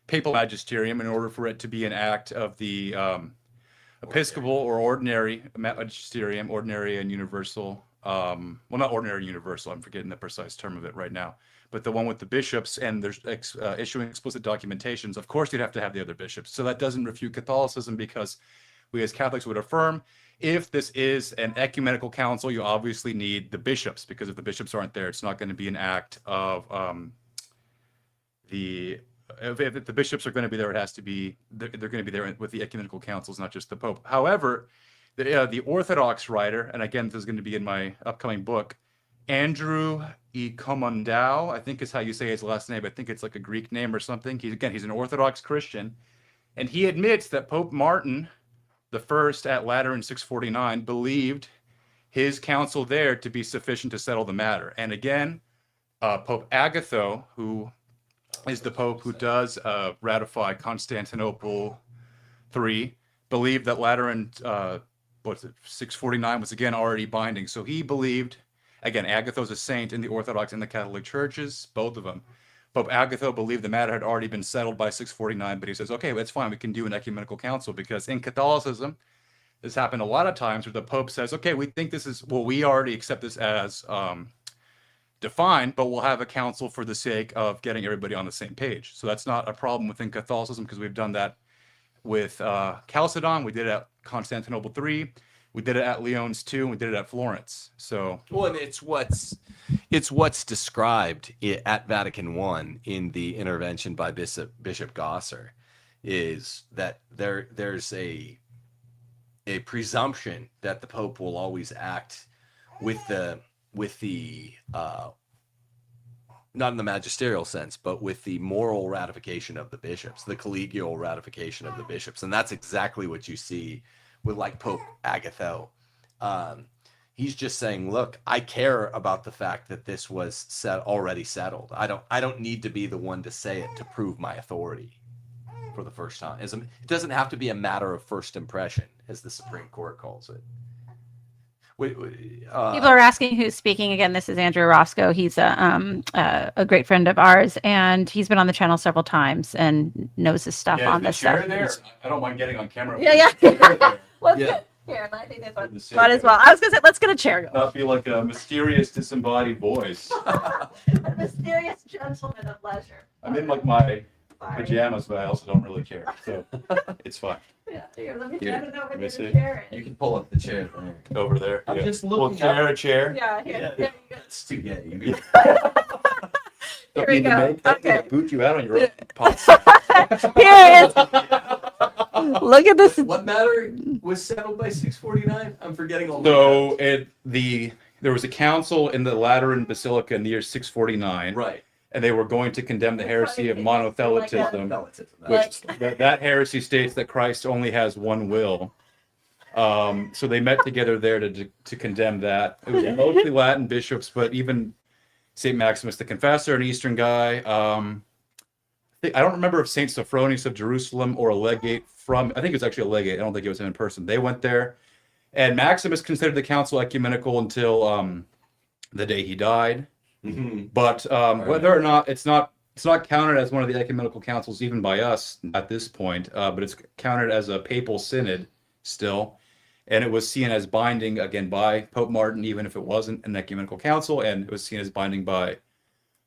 papal magisterium in order for it to be an act of the episcopal or ordinary magisterium, ordinary and universal. Well, not ordinary and universal. I'm forgetting the precise term of it right now. But the one with the bishops and there's issuing explicit documentations, of course, you'd have to have the other bishops. So that doesn't refute Catholicism, because we as Catholics would affirm, if this is an ecumenical council, you obviously need the bishops, because if the bishops aren't there, it's not going to be an act of if the bishops are going to be there, it has to be, they're going to be there with the ecumenical councils, not just the Pope. However, the Orthodox writer, and again, this is going to be in my upcoming book, Andrew E. Komandau, I think is how you say his last name. I think it's like a Greek name or something. He's an Orthodox Christian, and he admits that Pope Martin the First at Lateran 649 believed his council there to be sufficient to settle the matter. And again, Pope Agatho, who is the Pope who does ratify Constantinople III, believed that Lateran 649 was again already binding. So he believed, again, Agatho's a saint in the Orthodox and the Catholic churches, both of them. Pope Agatho believed the matter had already been settled by 649, but he says, okay, that's fine, we can do an ecumenical council, because in Catholicism, this happened a lot of times where the Pope says, okay, we think this is, well, we already accept this as defined, but we'll have a council for the sake of getting everybody on the same page. So that's not a problem within Catholicism, because we've done that with Chalcedon, we did it at Constantinople III, we did it at Lyons II, and we did it at Florence. So, well, and it's what's described at Vatican I in the intervention by Bishop Gosser, is that there's a presumption that the Pope will always act with the not in the magisterial sense, but with the moral ratification of the bishops, the collegial ratification of the bishops. And that's exactly what you see with like Pope Agatho. He's just saying, look, I care about the fact that this was already settled. I don't need to be the one to say it to prove my authority for the first time. It doesn't have to be a matter of first impression, as the Supreme Court calls it. People are asking who's speaking again. This is Andrew Roscoe. He's a great friend of ours, and he's been on the channel several times and knows his stuff on this stuff. There. I don't mind getting on camera. Yeah. Let's get here. I think that's might as well. I was gonna say, let's get a chair going. Not be like a mysterious disembodied voice. A mysterious gentleman of leisure. I'm in like my pajamas, but I also don't really care, so it's fine. Yeah, here, let me Here, get it over let me to the see. chair. You can pull up the chair Over there. I'm just Well, looking chair, up. a chair. Yeah, here you go. It's too gay. Here we go. Okay. Boot you out on your own pot. Here is. Look at this. What matter was settled by 649? I'm forgetting all. So there was a council in the Lateran Basilica in the year 649. Right. and they were going to condemn the heresy of monothelitism, which that heresy states that Christ only has one will. So they met together there to condemn that. It was mostly Latin bishops, but even St. Maximus the Confessor, an Eastern guy. I don't remember if St. Sophronius of Jerusalem or a legate from, I think it was actually a legate. I don't think it was him in person. They went there, and Maximus considered the council ecumenical until the day he died. But whether or not it's not counted as one of the ecumenical councils even by us at this point, but it's counted as a papal synod still, and it was seen as binding again by Pope Martin, even if it wasn't an ecumenical council, and it was seen as binding by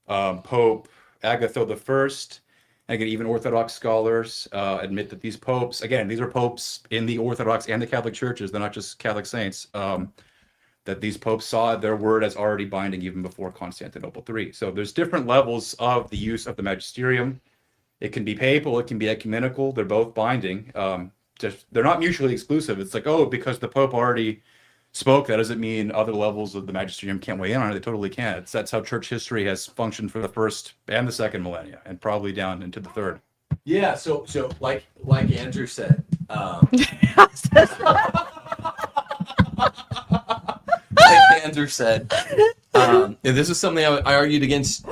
Pope Agatho I. And again, even Orthodox scholars admit that these popes, again, these are popes in the Orthodox and the Catholic churches, they're not just Catholic saints, that these popes saw their word as already binding even before Constantinople III. So there's different levels of the use of the magisterium. It can be papal, it can be ecumenical, they're both binding. They're not mutually exclusive. It's like, oh, because the Pope already spoke, that doesn't mean other levels of the magisterium can't weigh in on it. They totally can. That's how church history has functioned for the first and the second millennia, and probably down into the third. Yeah, so like Andrew said, like Andrew said, and this is something I argued against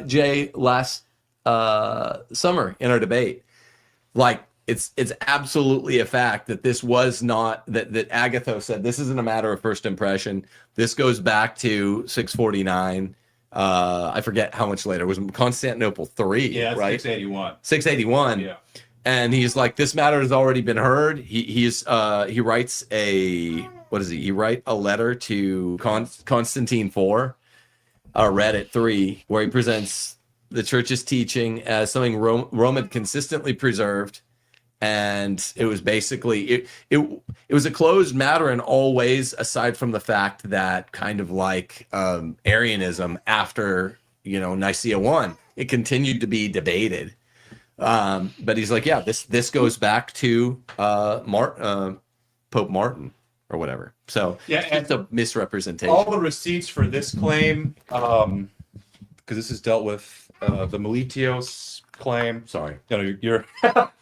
Jay last summer in our debate. Like, it's absolutely a fact that this was not, that Agatho said this isn't a matter of first impression. This goes back to 649. I forget how much later. It was Constantinople III, Yeah, right? 681. 681. Yeah. And he's like, this matter has already been heard. He writes a, what does he? He write a letter to Constantine IV, read at 3, where he presents the church's teaching as something Rome had consistently preserved. And it was basically, it was a closed matter in all ways, aside from the fact that kind of like Arianism after, Nicaea I, it continued to be debated. But he's like, yeah, this goes back to Pope Martin or whatever. So Yeah, it's a misrepresentation. All the receipts for this claim, because this is dealt with the Melitios claim. Sorry, you're.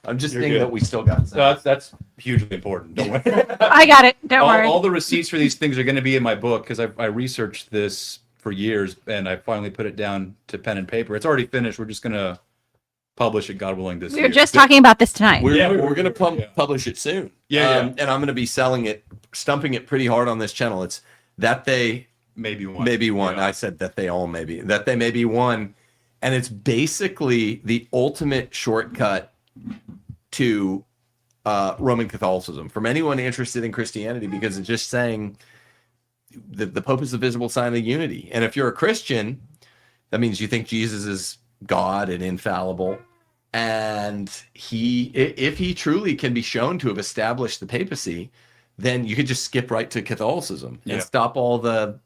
I'm just you're thinking good. that we still got some. No, that's hugely important. Don't worry. I got it. Don't worry. All the receipts for these things are going to be in my book, because I researched this for years, and I finally put it down to pen and paper. It's already finished. We're just going to publish it, God willing, this We year. were just talking about this tonight. We're going to publish it soon. Yeah. And I'm going to be stumping it pretty hard on this channel. It's that they maybe won. Yeah. I said that they may be one. And it's basically the ultimate shortcut to Roman Catholicism from anyone interested in Christianity, because it's just saying that the Pope is the visible sign of unity. And if you're a Christian, that means you think Jesus is God and infallible. And if he truly can be shown to have established the papacy, then you could just skip right to Catholicism and stop all the,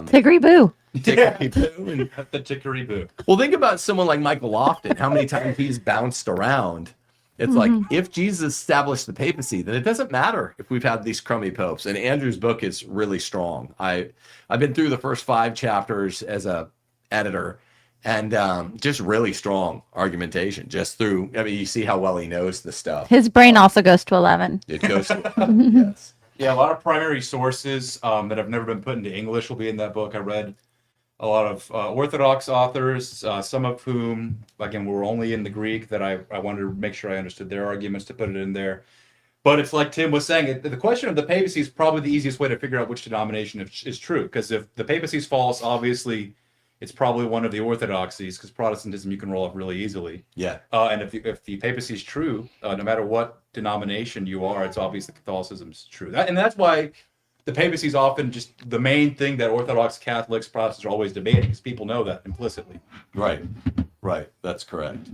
Tiggery boo. Tickery-boo and the tickery-boo. Well, think about someone like Michael Lofton, how many times he's bounced around. It's like, if Jesus established the papacy, then it doesn't matter if we've had these crummy popes. And Andrew's book is really strong. I've been through the first 5 chapters as a editor, and just really strong argumentation just through, you see how well he knows the stuff. His brain also goes to 11. It goes to 11, yes. Yeah, a lot of primary sources that have never been put into English will be in that book. I read a lot of Orthodox authors, some of whom, again, were only in the Greek, that I wanted to make sure I understood their arguments to put it in there. But it's like Tim was saying, the question of the papacy is probably the easiest way to figure out which denomination is true. Because if the papacy is false, obviously it's probably one of the orthodoxies, because Protestantism you can roll up really easily. Yeah. And if the papacy is true, no matter what denomination you are, it's obvious that Catholicism is true. And that's why the papacy is often just the main thing that Orthodox Catholics, Protestants are always debating, because people know that implicitly. Right. That's correct.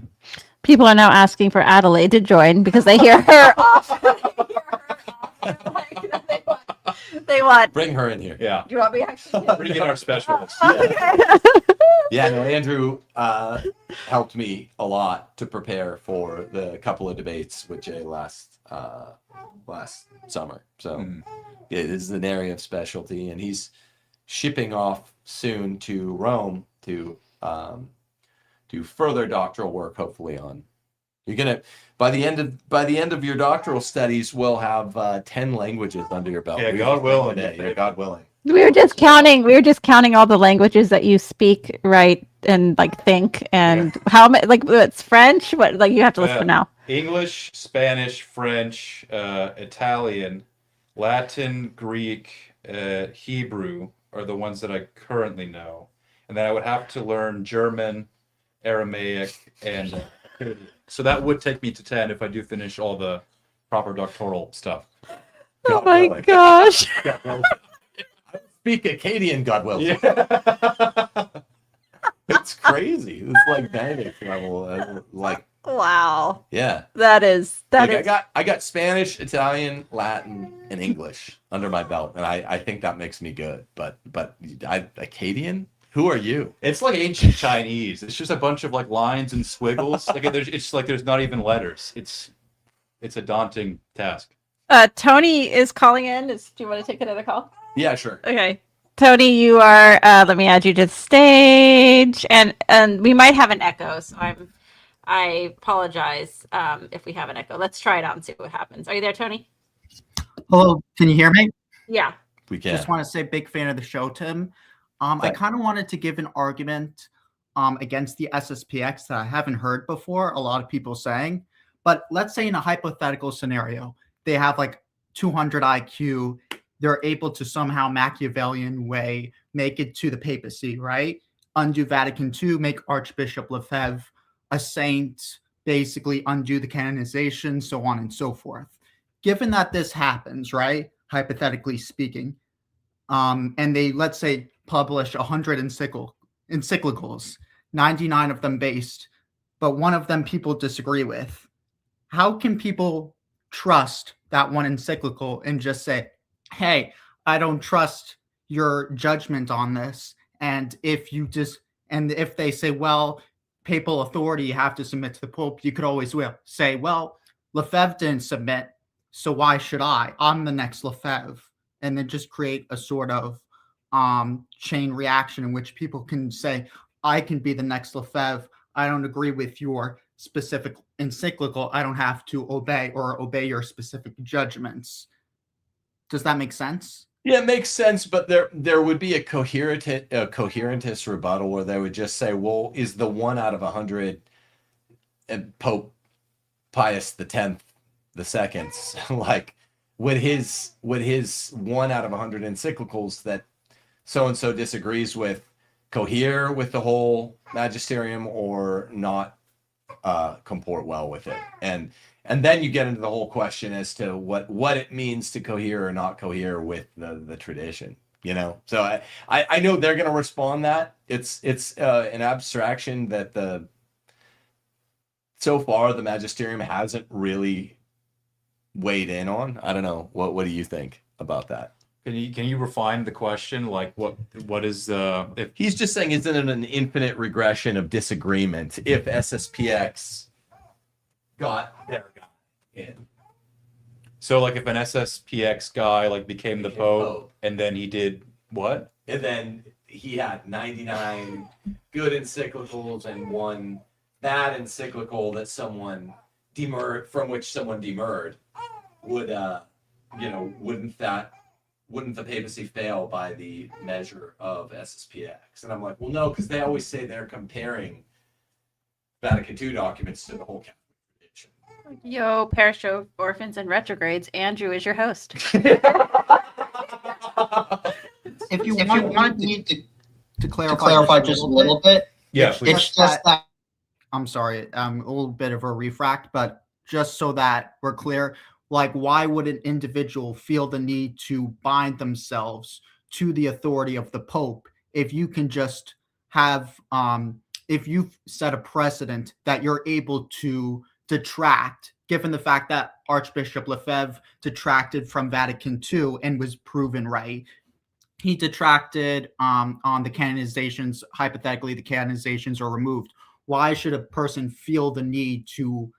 People are now asking for Adelaide to join because they hear her often. They want. Bring her in here. Yeah. Do you want me actually? Bring in our specialist. Yeah, no, Andrew helped me a lot to prepare for the couple of debates with Jay last summer. So it is an area of specialty, and he's shipping off soon to Rome to do further doctoral work, hopefully on. You're gonna by the end of your doctoral studies, we'll have 10 languages under your belt. Yeah, God willing. Yeah, God willing. We were just counting all the languages that you speak, right, and like think, and how many, like it's French. What, like you have to list them now. English, Spanish, French, Italian, Latin, Greek, Hebrew are the ones that I currently know, and then I would have to learn German, Aramaic, and so that would take me to 10 if I do finish all the proper doctoral stuff. Oh my gosh! Speak Akkadian, God willing. Yeah. It's crazy. It's like panic level. Like, wow. Yeah. That is. I got Spanish, Italian, Latin, and English under my belt, and I think that makes me good. But Akkadian? Who are you? It's like ancient Chinese. It's just a bunch of like lines and squiggles. Like it's like there's not even letters. It's a daunting task. Tony is calling in. Do you want to take another call? Yeah, sure. Okay. Tony, you are, let me add you to the stage, and we might have an echo, so I apologize if we have an echo. Let's try it out and see what happens. Are you there, Tony? Hello, can you hear me? Yeah. We can. Just want to say big fan of the show, Tim. I kind of wanted to give an argument against the SSPX that I haven't heard before, a lot of people saying, but let's say in a hypothetical scenario, they have like 200 IQ, they're able to somehow Machiavellian way make it to the papacy, right? Undo Vatican II, make Archbishop Lefebvre a saint, basically undo the canonization, so on and so forth. Given that this happens, right, hypothetically speaking, and they, let's say, publish 100 encyclicals, 99 of them based, but one of them people disagree with, how can people trust that one encyclical and just say, hey, I don't trust your judgment on this? And if they say, well, papal authority, you have to submit to the Pope, you could always say, well, Lefebvre didn't submit, so why should I? I'm the next Lefebvre. And then just create a sort of chain reaction in which people can say, I can be the next Lefebvre. I don't agree with your specific encyclical. I don't have to obey your specific judgments. Does that make sense? Yeah, it makes sense, but there would be a coherentist rebuttal where they would just say, well, is the 1 out of 100 Pope Pius X, like would his 1 out of 100 encyclicals that so-and-so disagrees with cohere with the whole magisterium or not comport well with it? And then you get into the whole question as to what it means to cohere or not cohere with the tradition, you know? So I know they're going to respond that. It's an abstraction that so far the magisterium hasn't really weighed in on. I don't know. What do you think about that? Can you refine the question? Like what is if he's just saying, isn't it an infinite regression of disagreement if SSPX got their guy in? So like if an SSPX guy like became the Pope and then he did what? And then he had 99 good encyclicals and one bad encyclical that someone demurred, from which someone demurred, would wouldn't the papacy fail by the measure of SSPX? And I'm like, well, no, because they always say they're comparing Vatican II documents to the whole Catholic tradition. Yo, Parish of Orphans and Retrogrades, Andrew is your host. If you want me to clarify just a little bit, yeah, it's just that, I'm sorry, a little bit of a refract, but just so that we're clear, like, why would an individual feel the need to bind themselves to the authority of the Pope if you can just have, if you've set a precedent that you're able to detract, given the fact that Archbishop Lefebvre detracted from Vatican II and was proven right? He detracted on the canonizations. Hypothetically, the canonizations are removed. Why should a person feel the need to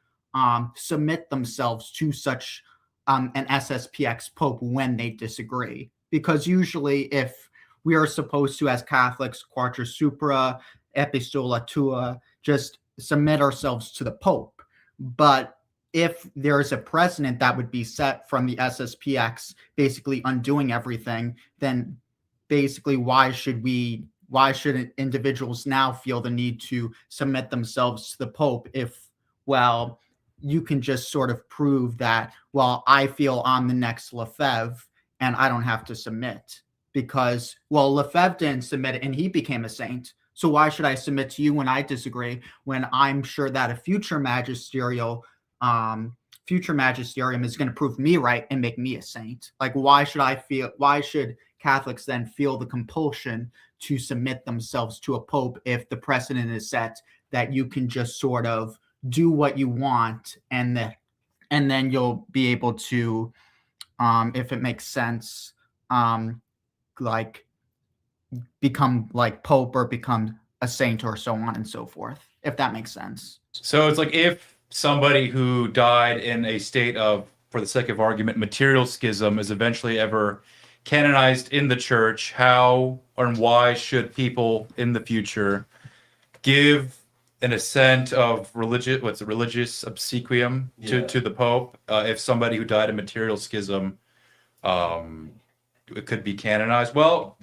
submit themselves to such an SSPX Pope when they disagree? Because usually if we are supposed to, as Catholics, quattro supra, epistola tua, just submit ourselves to the Pope. But if there is a precedent that would be set from the SSPX basically undoing everything, then basically why should individuals now feel the need to submit themselves to the Pope if, well, you can just sort of prove that, well, I feel I'm the next Lefebvre and I don't have to submit because, well, Lefebvre didn't submit it and he became a saint. So why should I submit to you when I disagree, when I'm sure that a future magisterium is going to prove me right and make me a saint? Like, why should Catholics then feel the compulsion to submit themselves to a Pope if the precedent is set that you can just sort of do what you want and then you'll be able to, if it makes sense, like become like Pope or become a saint or so on and so forth, if that makes sense. So it's like if somebody who died in a state of, for the sake of argument, material schism is eventually ever canonized in the church, how and why should people in the future give an assent of religious obsequium to the Pope if somebody who died in material schism it could be canonized? Well,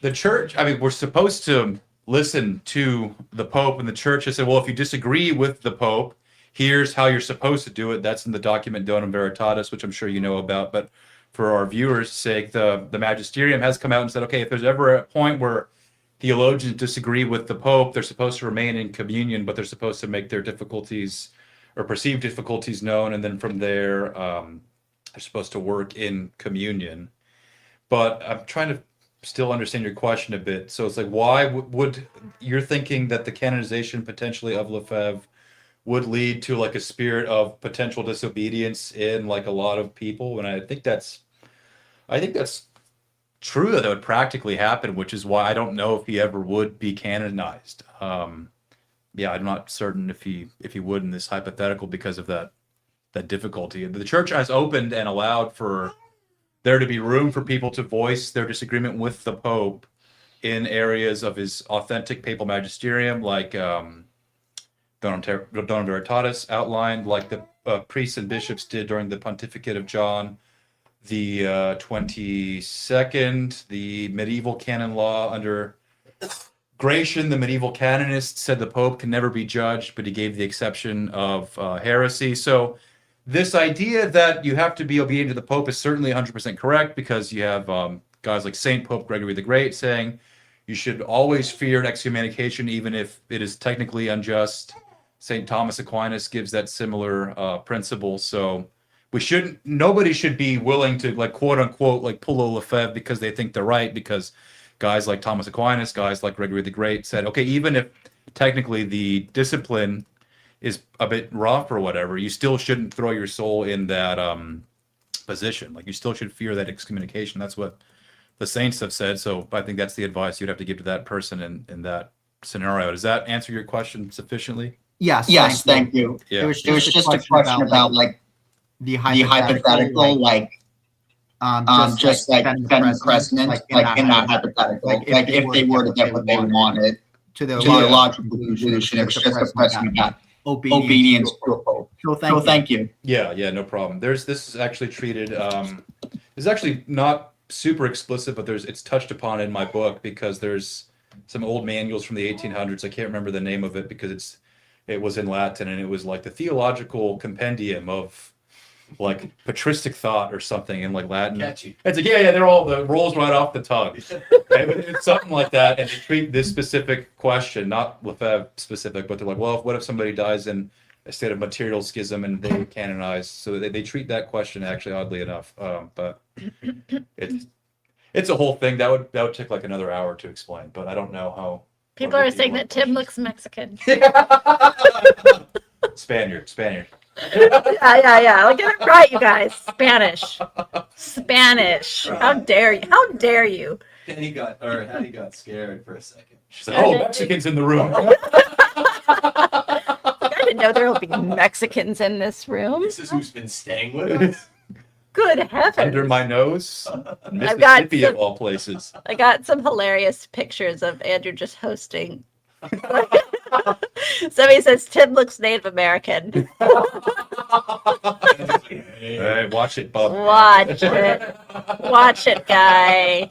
the church, I mean, we're supposed to listen to the Pope, and the church has said, well, if you disagree with the Pope, here's how you're supposed to do it. That's in the document Donum Veritatis, which I'm sure you know about. But for our viewers' sake, the magisterium has come out and said, okay, if there's ever a point where theologians disagree with the Pope, they're supposed to remain in communion, but they're supposed to make their difficulties or perceived difficulties known, and then from there, they're supposed to work in communion. But I'm trying to still understand your question a bit. So it's like, why would you're thinking that the canonization potentially of Lefebvre would lead to like a spirit of potential disobedience in like a lot of people? And I think that's true that would practically happen, which is why I don't know if he ever would be canonized. Yeah, I'm not certain if he would in this hypothetical because of that difficulty. The church has opened and allowed for there to be room for people to voice their disagreement with the Pope in areas of his authentic papal magisterium, like Donum Veritatis outlined, like the priests and bishops did during the pontificate of John the 22nd. The medieval canon law under Gratian, the medieval canonist, said the Pope can never be judged, but he gave the exception of heresy. So this idea that you have to be obedient to the Pope is certainly 100% correct, because you have guys like Saint Pope Gregory the Great saying you should always fear excommunication, even if it is technically unjust. Saint Thomas Aquinas gives that similar principle. So nobody should be willing to, like, quote unquote, like pull a Lefebvre because they think they're right, because guys like Thomas Aquinas, guys like Gregory the Great said, okay, even if technically the discipline is a bit rough or whatever, you still shouldn't throw your soul in that position. Like, you still should fear that excommunication. That's what the saints have said. So I think that's the advice you'd have to give to that person in that scenario. Does that answer your question sufficiently? Yes, thank you. Yeah. It was just a question about like the hypothetical, like just like setting precedent, like in that hypothetical, like if they were to get what they wanted to the to the logical conclusion, it's just a precedent about obedience to a Pope. So thank you. Yeah, no problem. This is actually treated, it's actually not super explicit, but it's touched upon in my book, because there's some old manuals from the 1800s. I can't remember the name of it because it was in Latin, and it was like the theological compendium of like patristic thought or something in like Latin. Catchy. It's like, yeah, they're all the rolls right off the tongue. It's something like that, and they treat this specific question, not Lefebvre specific, but they're like, well, what if somebody dies in a state of material schism and they were canonized? So they treat that question actually, oddly enough. But it's a whole thing that would take like another hour to explain. But I don't know how. People are saying that Tim looks Mexican. Spaniard. Yeah. Look at it right, you guys. Spanish. How dare you? Hattie got scared for a second. She said, "Oh, Mexicans in the room." I didn't know there would be Mexicans in this room. This is who's been staying with us. Good heavens. Under my nose, Mississippi of all places. I got some hilarious pictures of Andrew just hosting. Somebody says Tim looks Native American. Hey, watch it, Bob. Watch it. Watch it, guy.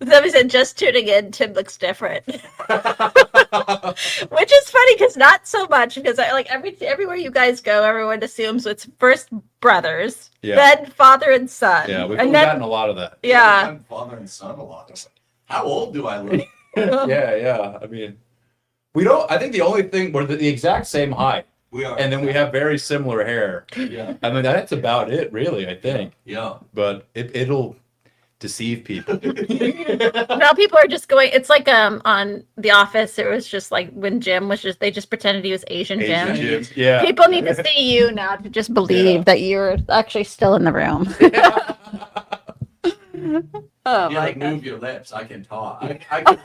Somebody said, just tuning in, Tim looks different. Which is funny because not so much, because I like everywhere you guys go, everyone assumes it's first brothers, then father and son. Yeah, we've and gotten a lot of that. Yeah. I'm father and son a lot. How old do I look? Yeah. I mean, we don't. I think the only thing we're the exact same height. We are. And then we have very similar hair. Yeah. I mean, that's about it, really, I think. Yeah. But it'll deceive people. Now people are just going, it's like on The Office, it was just like when Jim was just, they just pretended he was Asian Jim. Yeah. People need to see you now to just believe that you're actually still in the room. Oh my God. Move your lips. I can talk. I can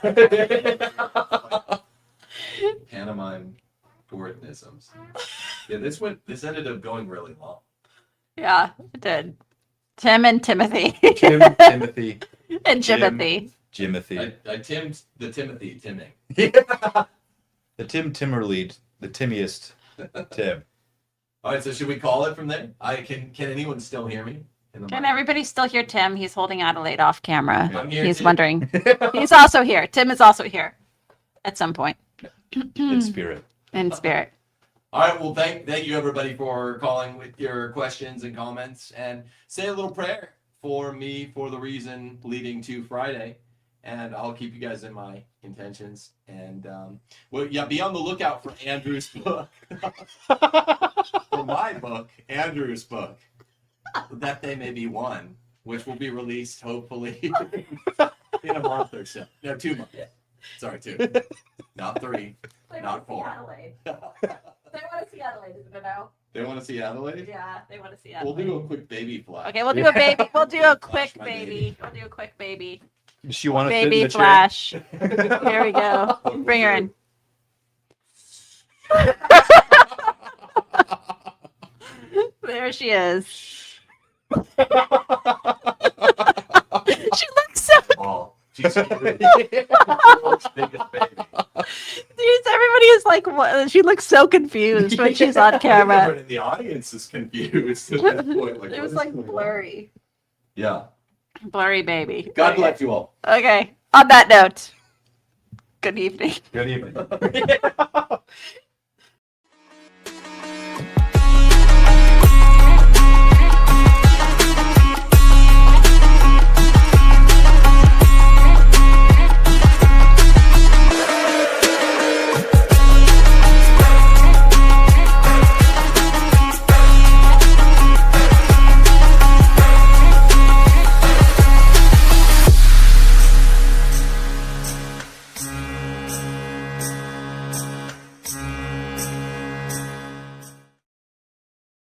pantomime Gordon-isms. Yeah, this ended up going really long. Yeah, it did. Tim and Timothy. Tim, Timothy. And Jimothy. Jimothy. I Tim's the Timothy Timming. The Tim Timmerlead, the Timmiest Tim. All right, so should we call it from there? Can anyone still hear me? Can everybody still hear Tim? He's holding Adelaide off camera. I'm here, He's Tim. wondering. He's also here. Tim is also here at some point. In spirit. In spirit. All right, well, thank you everybody for calling with your questions and comments, and say a little prayer for me for the reason leading to Friday, and I'll keep you guys in my intentions. And be on the lookout for Andrew's book, for my book, Andrew's book, That They May Be One, which will be released hopefully in a month or so. No, 2 months. Sorry, 2, not 3, not 4. They want to see Adelaide, isn't it now? They want to see Adelaide? Yeah, they want to see We'll Adelaide. do a quick baby flash. Okay, we'll do a baby. We'll do a quick baby. We'll do a quick baby. Does she want to sit in Baby the chair? flash. Here we go. Bring her in. There she is. She looks so. Oh, she's cute. World's biggest baby. Jeez, everybody is like, what? She looks so confused when she's on camera. Everyone in the audience is confused at that point. It was like blurry. Yeah. Blurry baby. God bless you all. Okay. On that note, good evening. Good evening.